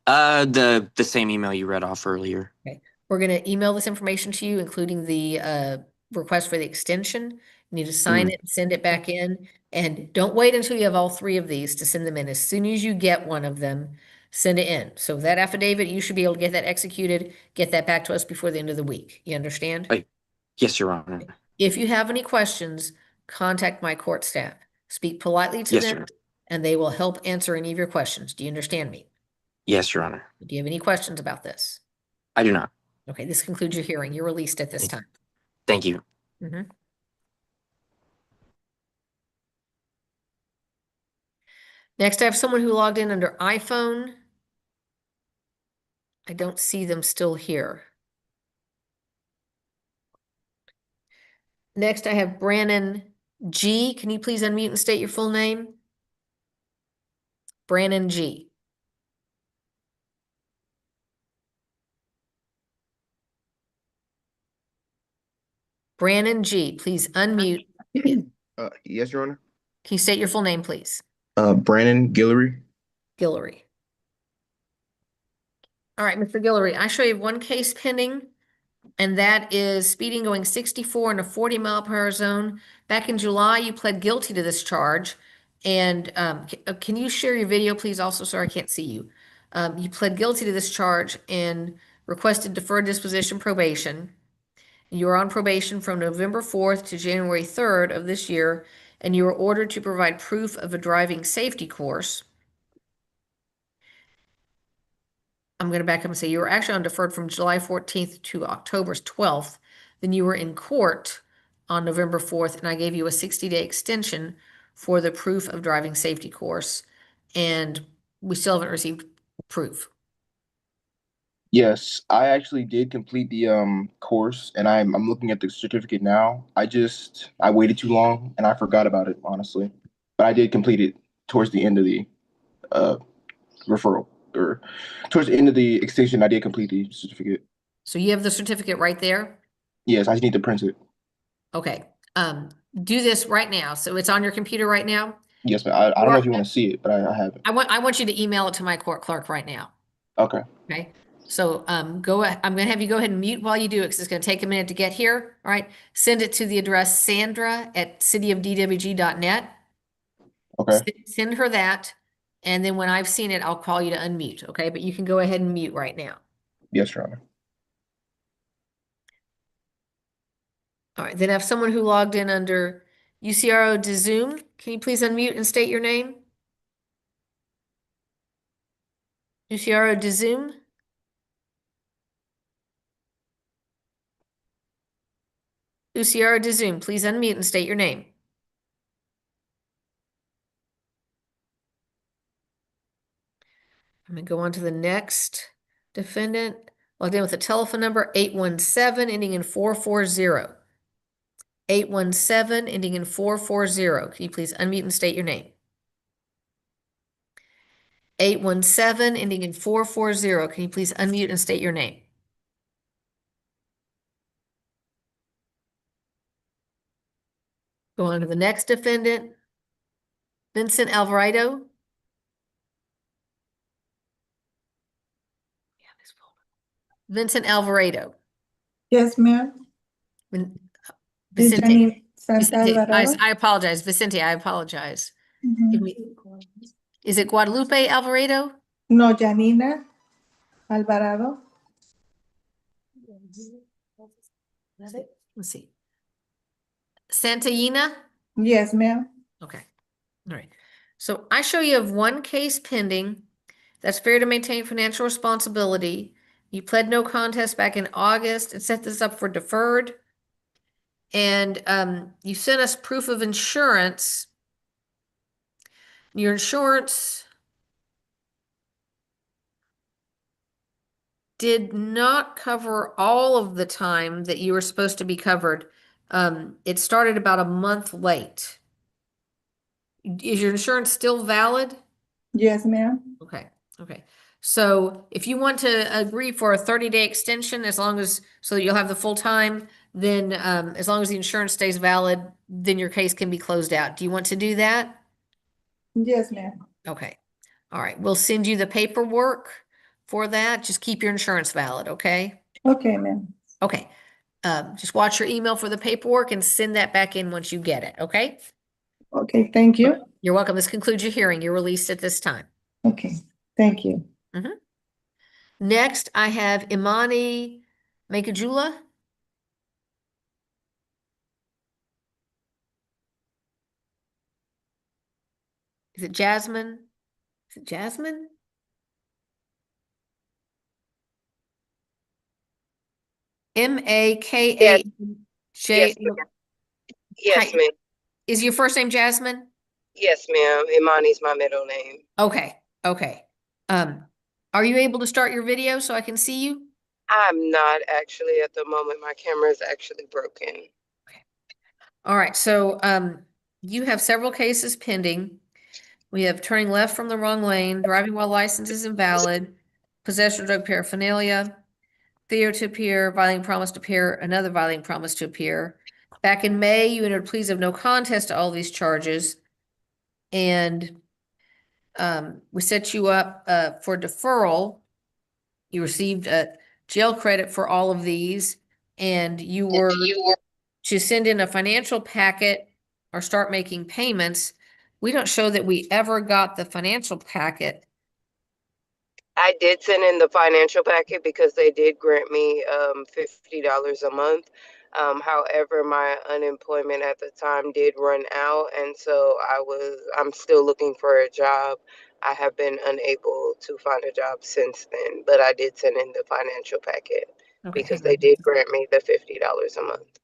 The same email you read off earlier. Okay. We're going to email this information to you, including the request for the extension. You need to sign Mhm. it and send it back in. And don't wait until you have all three of these to send them in. As soon as you get one of them, send it in. So that affidavit, you should be able to get that executed, get that back to us before the end of the week. You understand? Yes, Your Honor. If you have any questions, contact my court staff. Speak politely to Yes, them, sir. and they will help answer any of your questions. Do you understand me? Yes, Your Honor. Do you have any questions about this? I do not. Okay, this concludes your hearing. You're released at this time. Thank you. Mhm. Next, I have someone who logged in under iPhone. I don't see them still here. Next, I have Brannon G. Can you please unmute and state your full name? Brannon G. Brannon G, please unmute. Can Yes, Your Honor. you state your full name, please? Brandon Guillory. Guillory. All right, Mr. Guillory, I show you have one case pending, and that is speeding going 64 in a 40-mile-per-hour zone. Back in July, you pled guilty to this charge. And can you share your video, please? Also, sorry, I can't see you. You pled guilty to this charge and requested deferred disposition probation. You were on probation from November 4th to January 3rd of this year, and you were ordered to provide proof of a driving safety course. I'm going to back up and say you were actually on deferred from July 14th to October 12th. Then you were in court on November 4th, and I gave you a 60-day extension for the proof of driving safety course, and we still haven't received proof. Yes, I actually did complete the course, and I'm looking at the certificate now. I waited too long and I forgot about it, honestly. But I did complete it towards the end of the referral, or towards the end of the extension. I did complete the certificate. So you have the certificate right there? Yes, I just need to print it. Okay. Do this right now. So it's on your computer right now? Yes, but I don't know if you want to see it, but I have it. I want you to email it to my court clerk right now. Okay. Okay. So I'm going to have you go ahead and mute while you do it because it's going to take a minute to get here. All right. Send it to the address sandra@cityofdwg.net. Okay. Send her that. And then when I've seen it, I'll call you to unmute. Okay. But you can go ahead and mute right now. Yes, Your Honor. All right. Then I have someone who logged in under UCRO to Zoom. Can you please unmute and state your name? UCRO to Zoom. Luciara de Zoom, please unmute and state your name. I'm going to go on to the next defendant. Logged in with a telephone number 817 ending in 440. 817 ending in 440. Can you please unmute and state your name? 817 ending in 440. Can you please unmute and state your name? Go on to the next defendant, Vincent Alvarado. Vincent Alvarado. Yes, ma'am. Vicente. Janine Santa Vicente. Alvarado. I apologize. Vicente, I apologize. Mhm. Is it Guadalupe Alvarado? No, Janina Alvarado. Let's see. Santayina? Yes, ma'am. Okay. All right. So I show you have one case pending. That's fair to maintain financial responsibility. You pled no contest back in August and set this up for deferred. And you sent us proof of insurance. Your insurance did not cover all of the time that you were supposed to be covered. It started about a month late. Is your insurance still valid? Yes, ma'am. Okay, okay. So if you want to agree for a 30-day extension, as long as, so that you'll have the full time, then as long as the insurance stays valid, then your case can be closed out. Do you want to do that? Yes, ma'am. Okay. All right. We'll send you the paperwork for that. Just keep your insurance valid, okay? Okay, ma'am. Okay. Just watch your email for the paperwork and send that back in once you get it, okay? Okay, thank you. You're welcome. This concludes your hearing. You're released at this time. Okay, thank you. Next, I have Imani Makajula. Is it Jasmine? Is it Jasmine? Makajay. Yes, ma'am. Yes, ma'am. Is your first name Jasmine? Yes, ma'am. Imani's my middle name. Okay, okay. Are you able to start your video so I can see you? I'm not actually at the moment. My camera is actually broken. All right, so you have several cases pending. We have turning left from the wrong lane, driving while license is invalid, possession of drug paraphernalia, failure to appear, violating promise to appear, another violating promise to appear. Back in May, you entered pleas of no contest to all these charges. And we set you up for deferral. You received a jail credit for all of these, and you were to send in a financial packet or start making payments. We don't show that we ever got the financial packet. I did send in the financial packet because they did grant me $50 a month. However, my unemployment at the time did run out, and so I'm still looking for a job. I have been unable to find a job since then, but I did send in the financial packet because they did grant me the $50 a month.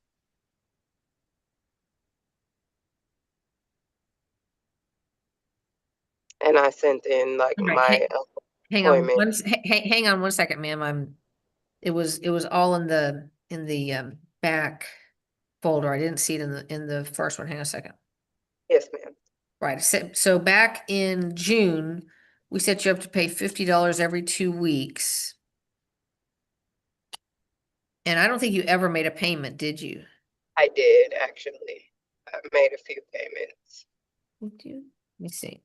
And I sent in like my Hang on employment. hang on one second, ma'am. It was all in the back folder. I didn't see it in the first one. Hang on a second. Yes, ma'am. Right. So back in June, we set you up to pay $50 every 2 weeks. And I don't think you ever made a payment, did you? I did actually. I made a few payments. Did you? Let me see.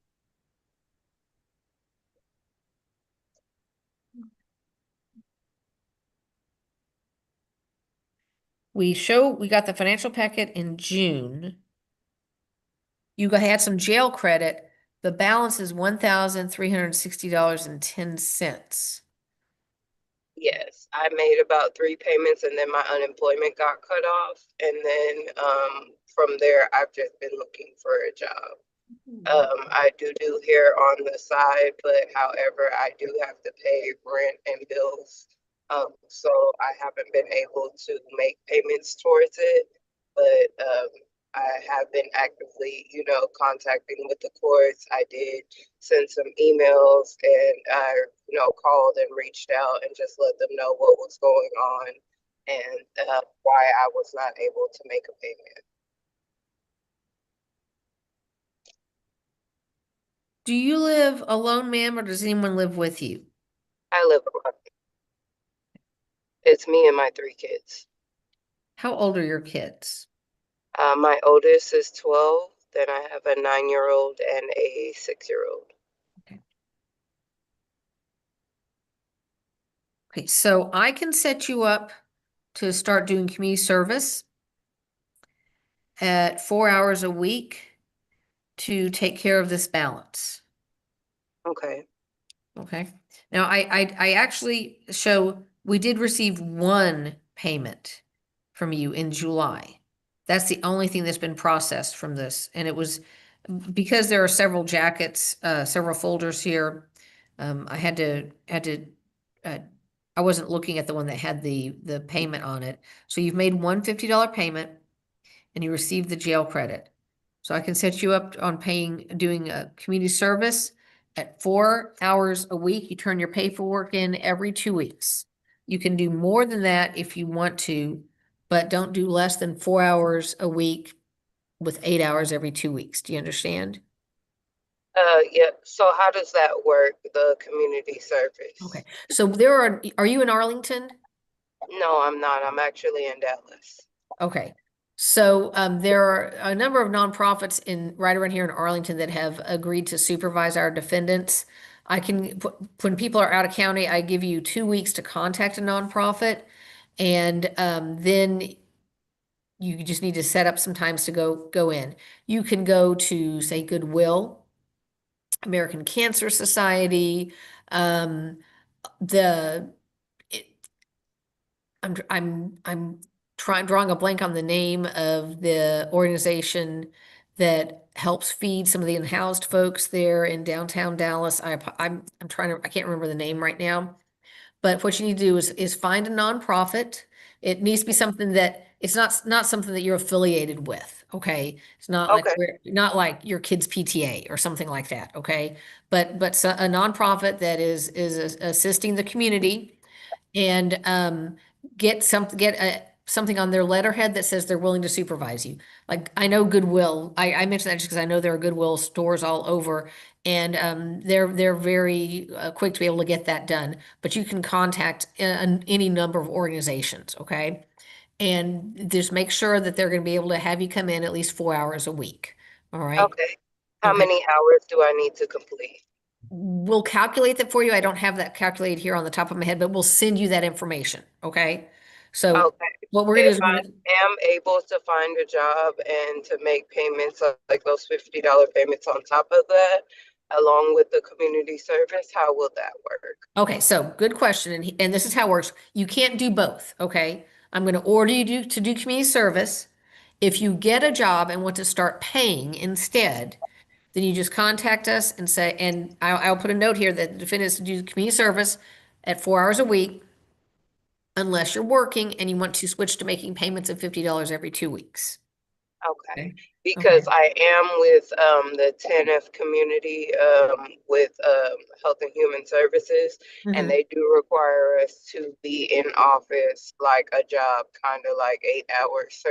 We got the financial packet in June. You had some jail credit. The balance is $1,360.10. Yes, I made about 3 payments and then my unemployment got cut off. And then from there, I've just been looking for a job. I do hair on the side, but however, I do have to pay rent and bills. So I haven't been able to make payments towards it, but I have been actively, contacting with the courts. I did send some emails and I, called and reached out and just let them know what was going on and why I was not able to make a payment. Do you live alone, ma'am, or does anyone live with you? I live alone. It's me and my 3 kids. How old are your kids? My oldest is 12, then I have a 9-year-old and a 6-year-old. Okay, so I can set you up to start doing community service at 4 hours a week to take care of this balance. Okay. Okay. Now I actually show we did receive one payment from you in July. That's the only thing that's been processed from this. And it was because there are several jackets, several folders here. I had to I wasn't looking at the one that had the payment on it. So you've made one $50 payment and you received the jail credit. So I can set you up on doing a community service at 4 hours a week. You turn your paperwork in every 2 weeks. You can do more than that if you want to, but don't do less than 4 hours a week with 8 hours every 2 weeks. Do you understand? Yeah. So how does that work, the community service? Okay. So are you in Arlington? No, I'm not. I'm actually in Dallas. Okay. So there are a number of nonprofits right around here in Arlington that have agreed to supervise our defendants. When people are out of county, I give you 2 weeks to contact a nonprofit, and then you just need to set up some times to go in. You can go to, say, Goodwill, American Cancer Society, the I'm drawing a blank on the name of the organization that helps feed some of the unhoused folks there in downtown Dallas. I'm trying to, I can't remember the name right now. But what you need to do is find a nonprofit. It needs to be something that it's not something that you're affiliated with. Okay. It's not like Okay. not like your kid's PTA or something like that. Okay. But a nonprofit that is assisting the community and get something on their letterhead that says they're willing to supervise you. Like I know Goodwill. I mentioned that just because I know there are Goodwill stores all over, and they're very quick to be able to get that done. But you can contact any number of organizations, okay? And just make sure that they're going to be able to have you come in at least 4 hours a week. All right. Okay. How Okay. many hours do I need to complete? We'll calculate that for you. I don't have that calculated here on the top of my head, but we'll send you that information. Okay. So Okay. what we're gonna do If is I am able to find a job and to make payments like those $50 payments on top of that, along with the community service, how will that work? okay, so good question. And this is how it works. You can't do both. Okay. I'm going to order you to do community service. If you get a job and want to start paying instead, then you just contact us and say, and I'll put a note here that the defendant is to do community service at 4 hours a week, unless you're working and you want to switch to making payments of $50 every 2 weeks. Okay. Because I am with the TANF community with Health and Human Services, and they do require us to be in office like a job, kind of like 8 hours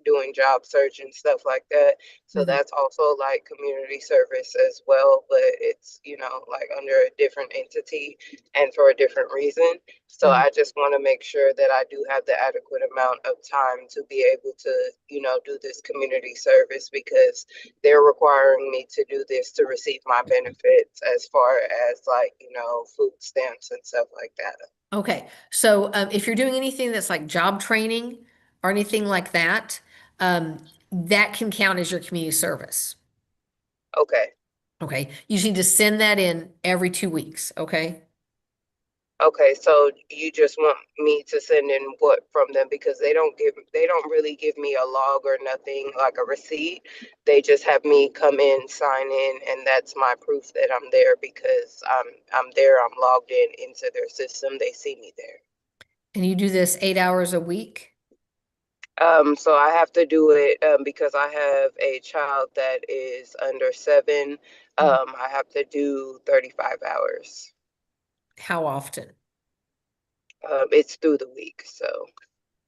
doing job search and stuff like that. So that's also like community service as well, but it's, like under a different entity and for a different reason. So I just want to make sure that I do have the adequate amount of time to be able to, do this community service, because they're requiring me to do this to receive my benefits as far as like, food stamps and stuff like that. Okay, so if you're doing anything that's like job training or anything like that, that can count as your community service. Okay. Okay, you just need to send that in every 2 weeks, okay? Okay, so you just want me to send in what from them, because they don't really give me a log or nothing, like a receipt. They just have me come in, sign in, and that's my proof that I'm there, because I'm there, I'm logged into their system. They see me there. And you do this 8 hours a week? So I have to do it because I have a child that is under 7. I have to do 35 hours. How often? It's through the week, so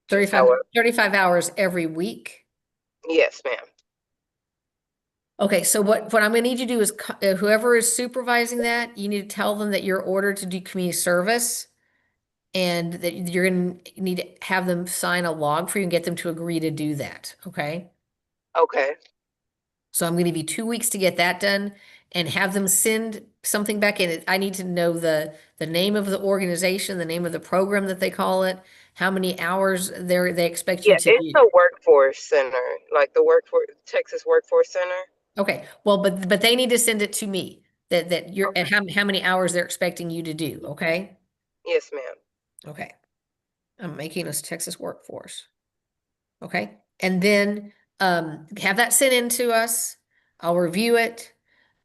35 hours every week? yes, ma'am. Okay, so what I'm gonna need you to do is whoever is supervising that, you need to tell them that you're ordered to do community service and that you're gonna need to have them sign a log for you and get them to agree to do that, okay? Okay. So I'm gonna give you 2 weeks to get that done and have them send something back in. I need to know the name of the organization, the name of the program that they call it, how many hours they expect you Yeah, to it's do. the workforce center, like the workforce Texas Workforce Center. Okay, well, but they need to send it to me that you're and how many hours they're expecting you to do, okay? Yes, ma'am. Okay. I'm making us Texas Workforce. Okay, and then have that sent in to us. I'll review it,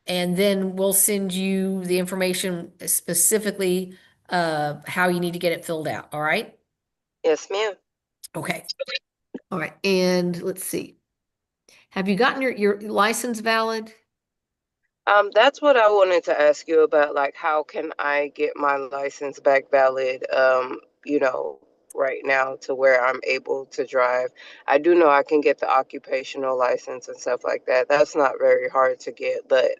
and then we'll send you the information specifically how you need to get it filled out. All right? Yes, ma'am. Okay. All right. And let's see. Have you gotten your license valid? That's what I wanted to ask you about, like how can I get my license back valid, you know, right now to where I'm able to drive. I do know I can get the occupational license and stuff like that. That's not very hard to get, but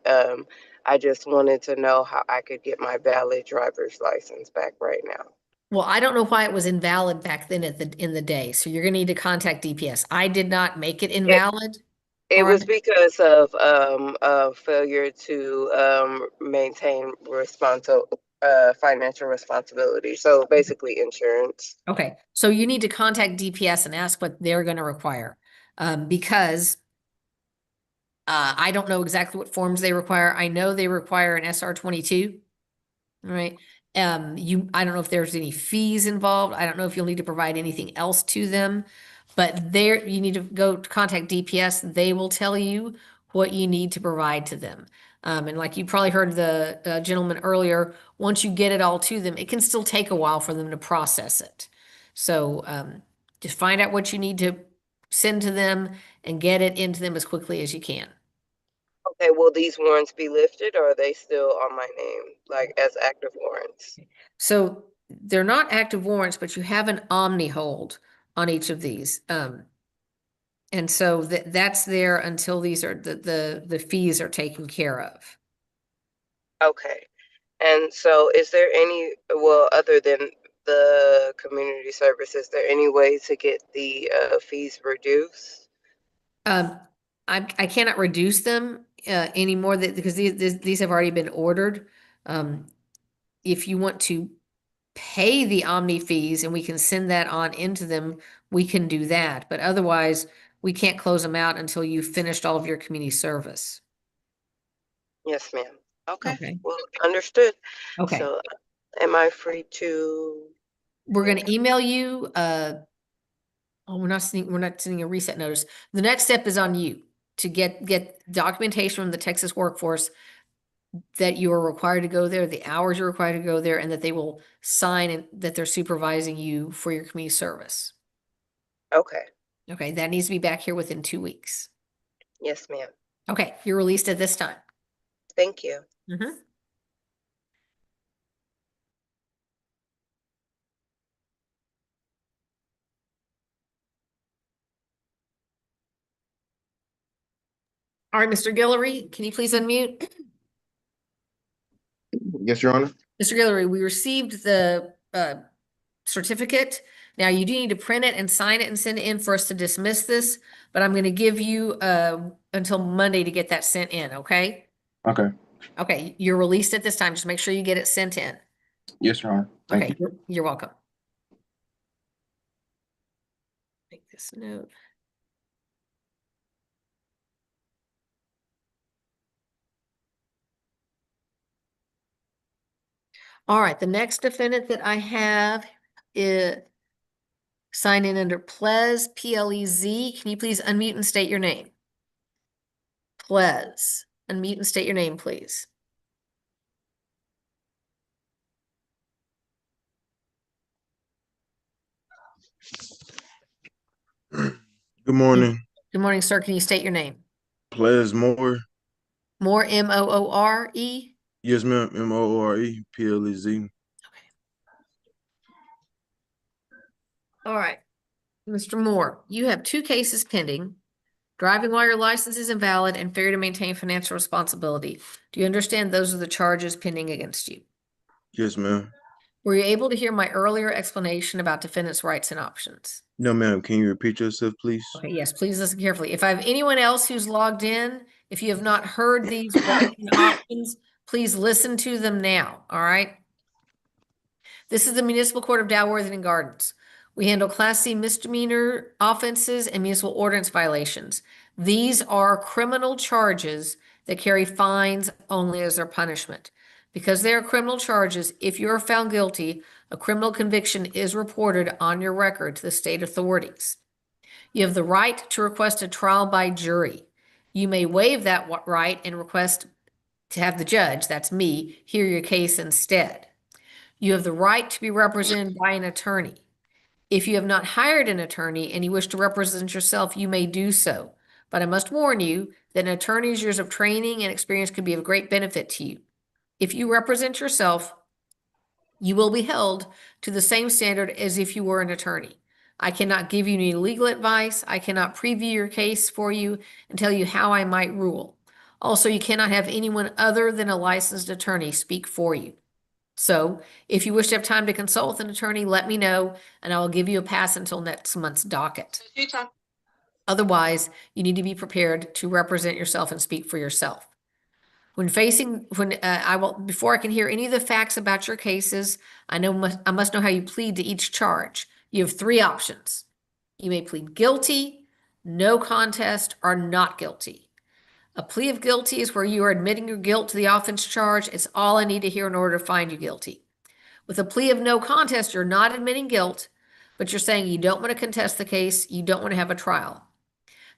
I just wanted to know how I could get my valid driver's license back right now. Well, I don't know why it was invalid back then in the day. So you're gonna need to contact DPS. I did not make it invalid. It on was because of failure to maintain financial responsibility. So basically insurance. Okay, so you need to contact DPS and ask what they're gonna require. Because I don't know exactly what forms they require. I know they require an SR 22. All right. I don't know if there's any fees involved. I don't know if you'll need to provide anything else to them, but there, you need to go to contact DPS. They will tell you what you need to provide to them. And like you probably heard the gentleman earlier, once you get it all to them, it can still take a while for them to process it. So just find out what you need to send to them and get it into them as quickly as you can. Okay, will these warrants be lifted or are they still on my name, like as active warrants? So they're not active warrants, but you have an omni hold on each of these. And so that's there until these are the fees are taken care of. Okay. And so is there any, well, other than the community service, is there any way to get the fees reduced? I cannot reduce them anymore because these have already been ordered. If you want to pay the Omni fees and we can send that on into them, we can do that. But otherwise, we can't close them out until you've finished all of your community service. Yes, ma'am. Okay. Okay. Well, understood. Okay. So am I free to? We're going to email you. Oh, we're not sending a reset notice. The next step is on you to get documentation from the Texas Workforce that you are required to go there, the hours you're required to go there, and that they will sign and that they're supervising you for your community service. Okay. Okay, that needs to be back here within 2 weeks. Yes, ma'am. Okay, you're released at this time. Thank you. Mm-hmm. All right, Mr. Guillory, can you please unmute? Yes, Your Honor. Mr. Guillory, we received the certificate. Now you do need to print it and sign it and send it in for us to dismiss this, but I'm going to give you until Monday to get that sent in, okay? Okay. Okay, you're released at this time. Just make sure you get it sent in. Yes, Your Honor. Thank Okay, you. you're welcome. Make this note. All right, the next defendant that I have is sign in under Plez, P-L-E-Z. Can you please unmute and state your name? Plez. Unmute and state your name, please. Good morning. Good morning, sir. Can you state your name? Ples Moore. Moore, M-O-O-R-E? Yes, ma'am. Moore, Plez. All right. Mr. Moore, you have 2 cases pending. driving while your license is invalid, and failure to maintain financial responsibility. Do you understand those are the charges pending against you? Yes, ma'am. Were you able to hear my earlier explanation about defendants' rights and options? No, ma'am. Can you repeat yourself, please? Okay, yes, please listen carefully. If I have anyone else who's logged in, if you have not heard these rights and options, please listen to them now, all right? This is the Municipal Court of Dalworthing and Gardens. We handle Class C misdemeanor offenses and municipal ordinance violations. These are criminal charges that carry fines only as their punishment. Because they are criminal charges, if you are found guilty, a criminal conviction is reported on your record to the state authorities. You have the right to request a trial by jury. You may waive that right and request to have the judge, that's me, hear your case instead. You have the right to be represented by an attorney. If you have not hired an attorney and you wish to represent yourself, you may do so. But I must warn you that an attorney's years of training and experience could be of great benefit to you. If you represent yourself, you will be held to the same standard as if you were an attorney. I cannot give you any legal advice. I cannot preview your case for you and tell you how I might rule. Also, you cannot have anyone other than a licensed attorney speak for you. So, if you wish to have time to consult with an attorney, let me know, and I will give you a pass until next month's docket. Otherwise, you need to be prepared to represent yourself and speak for yourself. Before I can hear any of the facts about your cases, I must know how you plead to each charge. You have three options. You may plead guilty, no contest, or not guilty. A plea of guilty is where you are admitting your guilt to the offense charge. It's all I need to hear in order to find you guilty. With a plea of no contest, you're not admitting guilt, but you're saying you don't want to contest the case, you don't want to have a trial.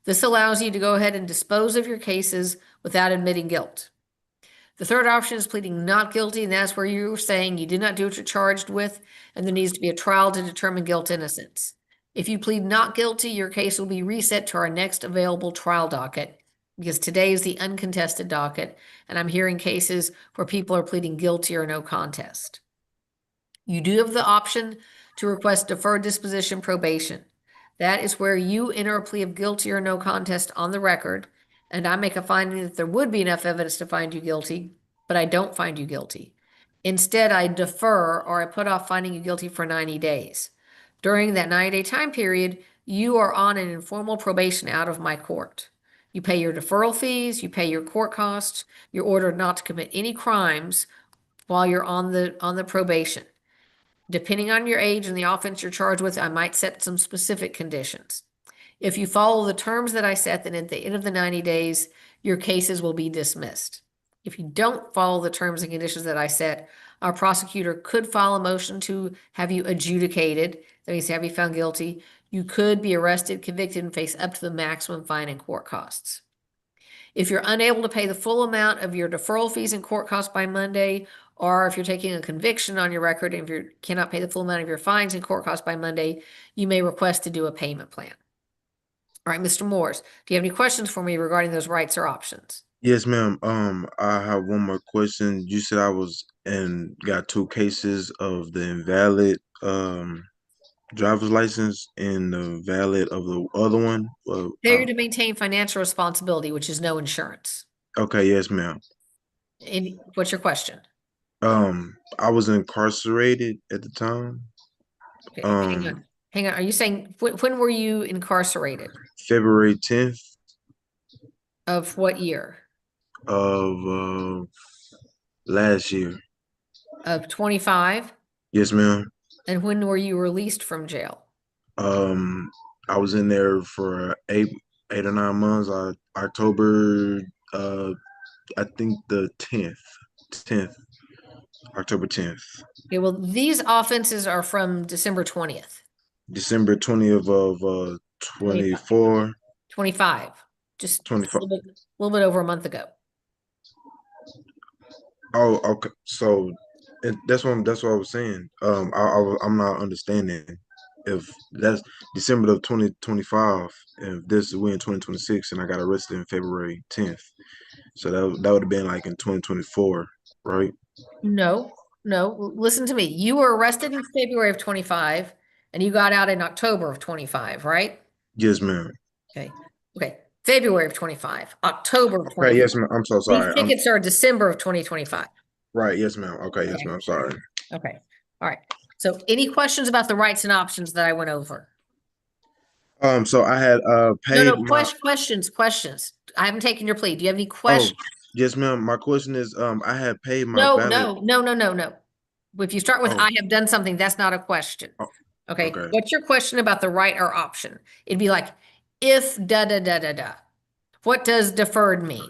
This allows you to go ahead and dispose of your cases without admitting guilt. The third option is pleading not guilty, and that's where you're saying you did not do what you're charged with, and there needs to be a trial to determine guilt innocence. If you plead not guilty, your case will be reset to our next available trial docket, because today is the uncontested docket, and I'm hearing cases where people are pleading guilty or no contest. You do have the option to request deferred disposition probation. That is where you enter a plea of guilty or no contest on the record, and I make a finding that there would be enough evidence to find you guilty, but I don't find you guilty. Instead, I defer or I put off finding you guilty for 90 days. During that 90-day time period, you are on an informal probation out of my court. You pay your deferral fees, you pay your court costs, you're ordered not to commit any crimes while you're on the probation. Depending on your age and the offense you're charged with, I might set some specific conditions. If you follow the terms that I set, then at the end of the 90 days, your cases will be dismissed. If you don't follow the terms and conditions that I set, our prosecutor could file a motion to have you adjudicated, that means to have you found guilty. You could be arrested, convicted, and face up to the maximum fine and court costs. If you're unable to pay the full amount of your deferral fees and court costs by Monday, or if you're taking a conviction on your record and if you cannot pay the full amount of your fines and court costs by Monday, you may request to do a payment plan. All right, Mr. Morris, do you have any questions for me regarding those rights or options? Yes, ma'am. I have one more question. You said I got two cases of the invalid driver's license and the valid of the other one. Failure to maintain financial responsibility, which is no insurance. Okay, yes, ma'am. And what's your question? I was incarcerated at the time. Okay, hang on. Are you saying when were you incarcerated? February 10th. Of what year? Of last year. Of 25? Yes, ma'am. And when were you released from jail? I was in there for eight or 9 months. October, I think the 10th, October 10th. Okay, well, these offenses are from December 20th. December 20th of 24. 25. Just 25. A little bit over a month ago. Oh, okay. So that's what I was saying. I'm not understanding if that's December of 2025, and we're in 2026, and I got arrested in February 10th. So that would have been like in 2024, right? No. Listen to me. You were arrested in February of 25, and you got out in October of 25, right? Yes, ma'am. Okay. February of 25, October of Right, 25. yes, ma'am. I'm so These sorry. tickets are December of 2025. Right, yes, ma'am. Okay, yes, Okay. ma'am. Sorry. Okay, all right. So any questions about the rights and options that I went over? So I had No, paid no, my questions. I haven't taken your plea. Do you have any oh questions? yes, ma'am. My question is I had paid my No, valid. no. If you start with Oh, I have done something, that's not a question. oh, Okay, okay. what's your question about the right or option? It'd be like, if da da da da da. What does deferred mean?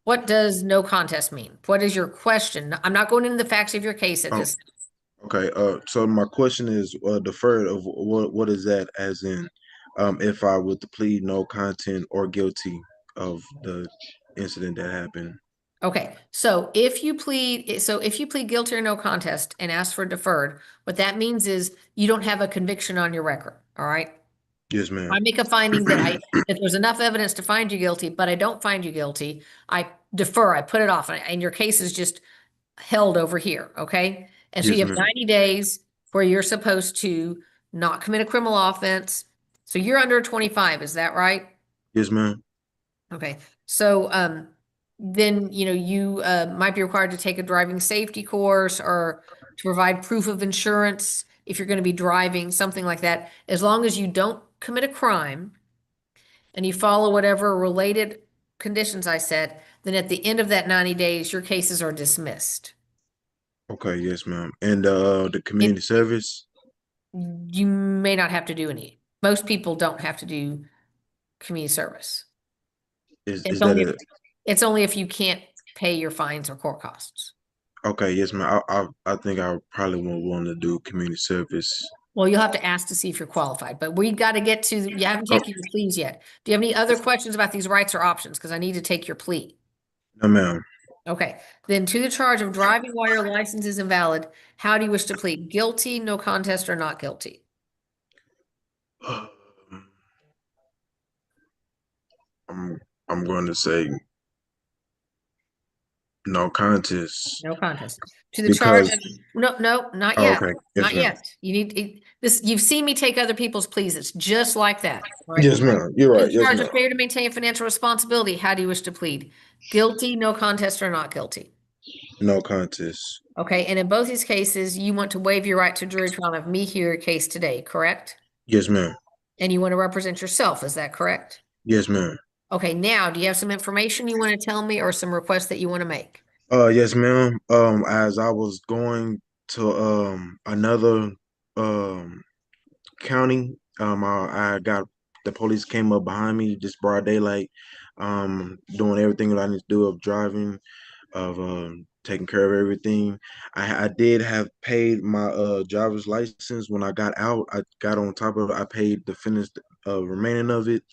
What does no contest mean? What is your question? I'm not going into the facts of your case at Oh, this. okay. So my question is deferred of what is that as in if I were to plead no content or guilty of the incident that happened. Okay, so if you plead guilty or no contest and ask for deferred, what that means is you don't have a conviction on your record, all right? Yes, ma'am. I make a finding that there's enough evidence to find you guilty, but I don't find you guilty. I defer, I put it off, and your case is just held over here, okay? And so Yes, you have ma'am. 90 days where you're supposed to not commit a criminal offense. So you're under 25, is that right? Yes, ma'am. Okay, so then you might be required to take a driving safety course or to provide proof of insurance if you're going to be driving, something like that. As long as you don't commit a crime and you follow whatever related conditions I said, then at the end of that 90 days, your cases are dismissed. Okay, yes, ma'am. And the community service. You may not have to do any. Most people don't have to do community service. Is It's that only it's only if you can't pay your fines or court costs. okay? Yes, ma'am. I think I probably won't want to do community service. Well, you'll have to ask to see if you're qualified, but we got to get to, you haven't taken your pleas yet. Do you have any other questions about these rights or options? Because I need to take your plea. No, ma'am. Okay, then to the charge of driving while your license is invalid, how do you wish to plead? Guilty, no contest, or not guilty? I'm going to say no contest. No contest. To the charge of, no, not Oh, yet. okay. Yes, Not ma'am. yet. You need this. You've seen me take other people's pleas. It's just like that. Right? Yes, ma'am. You're To right. the Yes, charge ma'am. of failure to maintain financial responsibility, how do you wish to plead? Guilty, no contest, or not guilty? No contest. Okay, and in both these cases, you want to waive your right to jury trial and have me hear your case today, correct? Yes, ma'am. And you want to represent yourself, is that correct? Yes, ma'am. Okay, now, do you have some information you want to tell me or some requests that you want to make? Yes, ma'am. As I was going to another county, I got the police came up behind me, just broad daylight, doing everything that I need to do of driving, of taking care of everything. I did have paid my driver's license when I got out. I got on top of it. I paid the finished remaining of it,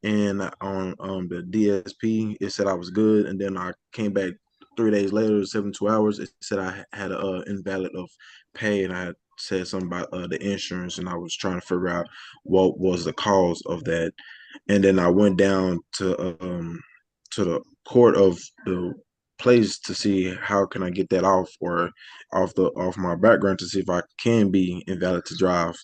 and on the DSP, it said I was good, and then I came back 3 days later, 72 hours. It said I had a invalid of pay, and I had said something about the insurance, and I was trying to figure out what was the cause of that. And then I went down to the court of the place to see how can I get that off or off my background to see if I can be invalid to drive.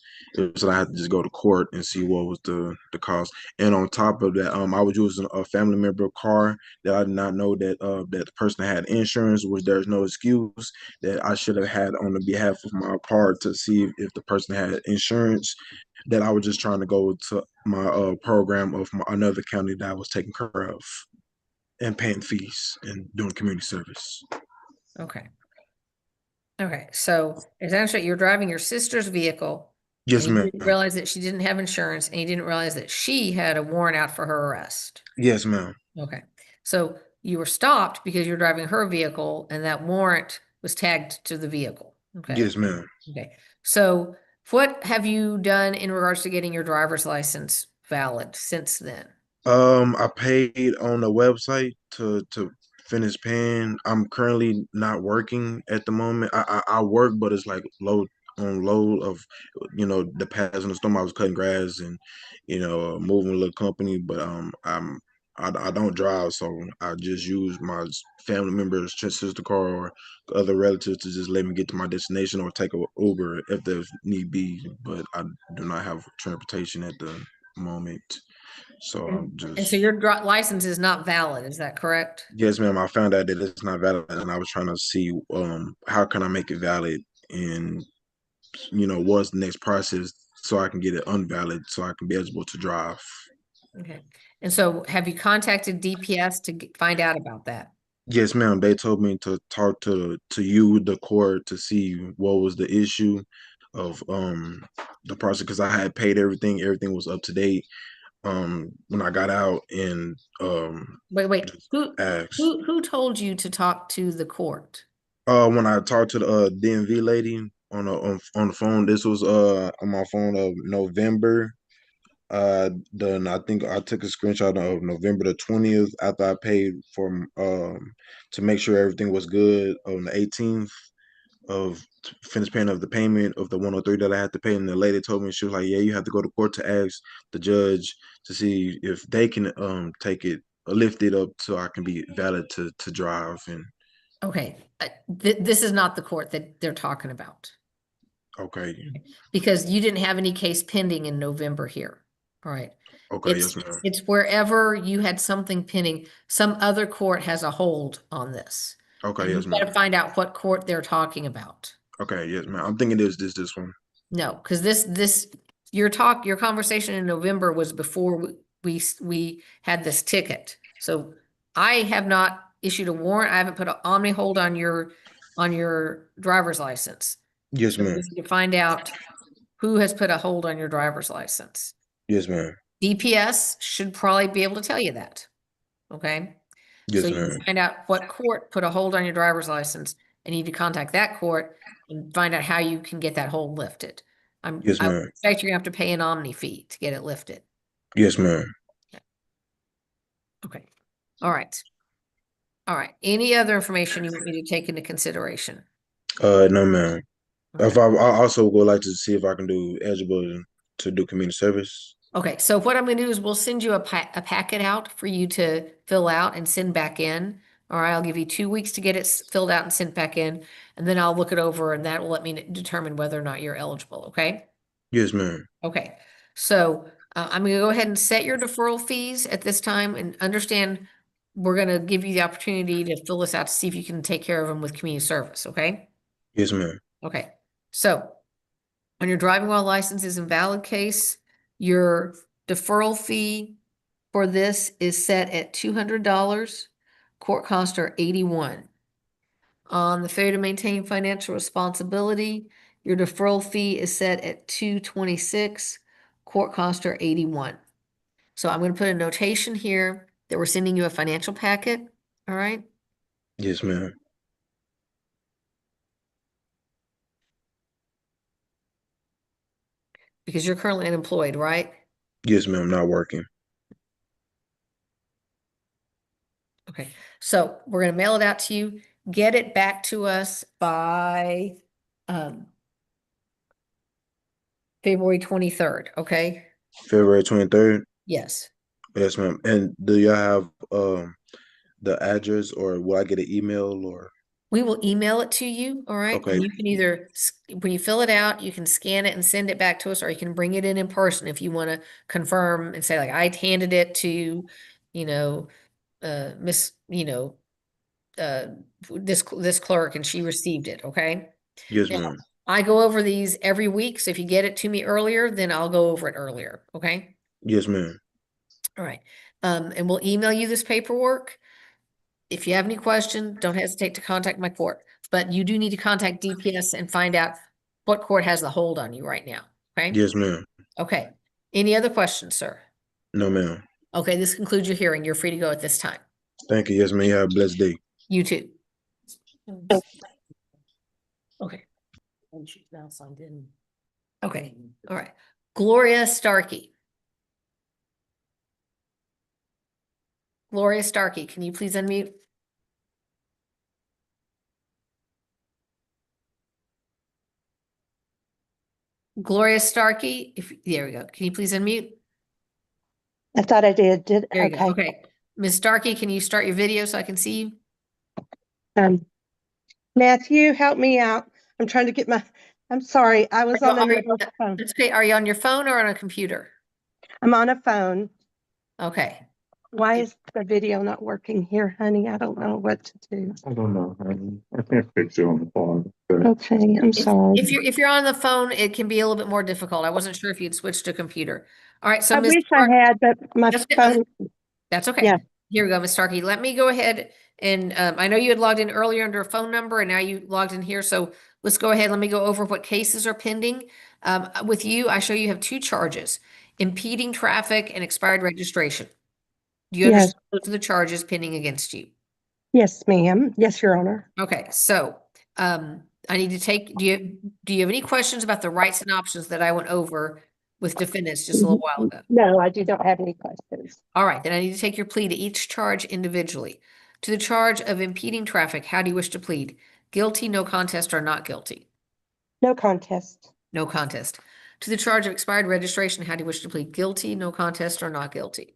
So I had to just go to court and see what was the cause. And on top of that, I was using a family member car that I did not know that that the person had insurance, which there's no excuse that I should have had on the behalf of my part to see if the person had insurance. That I was just trying to go to my program of another county that I was taking care of and paying fees and doing community service. Okay. Okay, so essentially you're driving your sister's vehicle. Yes, and you ma'am. didn't realize that she didn't have insurance and you didn't realize that she had a warrant out for her arrest. Yes, ma'am. Okay, so you were stopped because you were driving her vehicle and that warrant was tagged to the vehicle. Okay. Yes, ma'am. Okay, so what have you done in regards to getting your driver's license valid since then? I paid on the website to finish paying. I'm currently not working at the moment. I work, but it's like load of the past in the storm. I was cutting grass and moving a little company, but I don't drive, so I just use my family members, sister car or other relatives to just let me get to my destination or take a Uber if there's need be. But I do not have transportation at the moment. So I'm And so just, your license is not valid, is that correct? yes, ma'am. I found out that it's not valid, and I was trying to see how can I make it valid, and what's the next process so I can get it unvalid so I can be eligible to drive. Okay. And so have you contacted DPS to find out about that? Yes, ma'am. They told me to talk to you, the court, to see what was the issue of the process, because I had paid everything. Everything was up to date when I got out, and Wait. asked. Who told you to talk to the court? When I talked to the DMV lady on the phone, this was on my phone of November. Then I think I took a screenshot of November the 20th after I paid for to make sure everything was good on the 18th of finished paying of the payment of the 103 that I had to pay. And the lady told me, she was like, yeah, you have to go to court to ask the judge to see if they can take it lift it up so I can be valid to drive. And Okay, this is not the court that they're talking about, okay, because you didn't have any case pending in November here. All right. okay, yes, ma'am. It's wherever you had something pending, some other court has a hold on this. Okay, And yes, you've got to ma'am. find out what court they're talking about. Okay, yes, ma'am. I'm thinking this one. No, because your conversation in November was before we had this ticket. So I have not issued a warrant. I haven't put an omni hold on your driver's license. Yes, So we ma'am. need to find out who has put a hold on your driver's license. Yes, ma'am. DPS should probably be able to tell you that. Okay. Yes, So you ma'am. find out what court put a hold on your driver's license and you need to contact that court and find out how you can get that hold lifted. Yes, I would ma'am. expect you're gonna have to pay an omni fee to get it lifted. Yes, ma'am. Okay. All right. All right. Any other information you want me to take into consideration? No, ma'am. If I also would like to see if I can do eligible to do community service. Okay, so what I'm gonna do is we'll send you a packet out for you to fill out and send back in. All right, I'll give you 2 weeks to get it filled out and sent back in, and then I'll look it over and that will let me determine whether or not you're eligible, okay? Yes, ma'am. Okay, so I'm gonna go ahead and set your deferral fees at this time and understand we're gonna give you the opportunity to fill this out to see if you can take care of them with community service, okay? Yes, ma'am. Okay, so on your driving while license is invalid case, your deferral fee for this is set at $200. Court costs are $81. On the failure to maintain financial responsibility, your deferral fee is set at $226. Court costs are $81. So I'm going to put a notation here that we're sending you a financial packet. All right. Yes, ma'am. Because you're currently unemployed, right? Yes, ma'am. Not working. Okay, so we're gonna mail it out to you. Get it back to us by February 23rd, okay? February 23rd. Yes. Yes, ma'am. And do y'all have the address, or will I get an email, or? We will email it to you, all right? Okay. And you can either, when you fill it out, you can scan it and send it back to us, or you can bring it in person if you want to confirm and say, like, I handed it to, Miss, this clerk and she received it, okay? Yes, Now, ma'am. I go over these every week, so if you get it to me earlier, then I'll go over it earlier, okay? Yes, ma'am. All right. And we'll email you this paperwork. If you have any questions, don't hesitate to contact my court, but you do need to contact DPS and find out what court has the hold on you right now, okay? Yes, ma'am. Okay. Any other questions, sir? No, ma'am. Okay, this concludes your hearing. You're free to go at this time. Thank you. Yes, ma'am. You have a blessed day. You too. Okay. And she's now signed in. Okay, all right. Gloria Starkey. Gloria Starkey, can you please unmute? Gloria Starkey, there we go. Can you please unmute? I thought I did. There you Okay. go. Okay. Ms. Starkey, can you start your video so I can see you? Matthew, help me out. I'm trying to get I'm sorry. I was on another phone. It's okay. Are you on your phone or on a computer? I'm on a phone. Okay. Why is the video not working here, honey? I don't know what to do. I don't know. I can't fix it on the phone. Okay, I'm sorry. If you're on the phone, it can be a little bit more difficult. I wasn't sure if you'd switched to computer. All right, so I Ms. wish I had, but my That's phone, That's okay. yeah. Here we go, Ms. Starkey. Let me go ahead and I know you had logged in earlier under a phone number and now you logged in here. So let's go ahead. Let me go over what cases are pending. With you, I show you have two charges, impeding traffic and expired registration. Do you Yes. understand those are the charges pending against you? Yes, ma'am. Yes, Your Honor. Okay, so I need to take, do you have any questions about the rights and options that I went over with defendants just a little while ago? No, I do not have any questions. All right, then I need to take your plea to each charge individually. To the charge of impeding traffic, how do you wish to plead? Guilty, no contest, or not guilty? No contest. No contest. To the charge of expired registration, how do you wish to plead? Guilty, no contest, or not guilty?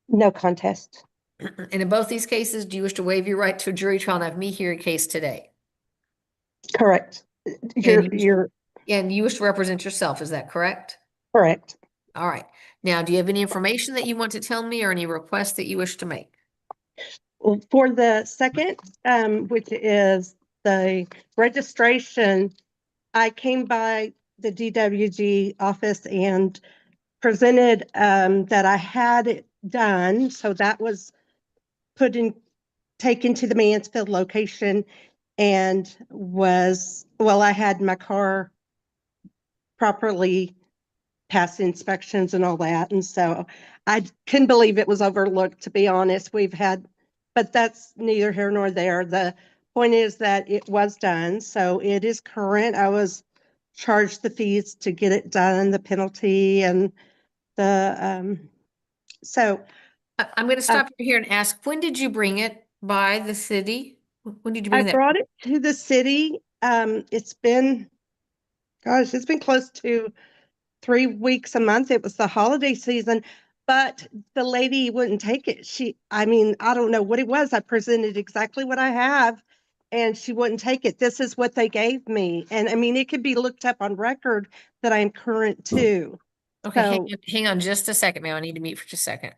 No contest. And in both these cases, do you wish to waive your right to a jury trial and have me hear your case today? Correct. You're And you wish to represent yourself, is that correct? correct. All right. Now, do you have any information that you want to tell me or any requests that you wish to make? Well, for the second, which is the registration, I came by the DWG office and presented that I had it done. So that was taken to the Mansfield location and I had my car properly passed inspections and all that. And so I couldn't believe it was overlooked, to be honest. But that's neither here nor there. The point is that it was done. So it is current. I was charged the fees to get it done, the penalty and so. I'm going to stop you here and ask, when did you bring it by the city? When did you bring I that? brought it to the city. It's been close to 3 weeks, a month. It was the holiday season, but the lady wouldn't take it. I don't know what it was. I presented exactly what I have and she wouldn't take it. This is what they gave me. And it could be looked up on record that I'm current too. Okay, So, hang on just a second, ma'am. I need to mute for just a second.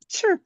sure.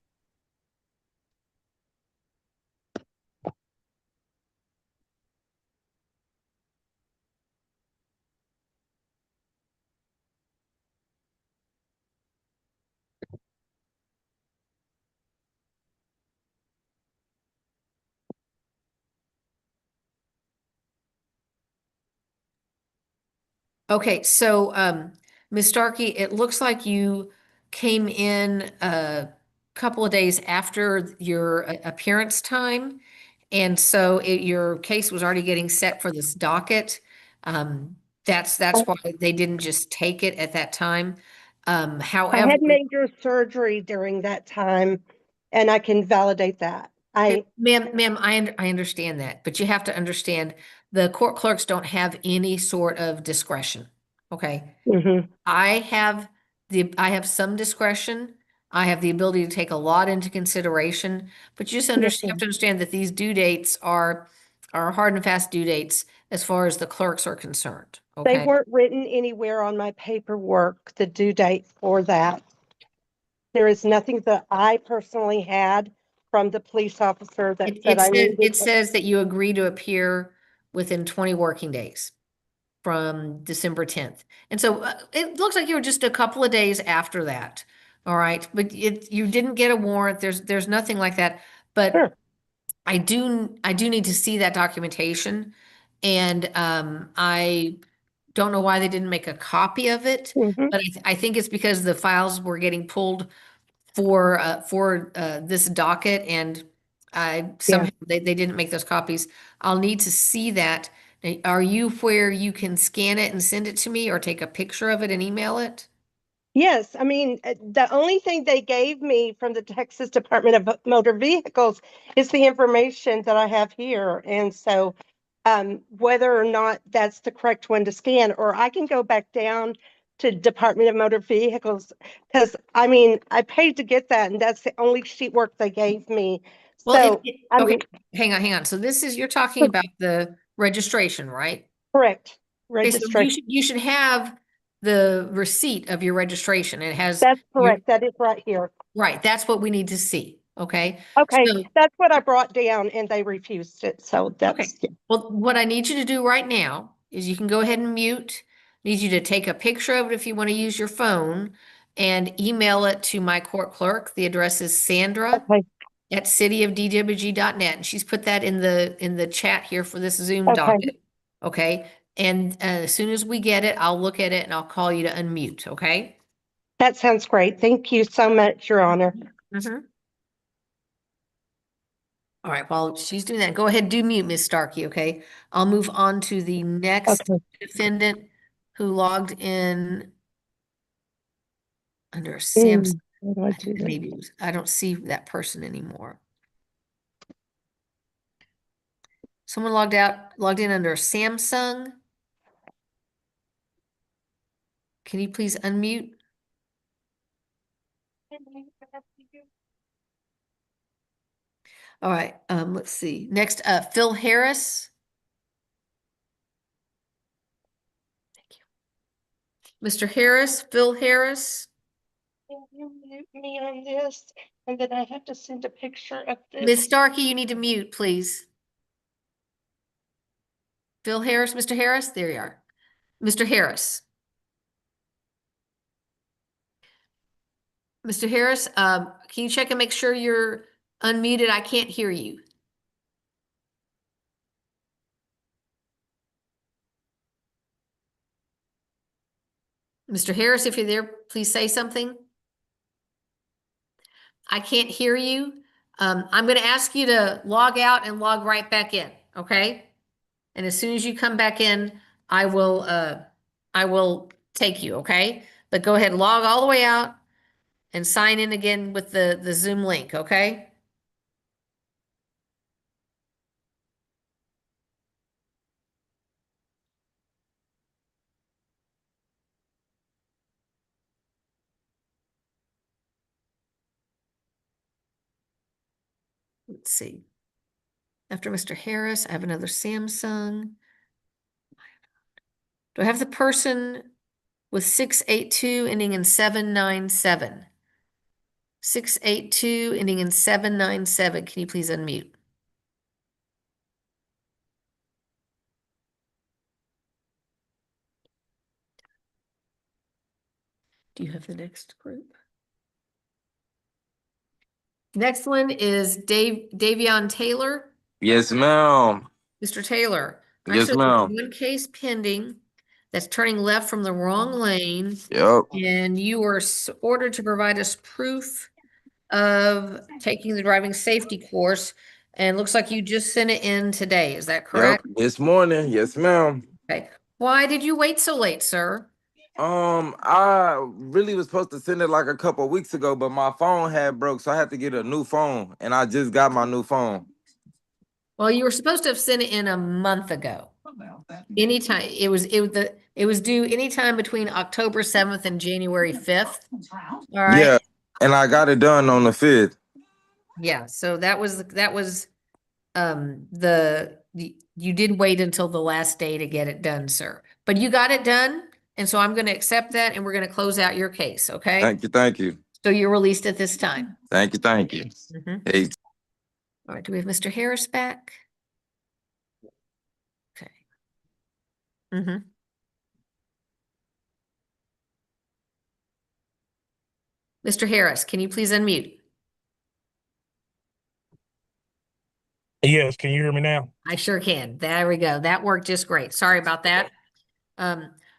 Okay, so Ms. Starkey, it looks like you came in a couple of days after your appearance time. And so your case was already getting set for this docket. That's why they didn't just take it at that time. I However, had major surgery during that time and I can validate that. Ma'am, I understand that, but you have to understand the court clerks don't have any sort of discretion. Okay. Mhm. I have some discretion. I have the ability to take a lot into consideration, but you just have to understand that these due dates are hard and fast due dates as far as the clerks are concerned. They Okay. weren't written anywhere on my paperwork, the due date for that. There is nothing that I personally had from the police officer that said I needed. It says that you agree to appear within 20 working days from December 10th. And so it looks like you were just a couple of days after that. All right. But you didn't get a warrant. There's nothing like that. But Sure. I do need to see that documentation. And I don't know why they didn't make a copy of it, but I think it's because the files were getting pulled for this docket and somehow they didn't make those copies. I'll need to see that. Now, are you where you can scan it and send it to me or take a picture of it and email it? Yes, the only thing they gave me from the Texas Department of Motor Vehicles is the information that I have here. And so whether or not that's the correct one to scan, or I can go back down to Department of Motor Vehicles, because I paid to get that and that's the only sheet work they gave me. Well, So okay, hang on. So you're talking about the registration, right? Correct. Okay, so Registration. you should have the receipt of your registration. It has. That's your- correct. That is right here. Right, that's what we need to see, okay? Okay, So- that's what I brought down and they refused it. So Okay, that's, well, what I need you to do right now is you can go ahead and mute. Need you to take a picture of it if you want to use your phone and email it to my court clerk. The address is Sandra okay, at cityofdwg.net. And she's put that in the chat here for this Zoom Okay. docket. Okay, and as soon as we get it, I'll look at it and I'll call you to unmute, okay? that sounds great. Thank you so much, Your Honor. Mhm. All right, while she's doing that, go ahead, do mute, Ms. Starkey, okay? I'll move on to the next Okay. defendant who logged in under Samsung. How do I do that? Maybe it was, I don't see that person anymore. Someone logged in under Samsung. Can you please unmute? All right, let's see. Next, Phil Harris. Thank you. Mr. Harris, Phil Harris. Can you mute me on this? And then I have to send a picture of Ms. this. Starkey, you need to mute, please. Phil Harris, Mr. Harris, there you are. Mr. Harris. Mr. Harris, can you check and make sure you're unmuted? I can't hear you. Mr. Harris, if you're there, please say something. I can't hear you. I'm going to ask you to log out and log right back in, okay? And as soon as you come back in, I will take you, okay? But go ahead, log all the way out and sign in again with the Zoom link, okay? Let's see. After Mr. Harris, I have another Samsung. Do I have the person with 682 ending in 797? 682 ending in 797. Can you please unmute? Do you have the next group? Next one is Davion Taylor. Yes, ma'am. Mr. Taylor, I Yes, show ma'am. one case pending that's turning left from the wrong lane. Yep. And you are ordered to provide us proof of taking the driving safety course. And looks like you just sent it in today. Is that Yep. correct? This morning. Yes, ma'am. Okay. Why did you wait so late, sir? I really was supposed to send it like a couple of weeks ago, but my phone had broke, so I had to get a new phone, and I just got my new phone. Well, you were supposed to have sent it in a month ago. Anytime it was due anytime between October 7th and January 5th. All right. Yeah, and I got it done on the 5th. Yeah, so that was you did wait until the last day to get it done, sir. But you got it done, and so I'm going to accept that and we're going to close out your case, okay? Thank you, thank you. So you're released at this time. Thank you, thank you. Mhm. Hey. All right, do we have Mr. Harris back? Okay. Mr. Harris, can you please unmute? Yes, can you hear me now? I sure can. There we go. That worked just great. Sorry about that. All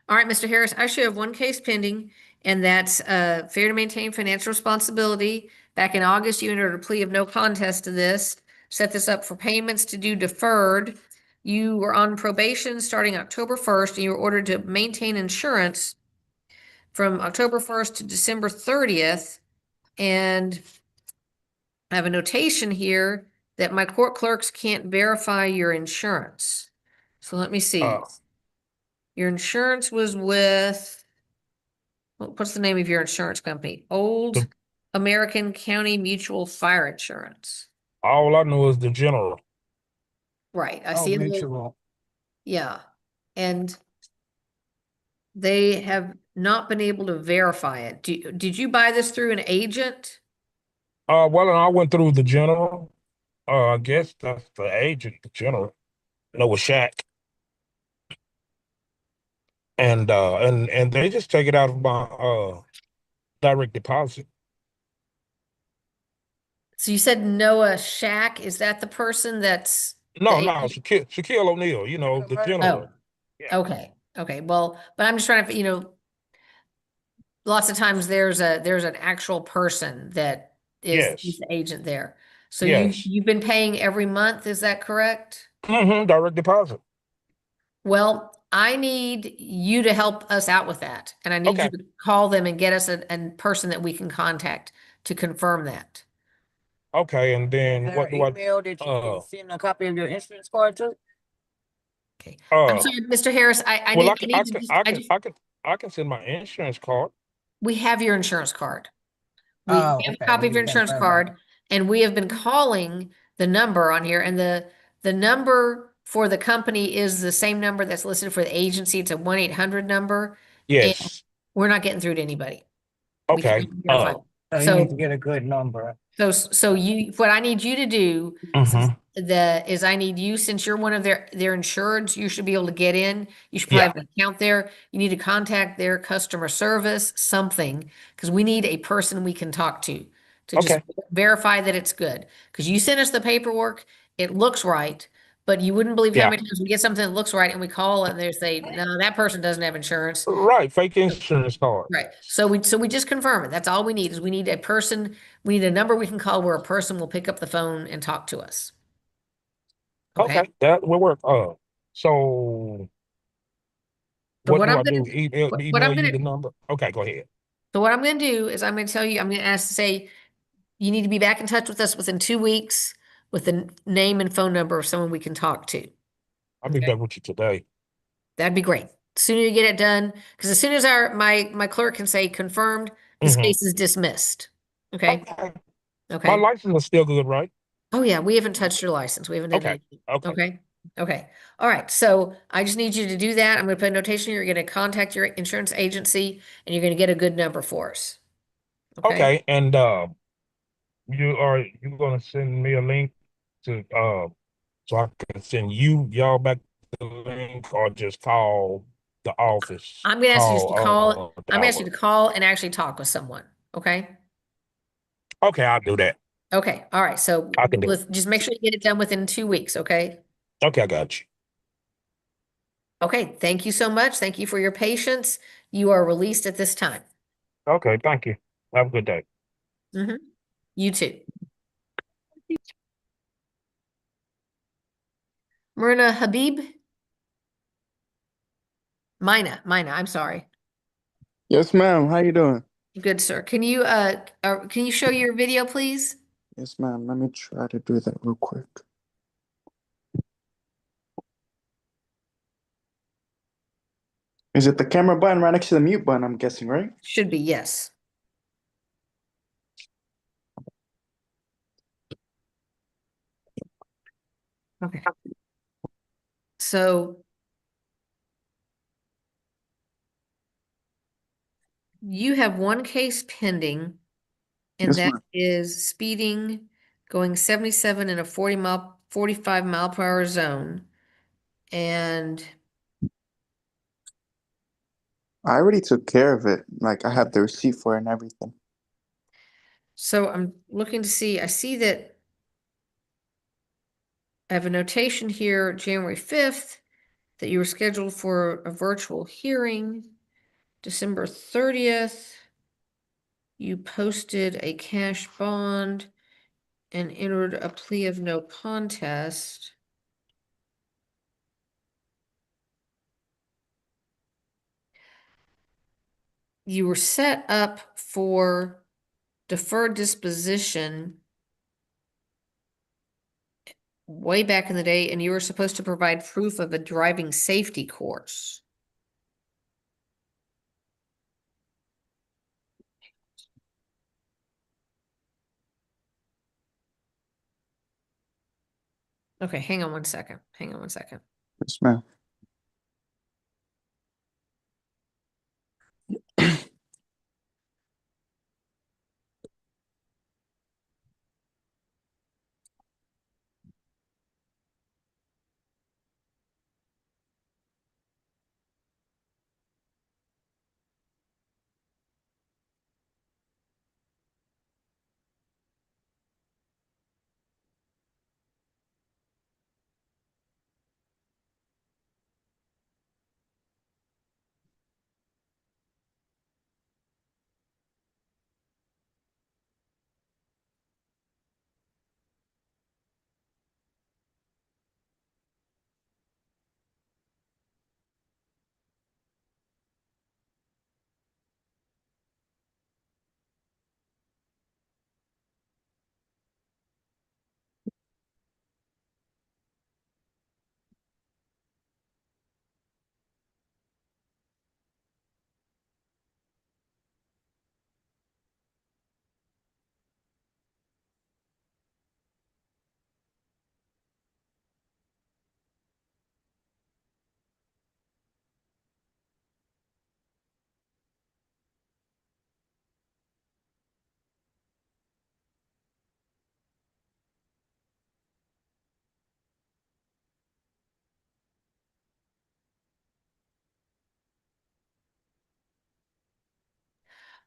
right, Mr. Harris, I should have one case pending, and that's fair to maintain financial responsibility. Back in August, you entered a plea of no contest to this, set this up for payments to do deferred. You were on probation starting October 1st, and you were ordered to maintain insurance from October 1st to December 30th. And I have a notation here that my court clerks can't verify your insurance. So let me see. Your insurance was with, what's the name of your insurance company? Old American County Mutual Fire Insurance. All I know is the general. Right, I Oh, see it. mutual. Yeah, and They have not been able to verify it. Did you buy this through an agent? Well, and I went through the general. I guess that's the agent, the general. No, with Shaq. And they just take it out of my direct deposit. So you said Noah Shack, is that the person that's No, the no, agent? Shaquille O'Neal, you know, the Oh, general. Yeah. okay. Okay. Well, but I'm just trying to, lots of times there's an actual person that is Yes. the agent there. So Yes. you've been paying every month, is that correct? Direct deposit. Well, I need you to help us out with that. And I need you Okay. to call them and get us a person that we can contact to confirm that. Okay, and then what do I email that you can send a copy of your insurance card to? Okay. I'm uh sorry, Mr. Harris, I well need, I need to just, I can send my insurance card. we have your insurance card. We Oh, have a okay. copy of You your can insurance confirm that. card, and we have been calling the number on here, and the number for the company is the same number that's listed for the agency. It's a 1-800 number, and Yes. we're not getting through to anybody. We Okay. can't verify. So you need to get a good number. What I need you to do is I need you, since you're one of their insureds, you should be able to get in. You should probably Yeah. have an account there. You need to contact their customer service, something, because we need a person we can talk to just Okay. verify that it's good. Because you sent us the paperwork, it looks right, but you wouldn't believe how Yeah. many times we get something that looks right and we call and they say, no, that person doesn't have insurance. Right, fake insurance card. Right. So we just confirm it. That's all we need is we need a person, we need a number we can call where a person will pick up the phone and talk to us. Okay, that will work. So So what what do I'm I gonna do? Email, what I'm email you gonna the number? Okay, go ahead. so what I'm gonna do is I'm gonna tell you, I'm gonna ask to say you need to be back in touch with us within 2 weeks with the name and phone number of someone we can talk to. I'll be back with you today. That'd be great. Sooner you get it done, because as soon as my clerk can say confirmed, this case is dismissed. Okay. My Okay. license is still good, right? Oh yeah, we haven't touched your license. We haven't done Okay. anything. Okay. Okay. Okay. All right. So I just need you to do that. I'm gonna put a notation. You're gonna contact your insurance agency and you're gonna get a good number for us. Okay, and you gonna send me a link to so I can send y'all back the link or just call the office? I'm gonna ask you just to call. The I'm gonna ask you to hour. call and actually talk with someone. Okay. Okay, I'll do that. Okay. All right. So I can do it. let's just make sure you get it done within 2 weeks. Okay. Okay, I got you. Okay. Thank you so much. Thank you for your patience. You are released at this time. Okay, thank you. Have a good day. You too. Myrna Habib. Mina, I'm sorry. Yes, ma'am. How you doing? Good, sir. Can you show your video, please? Yes, ma'am. Let me try to do that real quick. Is it the camera button right next to the mute button, I'm guessing, right? Should be, yes. Okay. So you have one case pending, and Yes, that ma'am. is speeding, going 77 in a 45 mile per hour zone. And I already took care of it. Like I have the receipt for it and everything. so I'm looking to see, I see that I have a notation here, January 5th, that you were scheduled for a virtual hearing. December 30th, you posted a cash bond and entered a plea of no contest. You were set up for deferred disposition way back in the day, and you were supposed to provide proof of a driving safety course. Okay, hang on one second. Hang on one second. Yes, ma'am.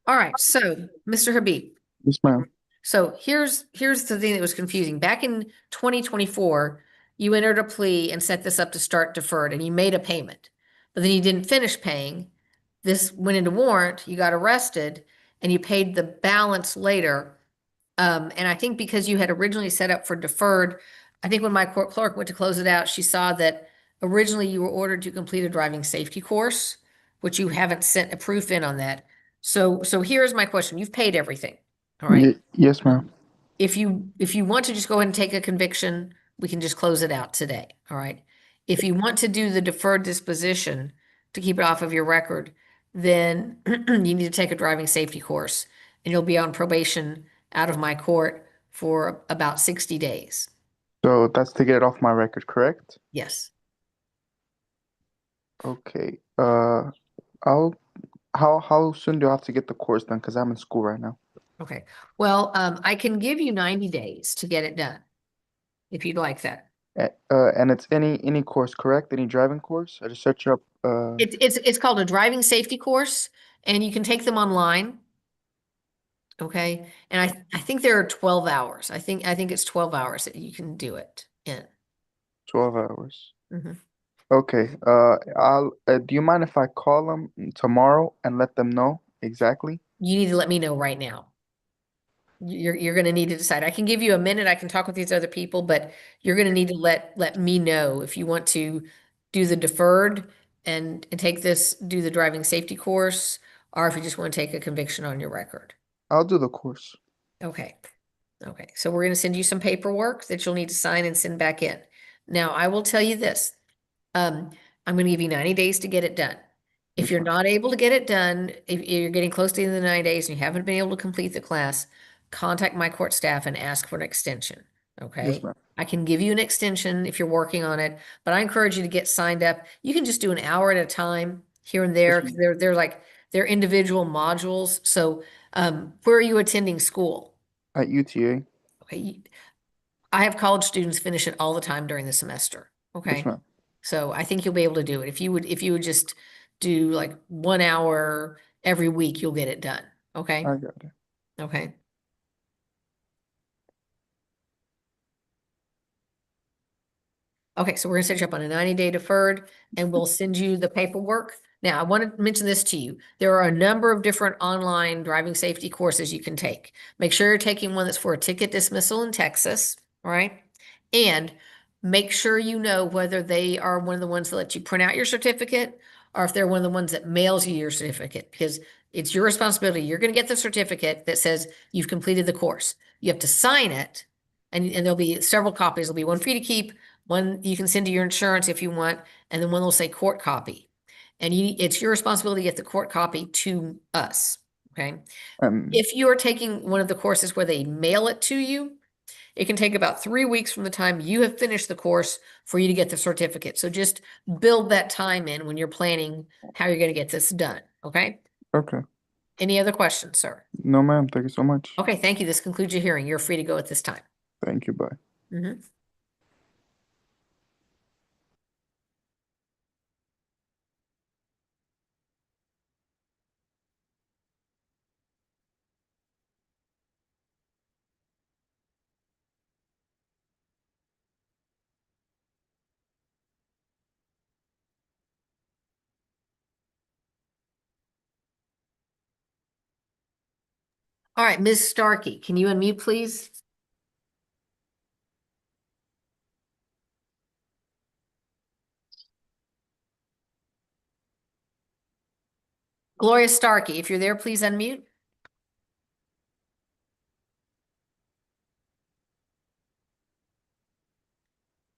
All right, so Mr. Habib. Yes, ma'am. So here's the thing that was confusing. Back in 2024, you entered a plea and set this up to start deferred, and you made a payment, but then you didn't finish paying. This went into warrant, you got arrested, and you paid the balance later. And I think because you had originally set up for deferred, I think when my court clerk went to close it out, she saw that originally you were ordered to complete a driving safety course, which you haven't sent a proof in on that. So here's my question. You've paid everything, all right? Yes, ma'am. If you want to just go ahead and take a conviction, we can just close it out today, all right? If you want to do the deferred disposition to keep it off of your record, then you need to take a driving safety course, and you'll be on probation out of my court for about 60 days. So that's to get it off my record, correct? Yes. Okay. How soon do I have to get the course done? Because I'm in school right now. Okay. Well, I can give you 90 days to get it done, if you'd like that. And it's any course, correct? Any driving course? I just search up. It's called a driving safety course, and you can take them online. Okay. And I think there are 12 hours. I think it's 12 hours that you can do it in. 12 hours. Mhm. Okay. Do you mind if I call them tomorrow and let them know exactly? You need to let me know right now. You're going to need to decide. I can give you a minute. I can talk with these other people, but you're going to need to let me know if you want to do the deferred and do the driving safety course, or if you just want to take a conviction on your record. I'll do the course. Okay. Okay. So we're going to send you some paperwork that you'll need to sign and send back in. Now, I will tell you this. I'm going to give you 90 days to get it done. If you're not able to get it done, if you're getting close to the end of the 90 days and you haven't been able to complete the class, contact my court staff and ask for an extension. Okay. Yes, ma'am. I can give you an extension if you're working on it, but I encourage you to get signed up. You can just do an hour at a time here and there, because they're individual modules. So, where are you attending school? At UTA. Okay. I have college students finish it all the time during the semester. Okay. Yes, ma'am. So I think you'll be able to do it. If you would just do like 1 hour every week, you'll get it done. Okay. I got it. Okay. Okay, so we're gonna set you up on a 90-day deferred, and we'll send you the paperwork. Now, I want to mention this to you. There are a number of different online driving safety courses you can take. Make sure you're taking one that's for a ticket dismissal in Texas, all right? And make sure you know whether they are one of the ones that let you print out your certificate, or if they're one of the ones that mails you your certificate, because it's your responsibility. You're going to get the certificate that says you've completed the course. You have to sign it, and there'll be several copies. There'll be one for you to keep, one you can send to your insurance if you want, and then one will say court copy. And it's your responsibility to get the court copy to us, okay? If you are taking one of the courses where they mail it to you, it can take about 3 weeks from the time you have finished the course for you to get the certificate. So just build that time in when you're planning how you're going to get this done, okay? Okay. Any other questions, sir? No, ma'am. Thank you so much. Okay, thank you. This concludes your hearing. You're free to go at this time. Thank you. Bye. Mhm. All right, Ms. Starkey, can you unmute, please? Gloria Starkey, if you're there, please unmute.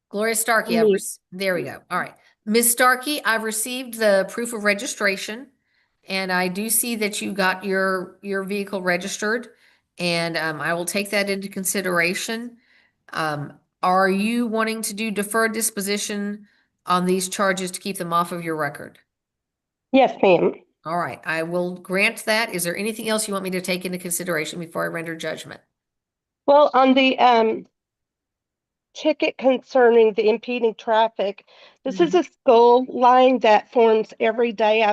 Gloria Starkey, there we go. All right. Ms. Starkey, I've received the proof of registration, and I do see that you got your vehicle registered, and I will take that into consideration. Are you wanting to do deferred disposition on these charges to keep them off of your record? Yes, ma'am. All right, I will grant that. Is there anything else you want me to take into consideration before I render judgment? Well, on the ticket concerning the impeding traffic. This is Mhm. a school line that forms every day.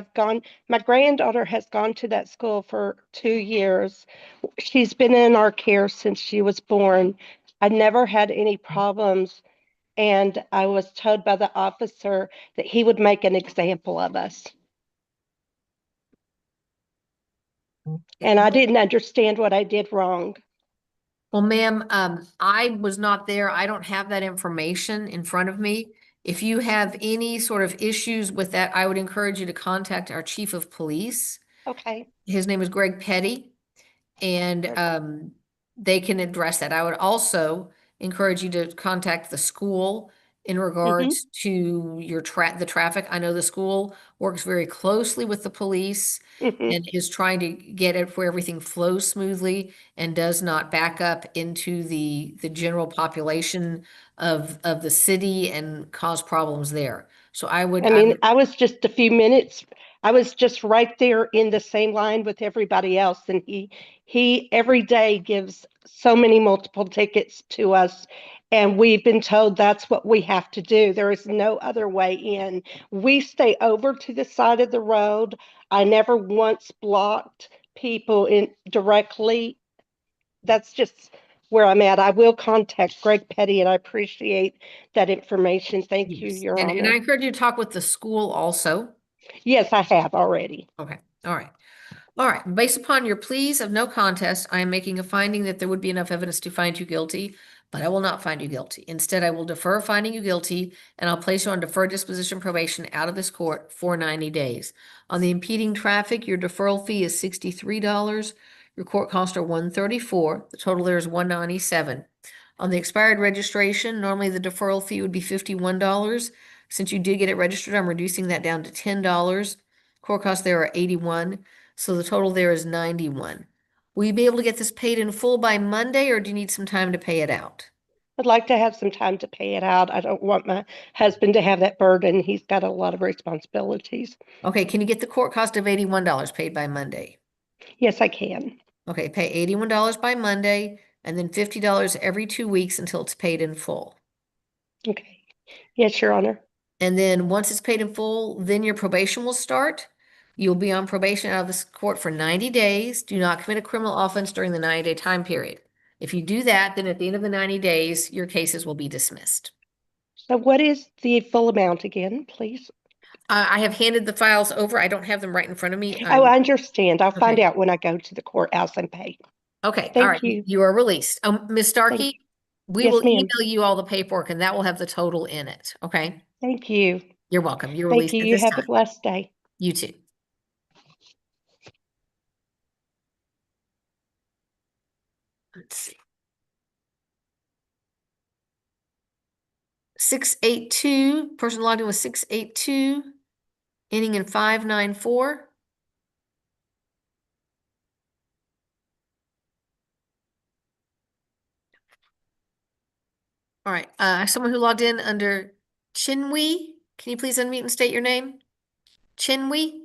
My granddaughter has gone to that school for 2 years. She's been in our care since she was born. I never had any problems, and I was told by the officer that he would make an example of us. And I didn't understand what I did wrong. Well, ma'am, I was not there. I don't have that information in front of me. If you have any sort of issues with that, I would encourage you to contact our chief of police. Okay. His name is Greg Petty, and they can address that. I would also encourage you to contact the school in regards to the traffic. I know the school works very closely with the police and is trying to get it where everything flows smoothly and does not back up into the general population of the city and cause problems there. So I would I was just a few minutes. I was just right there in the same line with everybody else, and he every day gives so many multiple tickets to us, and we've been told that's what we have to do. There is no other way in. We stay over to the side of the road. I never once blocked people in directly. That's just where I'm at. I will contact Greg Petty, and I appreciate that information. Thank you, Yes. Your And I Honor. encourage you to talk with the school also. Yes, I have already. Okay, all right. All right, based upon your pleas of no contest, I am making a finding that there would be enough evidence to find you guilty, but I will not find you guilty. Instead, I will defer finding you guilty and I'll place you on deferred disposition probation out of this court for 90 days. On the impeding traffic, your deferral fee is $63. Your court costs are $134. The total there is $197. On the expired registration, normally the deferral fee would be $51. Since you did get it registered, I'm reducing that down to $10. Court costs there are $81. So the total there is 91. Will you be able to get this paid in full by Monday, or do you need some time to pay it out? I'd like to have some time to pay it out. I don't want my husband to have that burden. He's got a lot of responsibilities. Okay, can you get the court cost of $81 paid by Monday? Yes, I can. Okay, pay $81 by Monday and then $50 every 2 weeks until it's paid in full. Okay. Yes, Your Honor. And then once it's paid in full, then your probation will start. You'll be on probation out of this court for 90 days. Do not commit a criminal offense during the 90-day time period. If you do that, then at the end of the 90 days, your cases will be dismissed. So what is the full amount again, please? I have handed the files over. I don't have them right in front of me. Oh, I understand. I'll find okay. out when I go to the courthouse and pay. Okay, all Thank right. you. You are released. Ms. Starkey, we Yes, will ma'am. email you all the paperwork and that will have the total in it. Okay. Thank you. You're welcome. You're Thank released you. at You this have time. a blessed day. You too. Let's see. 682, person logged in with 682, ending in 594. All right, someone who logged in under Chinwe, can you please unmute and state your name? Chinwe?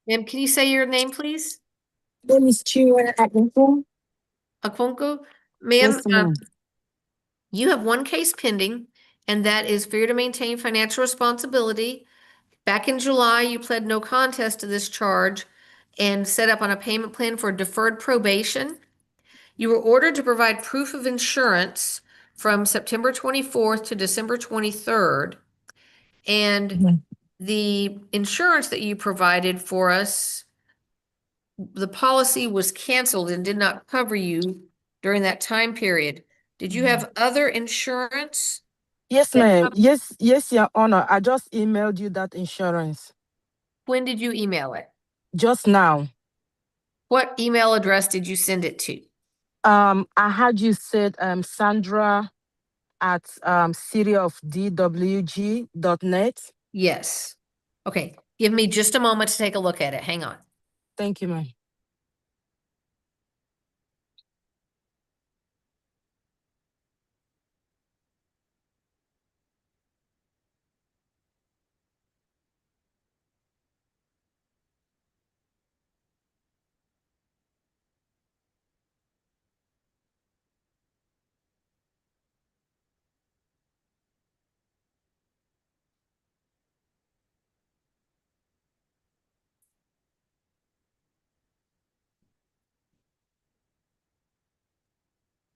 Ma'am, can you say your name, please? Name is Chinwe Akunku. Akunku? Ma'am, Yes, ma'am. you have one case pending, and that is failure to maintain financial responsibility. Back in July, you pled no contest to this charge and set up on a payment plan for deferred probation. You were ordered to provide proof of insurance from September 24th to December 23rd. And the insurance that you provided for us, the policy was canceled and did not cover you during that time period. Did you have other insurance? Yes, ma'am. Yes, Your Honor. I just emailed you that insurance. When did you email it? Just now. What email address did you send it to? I had you said Sandra at cityofdwg.net. Yes. Okay. Give me just a moment to take a look at it. Hang on. Thank you, ma'am.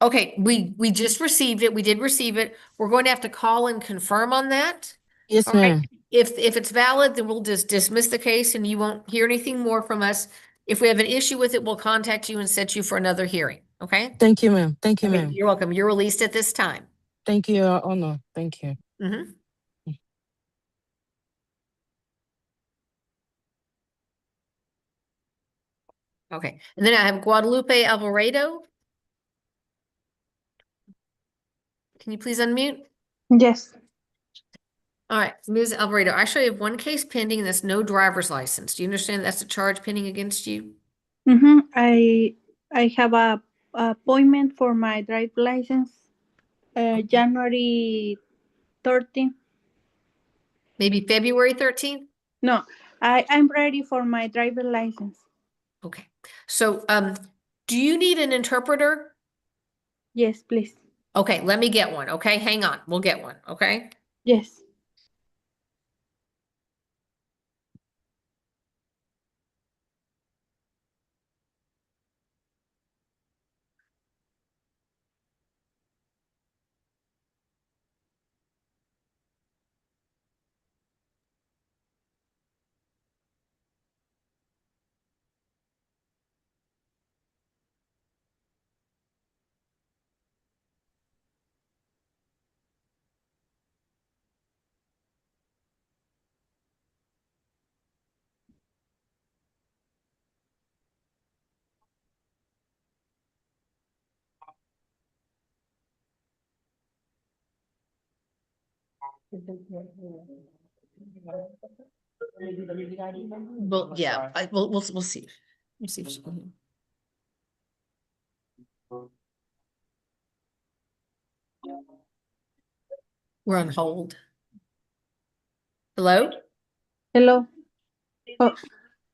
Okay, we just received it. We did receive it. We're going to have to call and confirm on that. Yes, All right. ma'am. If it's valid, then we'll just dismiss the case and you won't hear anything more from us. If we have an issue with it, we'll contact you and set you for another hearing. Okay? Thank you, ma'am. Thank you, Okay, ma'am. you're welcome. You're released at this time. Thank you, Your Honor. Thank you. Mhm. Okay, and then I have Guadalupe Alvarado. Can you please unmute? Yes. All right, Ms. Alvarado, I actually have one case pending that's no driver's license. Do you understand that's a charge pending against you? Mm-hmm. I have a appointment for my drive license, January 13th. Maybe February 13th? No, I'm ready for my driver license. Okay, so do you need an interpreter? Yes, please. Okay, let me get one. Okay, hang on. We'll get one. Okay. Yes. Well, yeah, we'll see. We'll see if she can. We're on hold. Hello? Hello. Oh,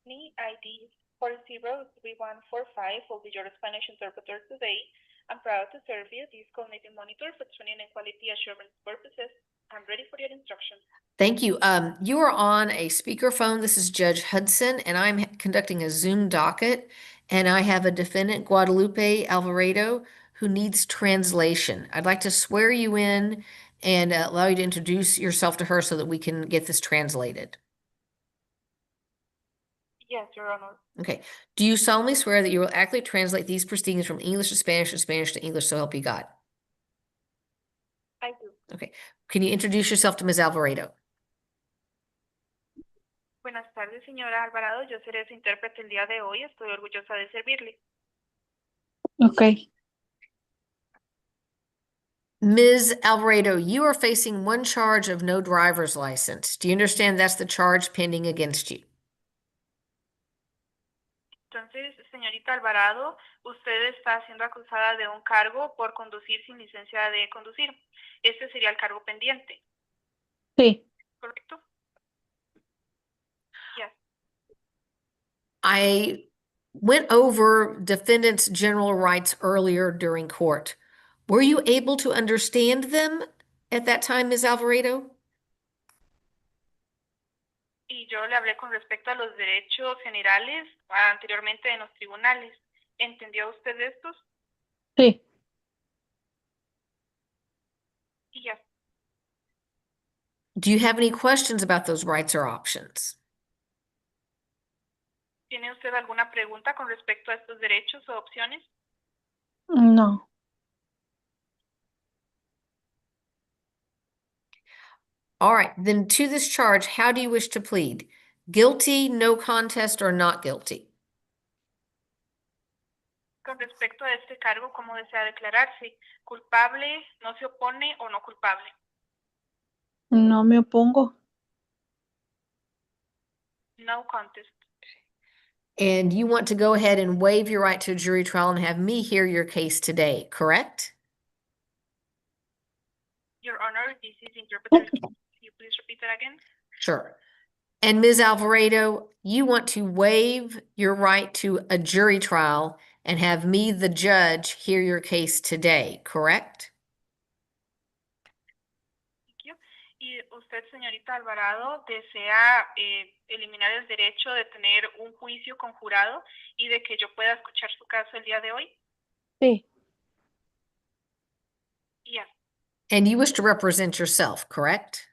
ID 403145 will be your Spanish interpreter today. I'm proud to serve you. This call may be monitored for training and quality assurance purposes. I'm ready for your instructions. Thank you. You are on a speakerphone. This is Judge Hudson, and I'm conducting a Zoom docket. And I have a defendant, Guadalupe Alvarado, who needs translation. I'd like to swear you in and allow you to introduce yourself to her so that we can get this translated. Yes, Your Honor. Okay. Do you solemnly swear that you will accurately translate these proceedings from English to Spanish and Spanish to English, so help you God? I do. Okay. Can you introduce yourself to Ms. Alvarado? Buenas tardes, señora Alvarado. Yo seré su intérprete el día de hoy. Estoy orgullosa de servirle. okay. Ms. Alvarado, you are facing one charge of no driver's license. Do you understand that's the charge pending against you? Entonces, señorita Alvarado, usted está siendo acusada de un cargo por conducir sin licencia de conducir. Este sería el cargo pendiente, Sí. ¿correcto? Yes. I went over defendant's general rights earlier during court. Were you able to understand them at that time, Ms. Alvarado? Y yo le hablé con respecto a los derechos generales anteriormente en los tribunales. ¿Entendió usted estos? Sí. Y ya. Do you have any questions about those rights or options? ¿Tiene usted alguna pregunta con respecto a estos derechos o opciones? No. All right, then to this charge, how do you wish to plead? Guilty, no contest, or not guilty? Con respecto a este cargo, ¿cómo desea declararse? ¿Culpable, no se opone o no culpable? No me opongo. No contest. And you want to go ahead and waive your right to a jury trial and have me hear your case today, correct? Your Honor, this is interpreter. Can you please repeat that again? Sure. And Ms. Alvarado, you want to waive your right to a jury trial and have me, the judge, hear your case today, correct? Thank you. Y usted, señorita Alvarado, desea eliminar el derecho de tener un juicio con jurado y de que yo pueda escuchar su caso el día de hoy. Sí. Yes. And you wish to represent yourself, correct?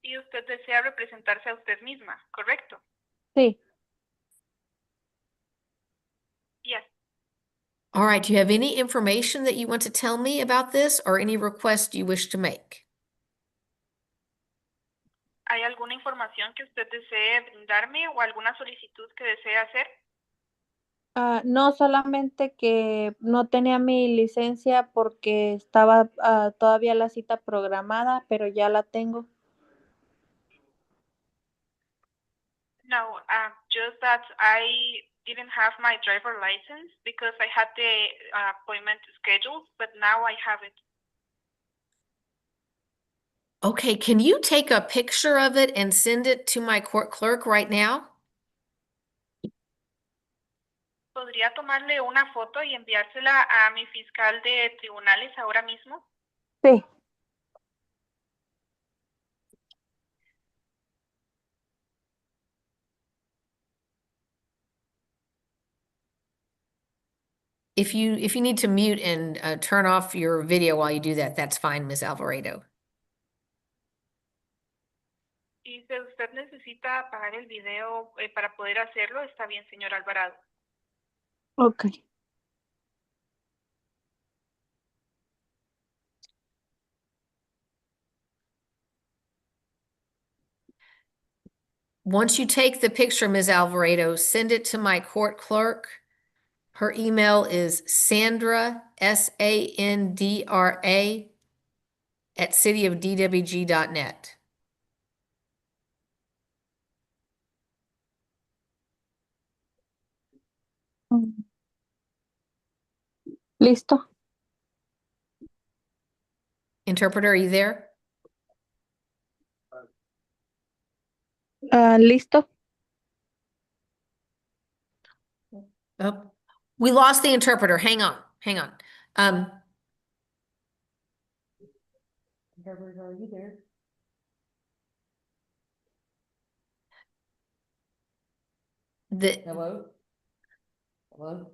Y usted desea representarse a usted misma, ¿correcto? Sí. Yes. All right, do you have any information that you want to tell me about this or any request you wish to make? ¿Hay alguna información que usted desee brindarme o alguna solicitud que desee hacer? No, solamente que no tenía mi licencia porque estaba todavía la cita programada, pero ya la tengo. No, just that I didn't have my driver license because I had the appointment scheduled, but now I have it. Okay, can you take a picture of it and send it to my court clerk right now? ¿Podría tomarle una foto y enviársela a mi fiscal de tribunales ahora mismo? Sí. If you need to mute and turn off your video while you do that, that's fine, Ms. Alvarado. Y si usted necesita apagar el video para poder hacerlo, está bien, señor Alvarado. Okay. Once you take the picture, Ms. Alvarado, send it to my court clerk. Her email is Sandra, SANDRA, @cityofdwg.net. ¿Listo? Interpreter, are you there? ¿Listo? Oh, we lost the interpreter. Hang on, hang on. Interpreter, are you there? Hello? Hello?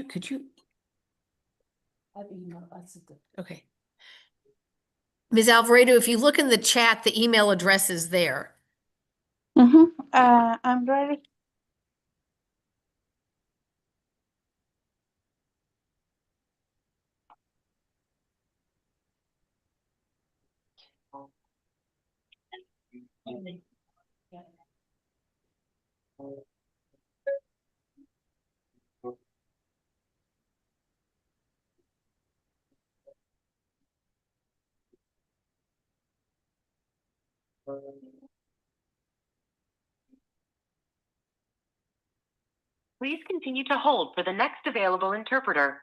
Could you? Okay. Ms. Alvarado, if you look in the chat, the email address is there. I'm ready. Please continue to hold for the next available interpreter.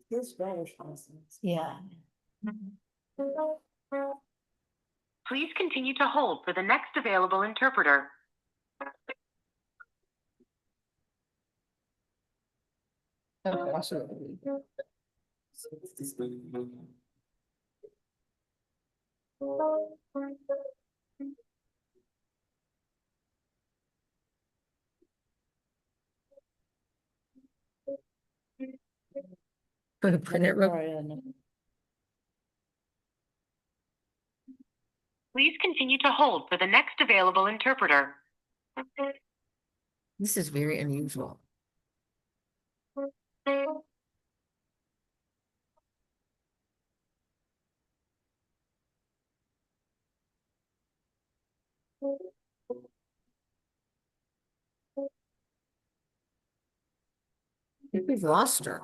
His Spanish lessons. Yeah. Please continue to hold for the next available interpreter. Print it real. Please continue to hold for the next available interpreter. This is very unusual. I think we've lost her.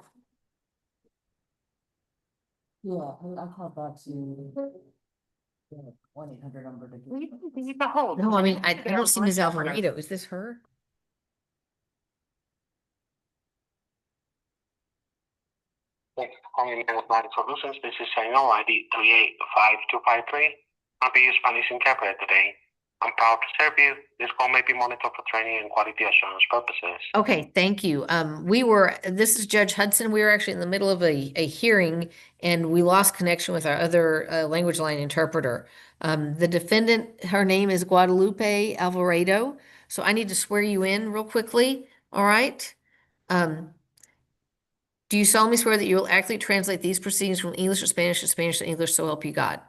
Yeah, I called back to 1-800 number to please continue to hold. No, for I the mean, next I don't see available Ms. interpreter. Alvarado. Is this her? Thanks for calling Atlantic Solutions. This is Samuel, ID 385253. I'll be your Spanish interpreter today. I'm proud to serve you. This call may be monitored for training and quality assurance purposes. Okay, thank you. This is Judge Hudson. We were actually in the middle of a hearing and we lost connection with our other language line interpreter. The defendant, her name is Guadalupe Alvarado. So I need to swear you in real quickly. All right. Do you solemnly swear that you will accurately translate these proceedings from English to Spanish to English, so help you God?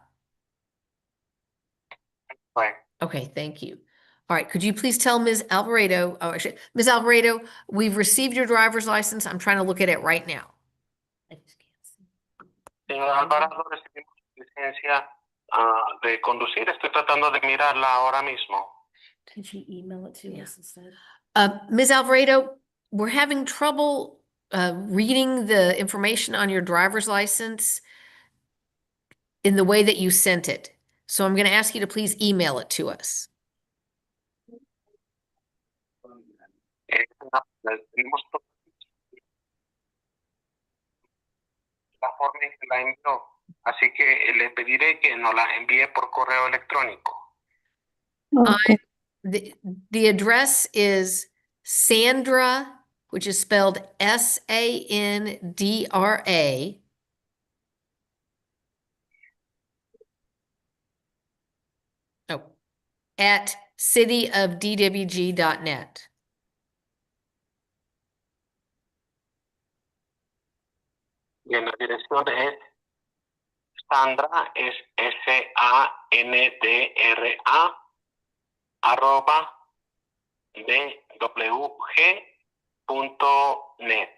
Right. Okay, thank you. All right, could you please tell Ms. Alvarado, Ms. Alvarado, we've received your driver's license. I'm trying to look at it right now. Señor Alvarado, recibimos licencia de conducir. Estoy tratando de mirarla ahora mismo. Did you email it to us instead? Ms. Alvarado, we're having trouble reading the information on your driver's license in the way that you sent it. So I'm going to ask you to please email it to us. La forma en que la envió. Así que le pediré que nos la envíe por correo electrónico. The address is Sandra, which is spelled Sandra, at cityofdwg.net. Bien, la dirección es Sandra, es SANDRA, @dwg.net.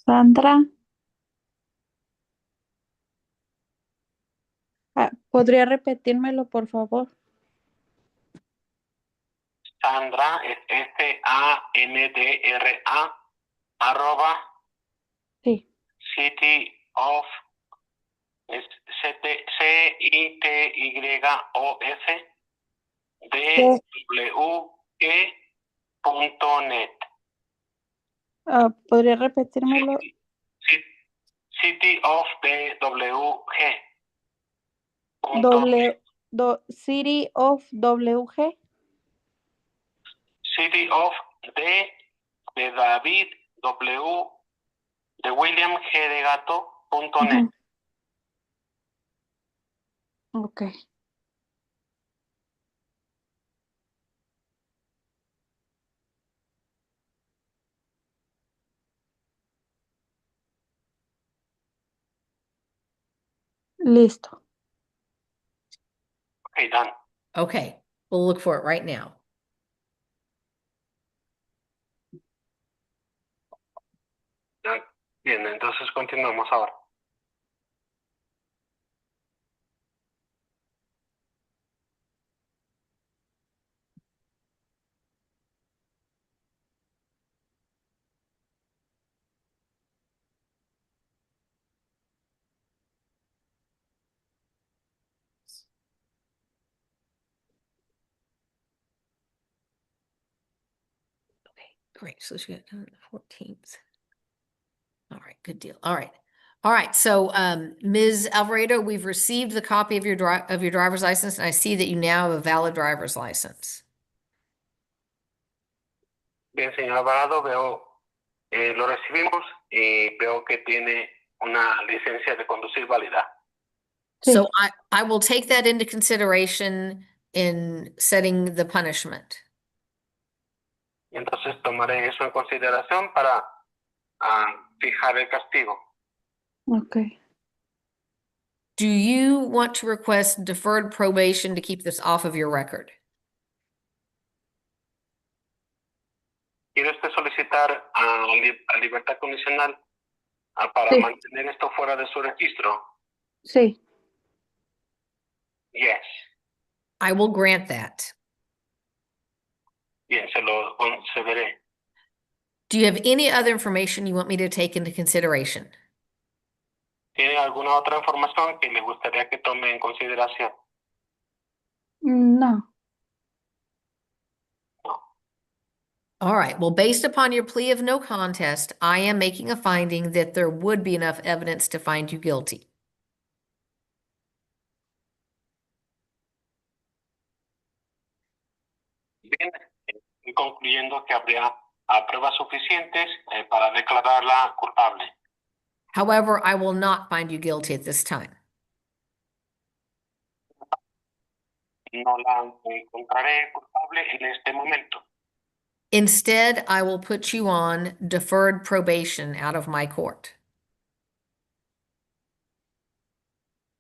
Sandra. ¿Podría repetírmelo, por favor? Sandra es SANDRA, Sí. City of, es CITYOS ¿Podría repetírmelo? City of DWG. City of WG. City of de David, W de William, G de gato, .net. Ok. Listo. Okay, done. Okay, we'll look for it right now. Bien, entonces continuamos ahora. Great, so she got done on the 14th. All right, good deal. All right. All right, so Ms. Alvarado, we've received the copy of your driver's license, and I see that you now have a valid driver's license. Bien, señor Alvarado, veo, lo recibimos y veo que tiene una licencia de conducir válida. So I will take that into consideration in setting the punishment. Y entonces tomaré eso en consideración para fijar el castigo. Okay. Do you want to request deferred probation to keep this off of your record? ¿Quiere usted solicitar a libertad condicional para mantener esto fuera de su registro? Sí. Yes. I will grant that. Bien, se lo concederé. Do you have any other information you want me to take into consideration? ¿Tiene alguna otra información que le gustaría que tome en consideración? No. All right. Well, based upon your plea of no contest, I am making a finding that there would be enough evidence to find you guilty. Bien, estoy concluyendo que habría pruebas suficientes para declararla culpable. However, I will not find you guilty at this time. No la encontraré culpable en este momento. Instead, I will put you on deferred probation out of my court.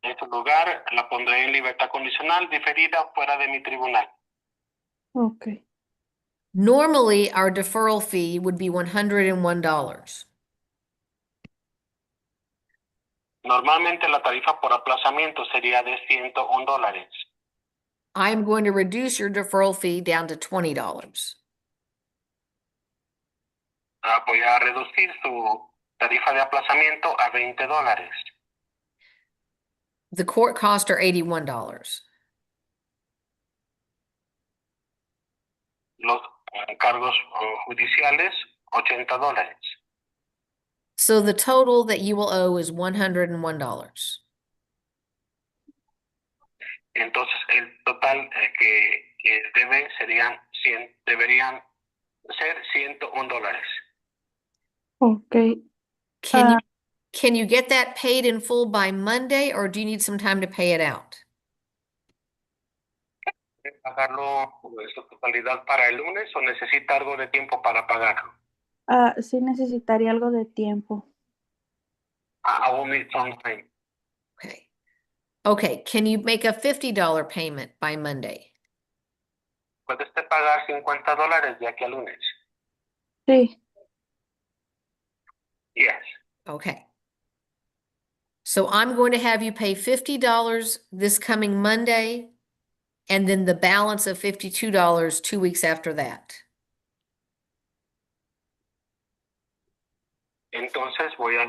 En su lugar, la pondré en libertad condicional diferida fuera de mi tribunal. Okay. Normally, our deferral fee would be $101. Normalmente la tarifa por aplazamiento sería de $101. I'm going to reduce your deferral fee down to $20. Voy a reducir su tarifa de aplazamiento a $20. The court costs are $81. Los cargos judiciales, $80. So the total that you will owe is $101. Entonces el total que debe deberían ser $101. Okay. Can you get that paid in full by Monday, or do you need some time to pay it out? ¿Pagarlo en su totalidad para el lunes o necesita algo de tiempo para pagarlo? Sí necesitaría algo de tiempo. I will need some time. Okay. Okay, can you make a $50 payment by Monday? ¿Puede usted pagar $50 de aquí al lunes? Sí. Yes. Okay. So I'm going to have you pay $50 this coming Monday, and then the balance of $52 2 weeks after that. Entonces voy a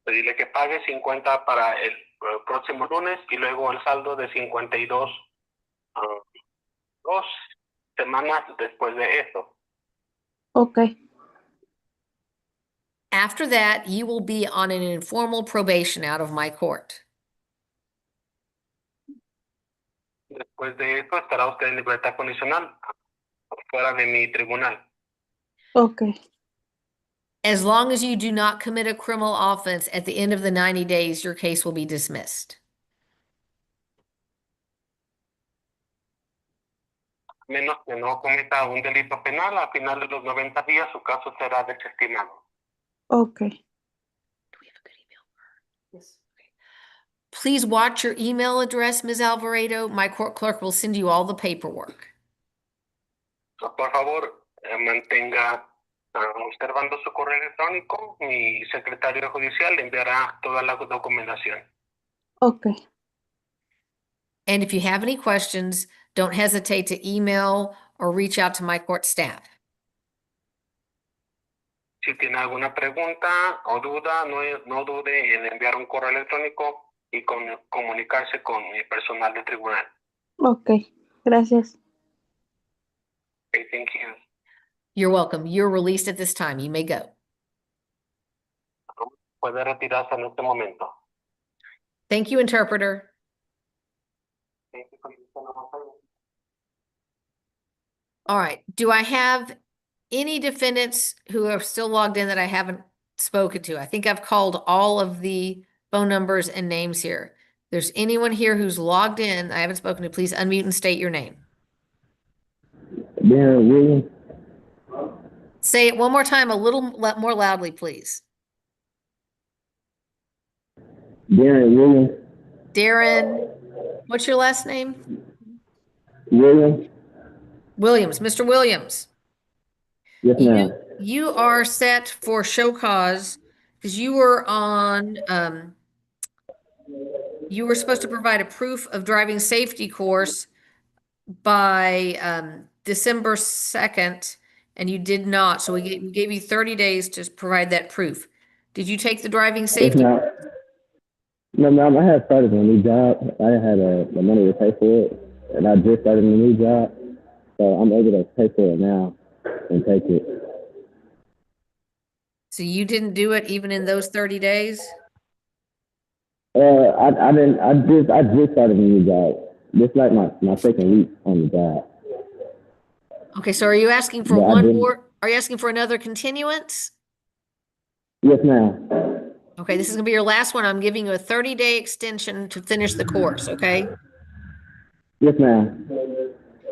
pedirle que pague 50 para el próximo lunes y luego el saldo de 52 2 semanas después de eso. Okay. After that, you will be on an informal probation out of my court. Después de eso estará usted en libertad condicional fuera de mi tribunal. Okay. As long as you do not commit a criminal offense at the end of the 90 days, your case will be dismissed. Menos que no cometa un delito penal, al final de los 90 días su caso será desestimado. Okay. Please watch your email address, Ms. Alvarado. My court clerk will send you all the paperwork. Por favor, mantenga observando su correo electrónico. Mi secretario judicial le enviará toda la documentación. Okay. And if you have any questions, don't hesitate to email or reach out to my court staff. Si tiene alguna pregunta o duda, no dude en enviar un correo electrónico y comunicarse con mi personal de tribunal. Okay. Gracias. Okay, thank you. You're welcome. You're released at this time. You may go. Puede retirarse en este momento. Thank you, interpreter. Thank you for your All right. Do I have any defendants who are still logged in that I haven't spoken to? I think I've called all of the phone numbers and names here. If there's anyone here who's logged in I haven't spoken to, please unmute and state your name. Darren Williams. Say it one more time, a little more loudly, please. Darren Williams. Darren, what's your last name? Williams. Williams, Mr. Williams. Yes, ma'am. You are set for show cause because you were on, you were supposed to provide a proof of driving safety course by December 2nd, and you did not. So we gave you 30 days to provide that proof. Did you take the driving safety? No, ma'am. I had started a new job. I didn't have the money to pay for it. and I just started a new job, so I'm able to pay for it now and take it. So you didn't do it even in those 30 days? I didn't. I just started a new job. This like my second week on the job. Okay, so are you asking for But I one didn't. more? Are you asking for another continuance? Yes, ma'am. Okay, this is gonna be your last one. I'm giving you a 30-day extension to finish the course, okay? Yes, ma'am.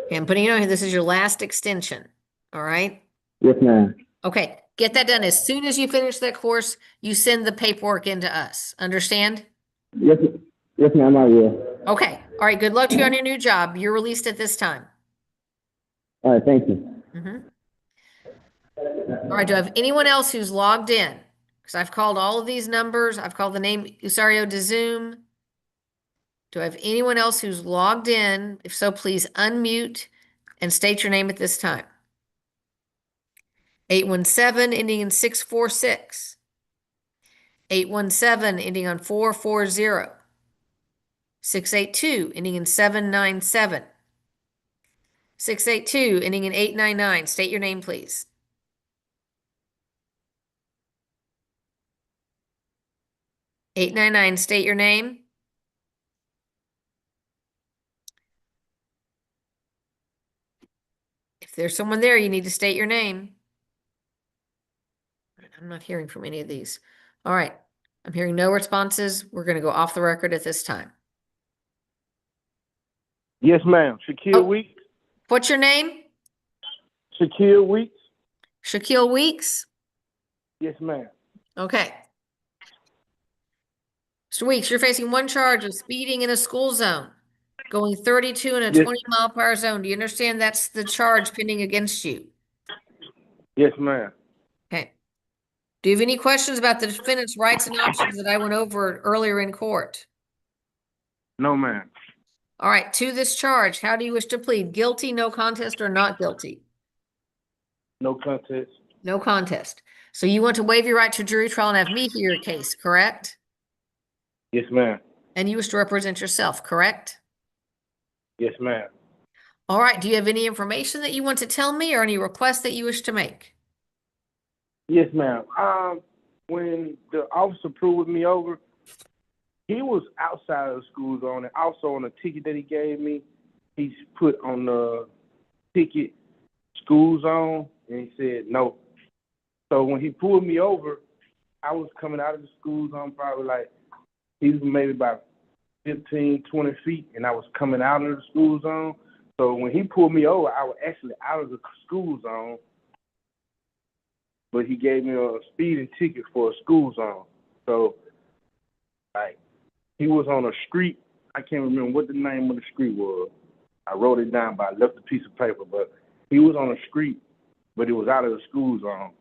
Okay, I'm putting it on here. This is your last extension, all right? Yes, ma'am. Okay, get that done. As soon as you finish that course, you send the paperwork into us. Understand? Yes, yes, ma'am. I will. Okay, all right, good luck to you on your new job. You're released at this time. All right. Thank you. All right, do I have anyone else who's logged in? Because I've called all of these numbers. I've called the name Usario de Zoom. Do I have anyone else who's logged in? If so, please unmute and state your name at this time. 817 ending in 646. 817 ending on 440. 682 ending in 797. 682 ending in 899. State your name, please. 899, state your name. If there's someone there, you need to state your name. I'm not hearing from any of these. All right. I'm hearing no responses. We're going to go off the record at this time. Yes, ma'am. Shaquille Weeks. What's your name? Shaquille Weeks. Shaquille Weeks? Yes, ma'am. Okay. Mr. Weeks, you're facing one charge of speeding in a school zone, going 32 in a Yes. 20-mile-per-hour zone. Do you understand that's the charge pending against you? Yes, ma'am. Okay. Do you have any questions about the defendant's rights and options that I went over earlier in court? No, ma'am. All right, to this charge, how do you wish to plead? Guilty, no contest, or not guilty? No contest. No contest. So you want to waive your right to jury trial and have me hear your case, correct? Yes, ma'am. And you wish to represent yourself, correct? Yes, ma'am. All right, do you have any information that you want to tell me or any requests that you wish to make? Yes, ma'am. When the officer pulled me over, he was outside of the school zone, and also on the ticket that he gave me, he's put on the ticket school zone, and he said no. So when he pulled me over, I was coming out of the school zone probably like, he was maybe about 15, 20 feet, and I was coming out of the school zone. So when he pulled me over, I was actually out of the school zone, but he gave me a speeding ticket for a school zone. So, like, he was on a street. I can't remember what the name of the street was. I wrote it down, but I left a piece of paper. But he was on a street, but it was out of the school zone.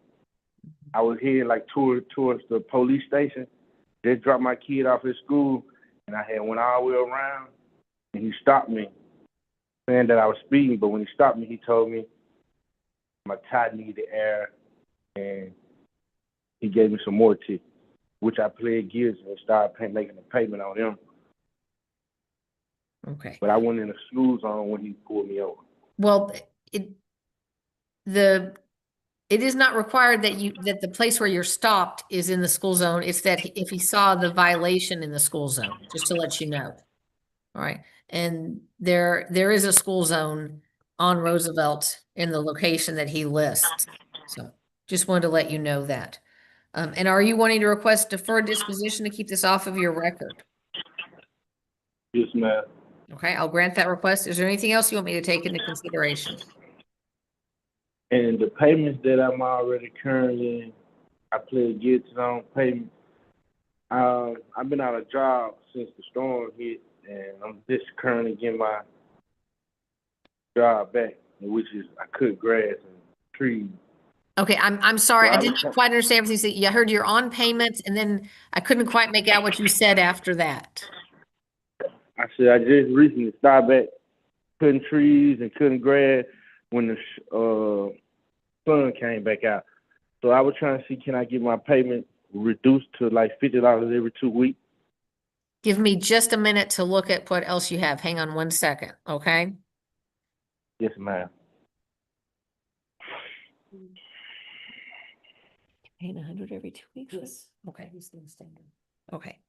I was heading like towards the police station. They dropped my kid off at school, and I had went all the way around, and he stopped me, saying that I was speeding. But when he stopped me, he told me my tire needed air, and he gave me some more tickets, which I pled guilty and started making a payment on them. Okay. But I went in the school zone when he pulled me over. Well, it is not required that the place where you're stopped is in the school zone. It's that if he saw the violation in the school zone, just to let you know. All right. And there is a school zone on Roosevelt in the location that he lists. So just wanted to let you know that. And are you wanting to request deferred disposition to keep this off of your record? Yes, ma'am. Okay, I'll grant that request. Is there anything else you want me to take into consideration? And the payments that I'm already currently, I pled guilty on payment. I've been out of job since the storm hit, and I'm just currently getting my job back, which is I cut grass and trees. Okay, I'm sorry. Well, I didn't quite understand everything. I heard you're on payments, and then I couldn't quite make out what you said after that. I said I just recently started back cutting trees and cutting grass when the sun came back out. So I was trying to see, can I get my payment reduced to like $50 every 2 weeks? Give me just a minute to look at what else you have. Hang on one second, okay? Yes, ma'am. Paying 100 every 2 weeks? Yes. Okay. Okay.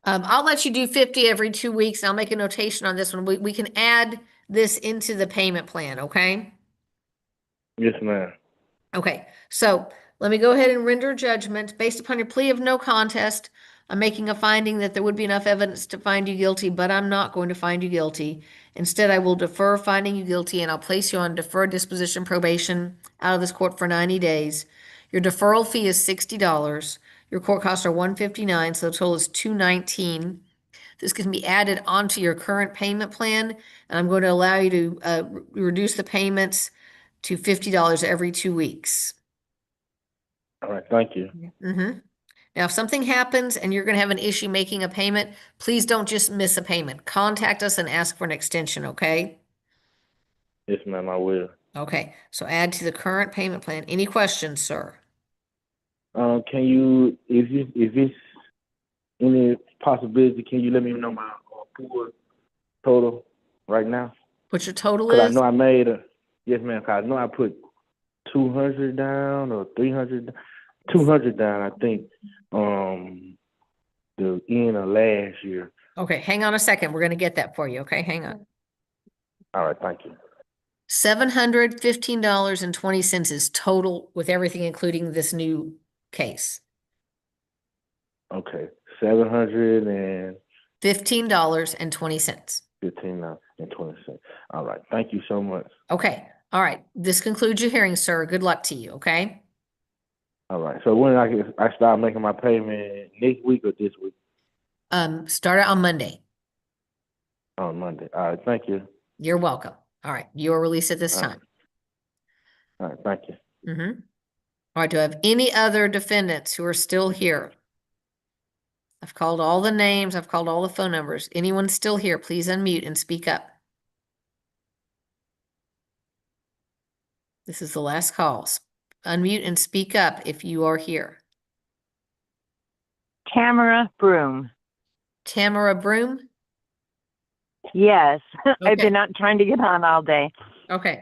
I'll let you do 50 every 2 weeks. I'll make a notation on this one. We can add this into the payment plan, okay? Yes, ma'am. Okay, so let me go ahead and render judgment. Based upon your plea of no contest, I'm making a finding that there would be enough evidence to find you guilty, but I'm not going to find you guilty. Instead, I will defer finding you guilty and I'll place you on deferred disposition probation out of this court for 90 days. Your deferral fee is $60. Your court costs are $159, so the total is $219. This can be added onto your current payment plan, and I'm going to allow you to reduce the payments to $50 every 2 weeks. All right, thank you. Mm-hmm. Now, if something happens and you're going to have an issue making a payment, please don't just miss a payment. Contact us and ask for an extension, okay? Yes, ma'am, I will. Okay, so add to the current payment plan. Any questions, sir? Can you, if it's any possibility, can you let me know my full total right now? What your total Because I is? know I made yes, ma'am, because I know I put 200 down or 300, 200 down, I think, the end of last year. Okay, hang on a second. We're going to get that for you, okay? Hang on. All right, thank you. $715.20 is total with everything, including this new case. Okay, $715.20. $15.20. All right, thank you so much. Okay, all right. This concludes your hearing, sir. Good luck to you, okay? All right, so when I start making my payment next week or this week? Start it on Monday. On Monday. All right, thank you. You're welcome. All right, you are released at this All time. All right, thank you. Mm-hmm. All right, do I have any other defendants who are still here? I've called all the names, I've called all the phone numbers. Anyone still here, please unmute and speak up. This is the last call. Unmute and speak up if you are here. Tamara Broom. Tamara Broom? Yes, I've Okay. been out trying to get on all day. Okay.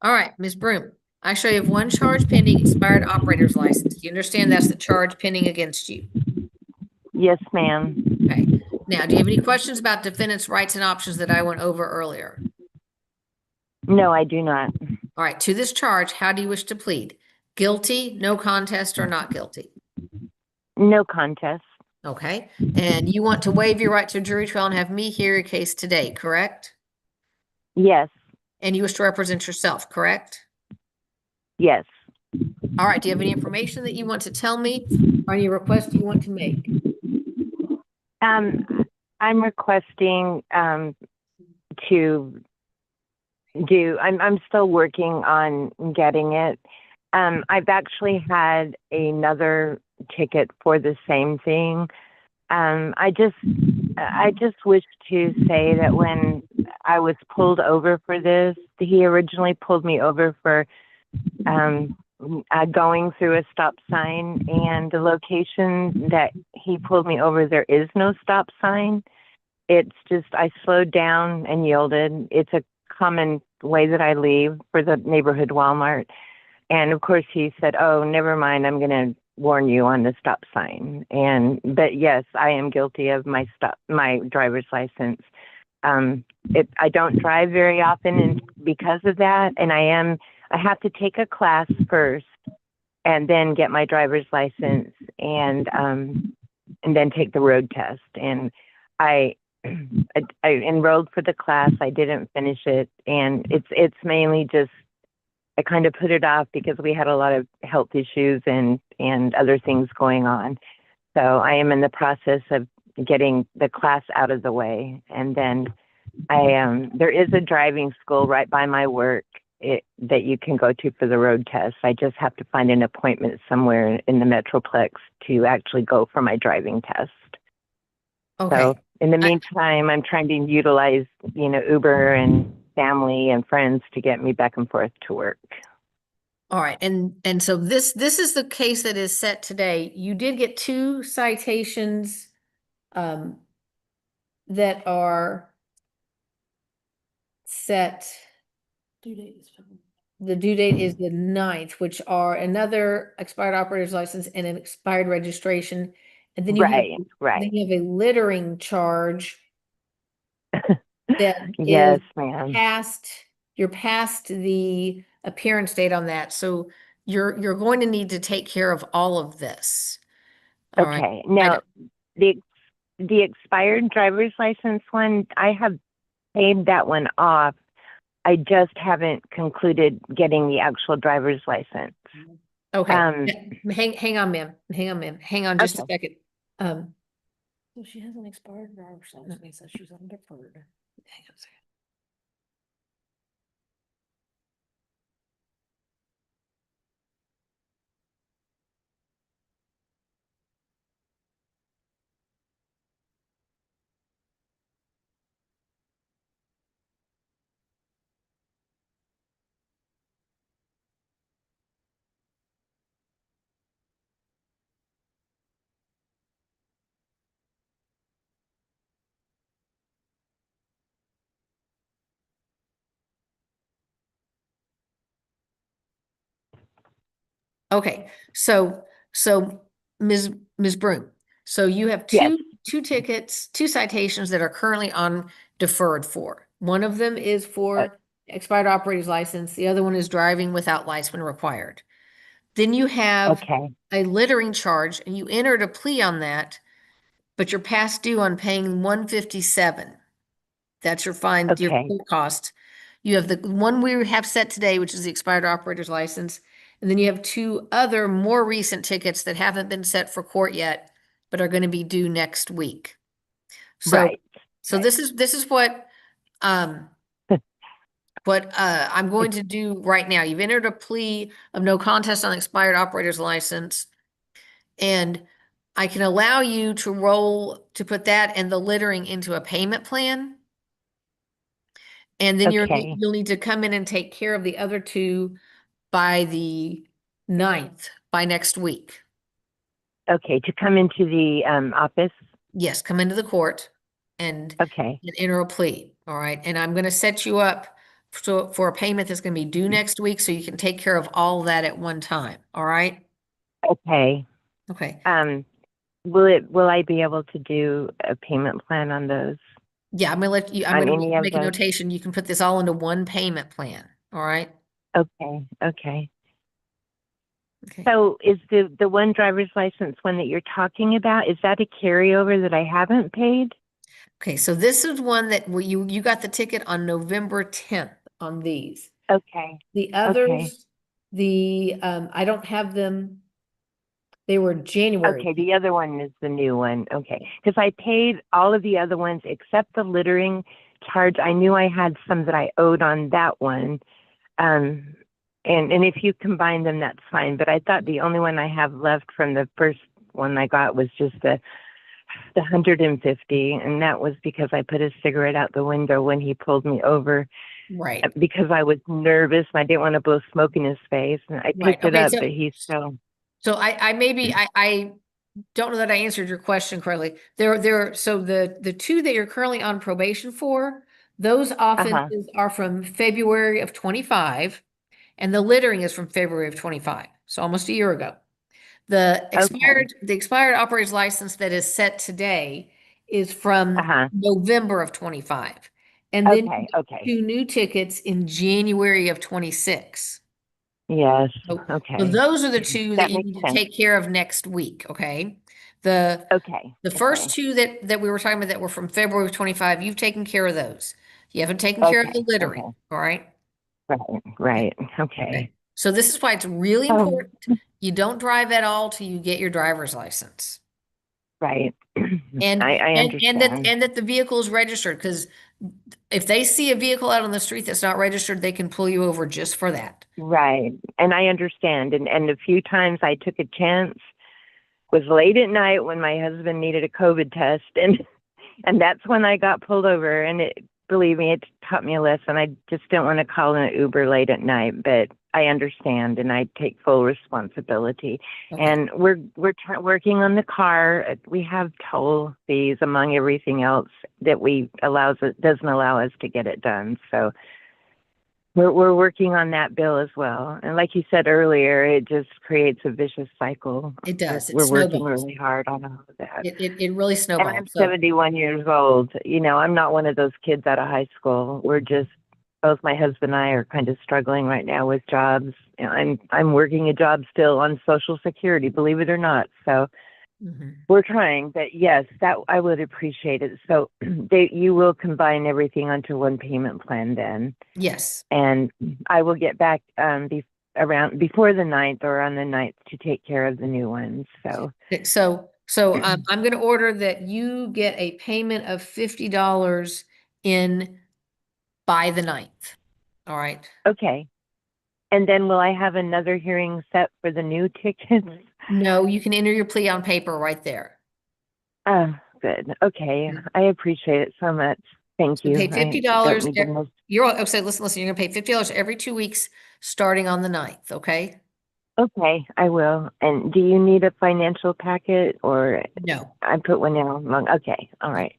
All right, Ms. Broom. I show you have one charge pending, expired operator's license. Do you understand that's the charge pending against you? Yes, ma'am. Okay. Now, do you have any questions about defendant's rights and options that I went over earlier? No, I do not. All right, to this charge, how do you wish to plead? Guilty, no contest, or not guilty? No contest. Okay. And you want to waive your right to a jury trial and have me hear your case today, correct? Yes. And you wish to represent yourself, correct? Yes. All right. Do you have any information that you want to tell me or any request you want to make? I'm requesting to do. I'm still working on getting it. I've actually had another ticket for the same thing. I just wish to say that when I was pulled over for this, he originally pulled me over for going through a stop sign, and the location that he pulled me over, there is no stop sign. It's just I slowed down and yielded. It's a common way that I leave for the neighborhood Walmart. And of course he said, "Oh, never mind, I'm going to warn you on the stop sign." But yes, I am guilty of my driver's license. I don't drive very often, and because of that, and I have to take a class first and then get my driver's license and then take the road test. And I enrolled for the class. I didn't finish it, and it's mainly just I kind of put it off because we had a lot of health issues and other things going on. So I am in the process of getting the class out of the way, and then there is a driving school right by my work that you can go to for the road test. I just have to find an appointment somewhere in the Metroplex to actually go for my driving test. Okay. So in the meantime, I'm trying to utilize, Uber and family and friends to get me back and forth to work. All right. And so this is the case that is set today. You did get 2 citations that are set, the due date is the 9th, which are another expired operator's license and an expired registration. And then you have, then you have a littering charge that Yes, is ma'am. you're past the appearance date on that. So you're going to need to take care of all of this. All right. Okay. Now, the expired driver's license one, I have paid that one off. I just haven't concluded getting the actual driver's license. Okay. Hang on, ma'am. Hang on just a second. So she has an expired driver's license, so she's on deferred. Hang on a second. Okay, so Ms. Broom, so you have two tickets, two citations that are currently on deferred for. One of them is for expired operator's license. The other one is driving without license when required. Then you have a littering charge, and you entered a plea on that, but you're past due on paying $157. That's your fine, your court cost. You have the one we have set today, which is the expired operator's license. And then you have two other more recent tickets that haven't been set for court yet, but are going to be due next week. So, this is what I'm going to do right now. You've entered a plea of no contest on expired operator's license, and I can allow you to put that and the littering into a payment plan. And then you'll need to come in and take care of the other two by the 9th, by next week. Okay, to come into the office? Yes, come into the court and enter a plea. All right. And I'm going to set you up for a payment that's going to be due next week, so you can take care of all that at one time. All right. Okay. Okay. Will I be able to do a payment plan on those? Yeah, I'm going to make a notation. You can put this all into one payment plan. All right. Okay. So is the one driver's license one that you're talking about, is that a carryover that I haven't paid? Okay, so this is one that you got the ticket on November 10th on these. Okay. The others, I don't have them. They were January. Okay, the other one is the new one. Okay, because I paid all of the other ones except the littering charge. I knew I had some that I owed on that one. And if you combine them, that's fine. But I thought the only one I have left from the first one I got was just the 150, and that was because I put a cigarette out the window when he pulled me over. Right. Because I was nervous and I didn't want to blow smoke in his face, and I picked it up, but he's still. So I don't know that I answered your question correctly. So the two that you're currently on probation for, those offenses are from February of 25, and the littering is from February of 25. So almost a year ago. The expired operator's license that is set today is from November of 25. And then two new tickets in January of 26. Yes. So those are the two that you need to take care of next week. Okay. The first two that we were talking about that were from February of 25, you've taken care of those. You haven't taken care of the littering. All right. Right. Okay. So this is why it's really important. You don't drive at all till you get your driver's license. Right. And I understand. And that the vehicle is registered, because if they see a vehicle out on the street that's not registered, they can pull you over just for that. Right. And I understand. And a few times I took a chance, was late at night when my husband needed a COVID test, and that's when I got pulled over. believe me, it's taught me a lesson. I just don't want to call an Uber late at night, but I understand and I take full responsibility. Okay. And we're working on the car. We have toll fees among everything else that doesn't allow us to get it done. So we're working on that bill as well. And like you said earlier, it just creates a vicious cycle. It does. It We're working snowballs. really hard on all of that. It really And I'm snowballs. So 71 years old. You know, I'm not one of those kids out of high school. We're just, both my husband and I are kind of struggling right now with jobs. You know, I'm working a job still on Social Security, believe it or not. So we're trying, but yes, that I would appreciate it. So you will combine everything onto one payment plan then. yes. And I will get back before the 9th or on the 9th to take care of the new ones. So So I'm going to order that you get a payment of $50 in by the 9th. All right. okay. And then will I have another hearing set for the new tickets? No, you can enter your plea on paper right there. Oh, good. Okay. I appreciate it so much. Thank you. Pay I don't $50. need to miss- Listen, you're going to pay $50 every 2 weeks starting on the 9th. Okay. Okay, I will. And do you need a financial packet or No. I put one in along? Okay, all right.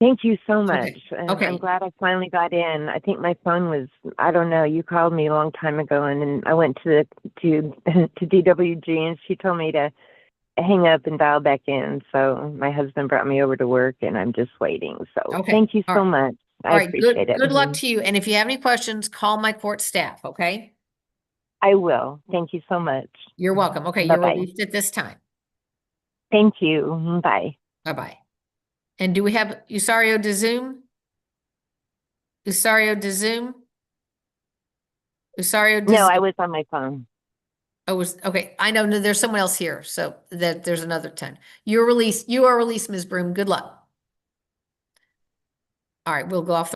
Thank you so much. And okay. I'm glad I finally got in. I think my phone was, I don't know, you called me a long time ago and then I went to DWG and she told me to hang up and dial back in. So my husband brought me over to work and I'm just waiting. So Okay. thank you All so right. much. All I right. appreciate it. Good luck to you. And if you have any questions, call my court staff. Okay. I will. Thank you so much. You're welcome. Okay. You're Bye-bye. released at this time. Thank you. Bye. Bye-bye. And do we have Usario de Zoom? Usario de Zoom? Usario de No, Zoom? I was on my phone. Oh, okay. I know there's someone else here, so that there's another 10. You're released. You are released, Ms. Broom. Good luck. All right, we'll go off.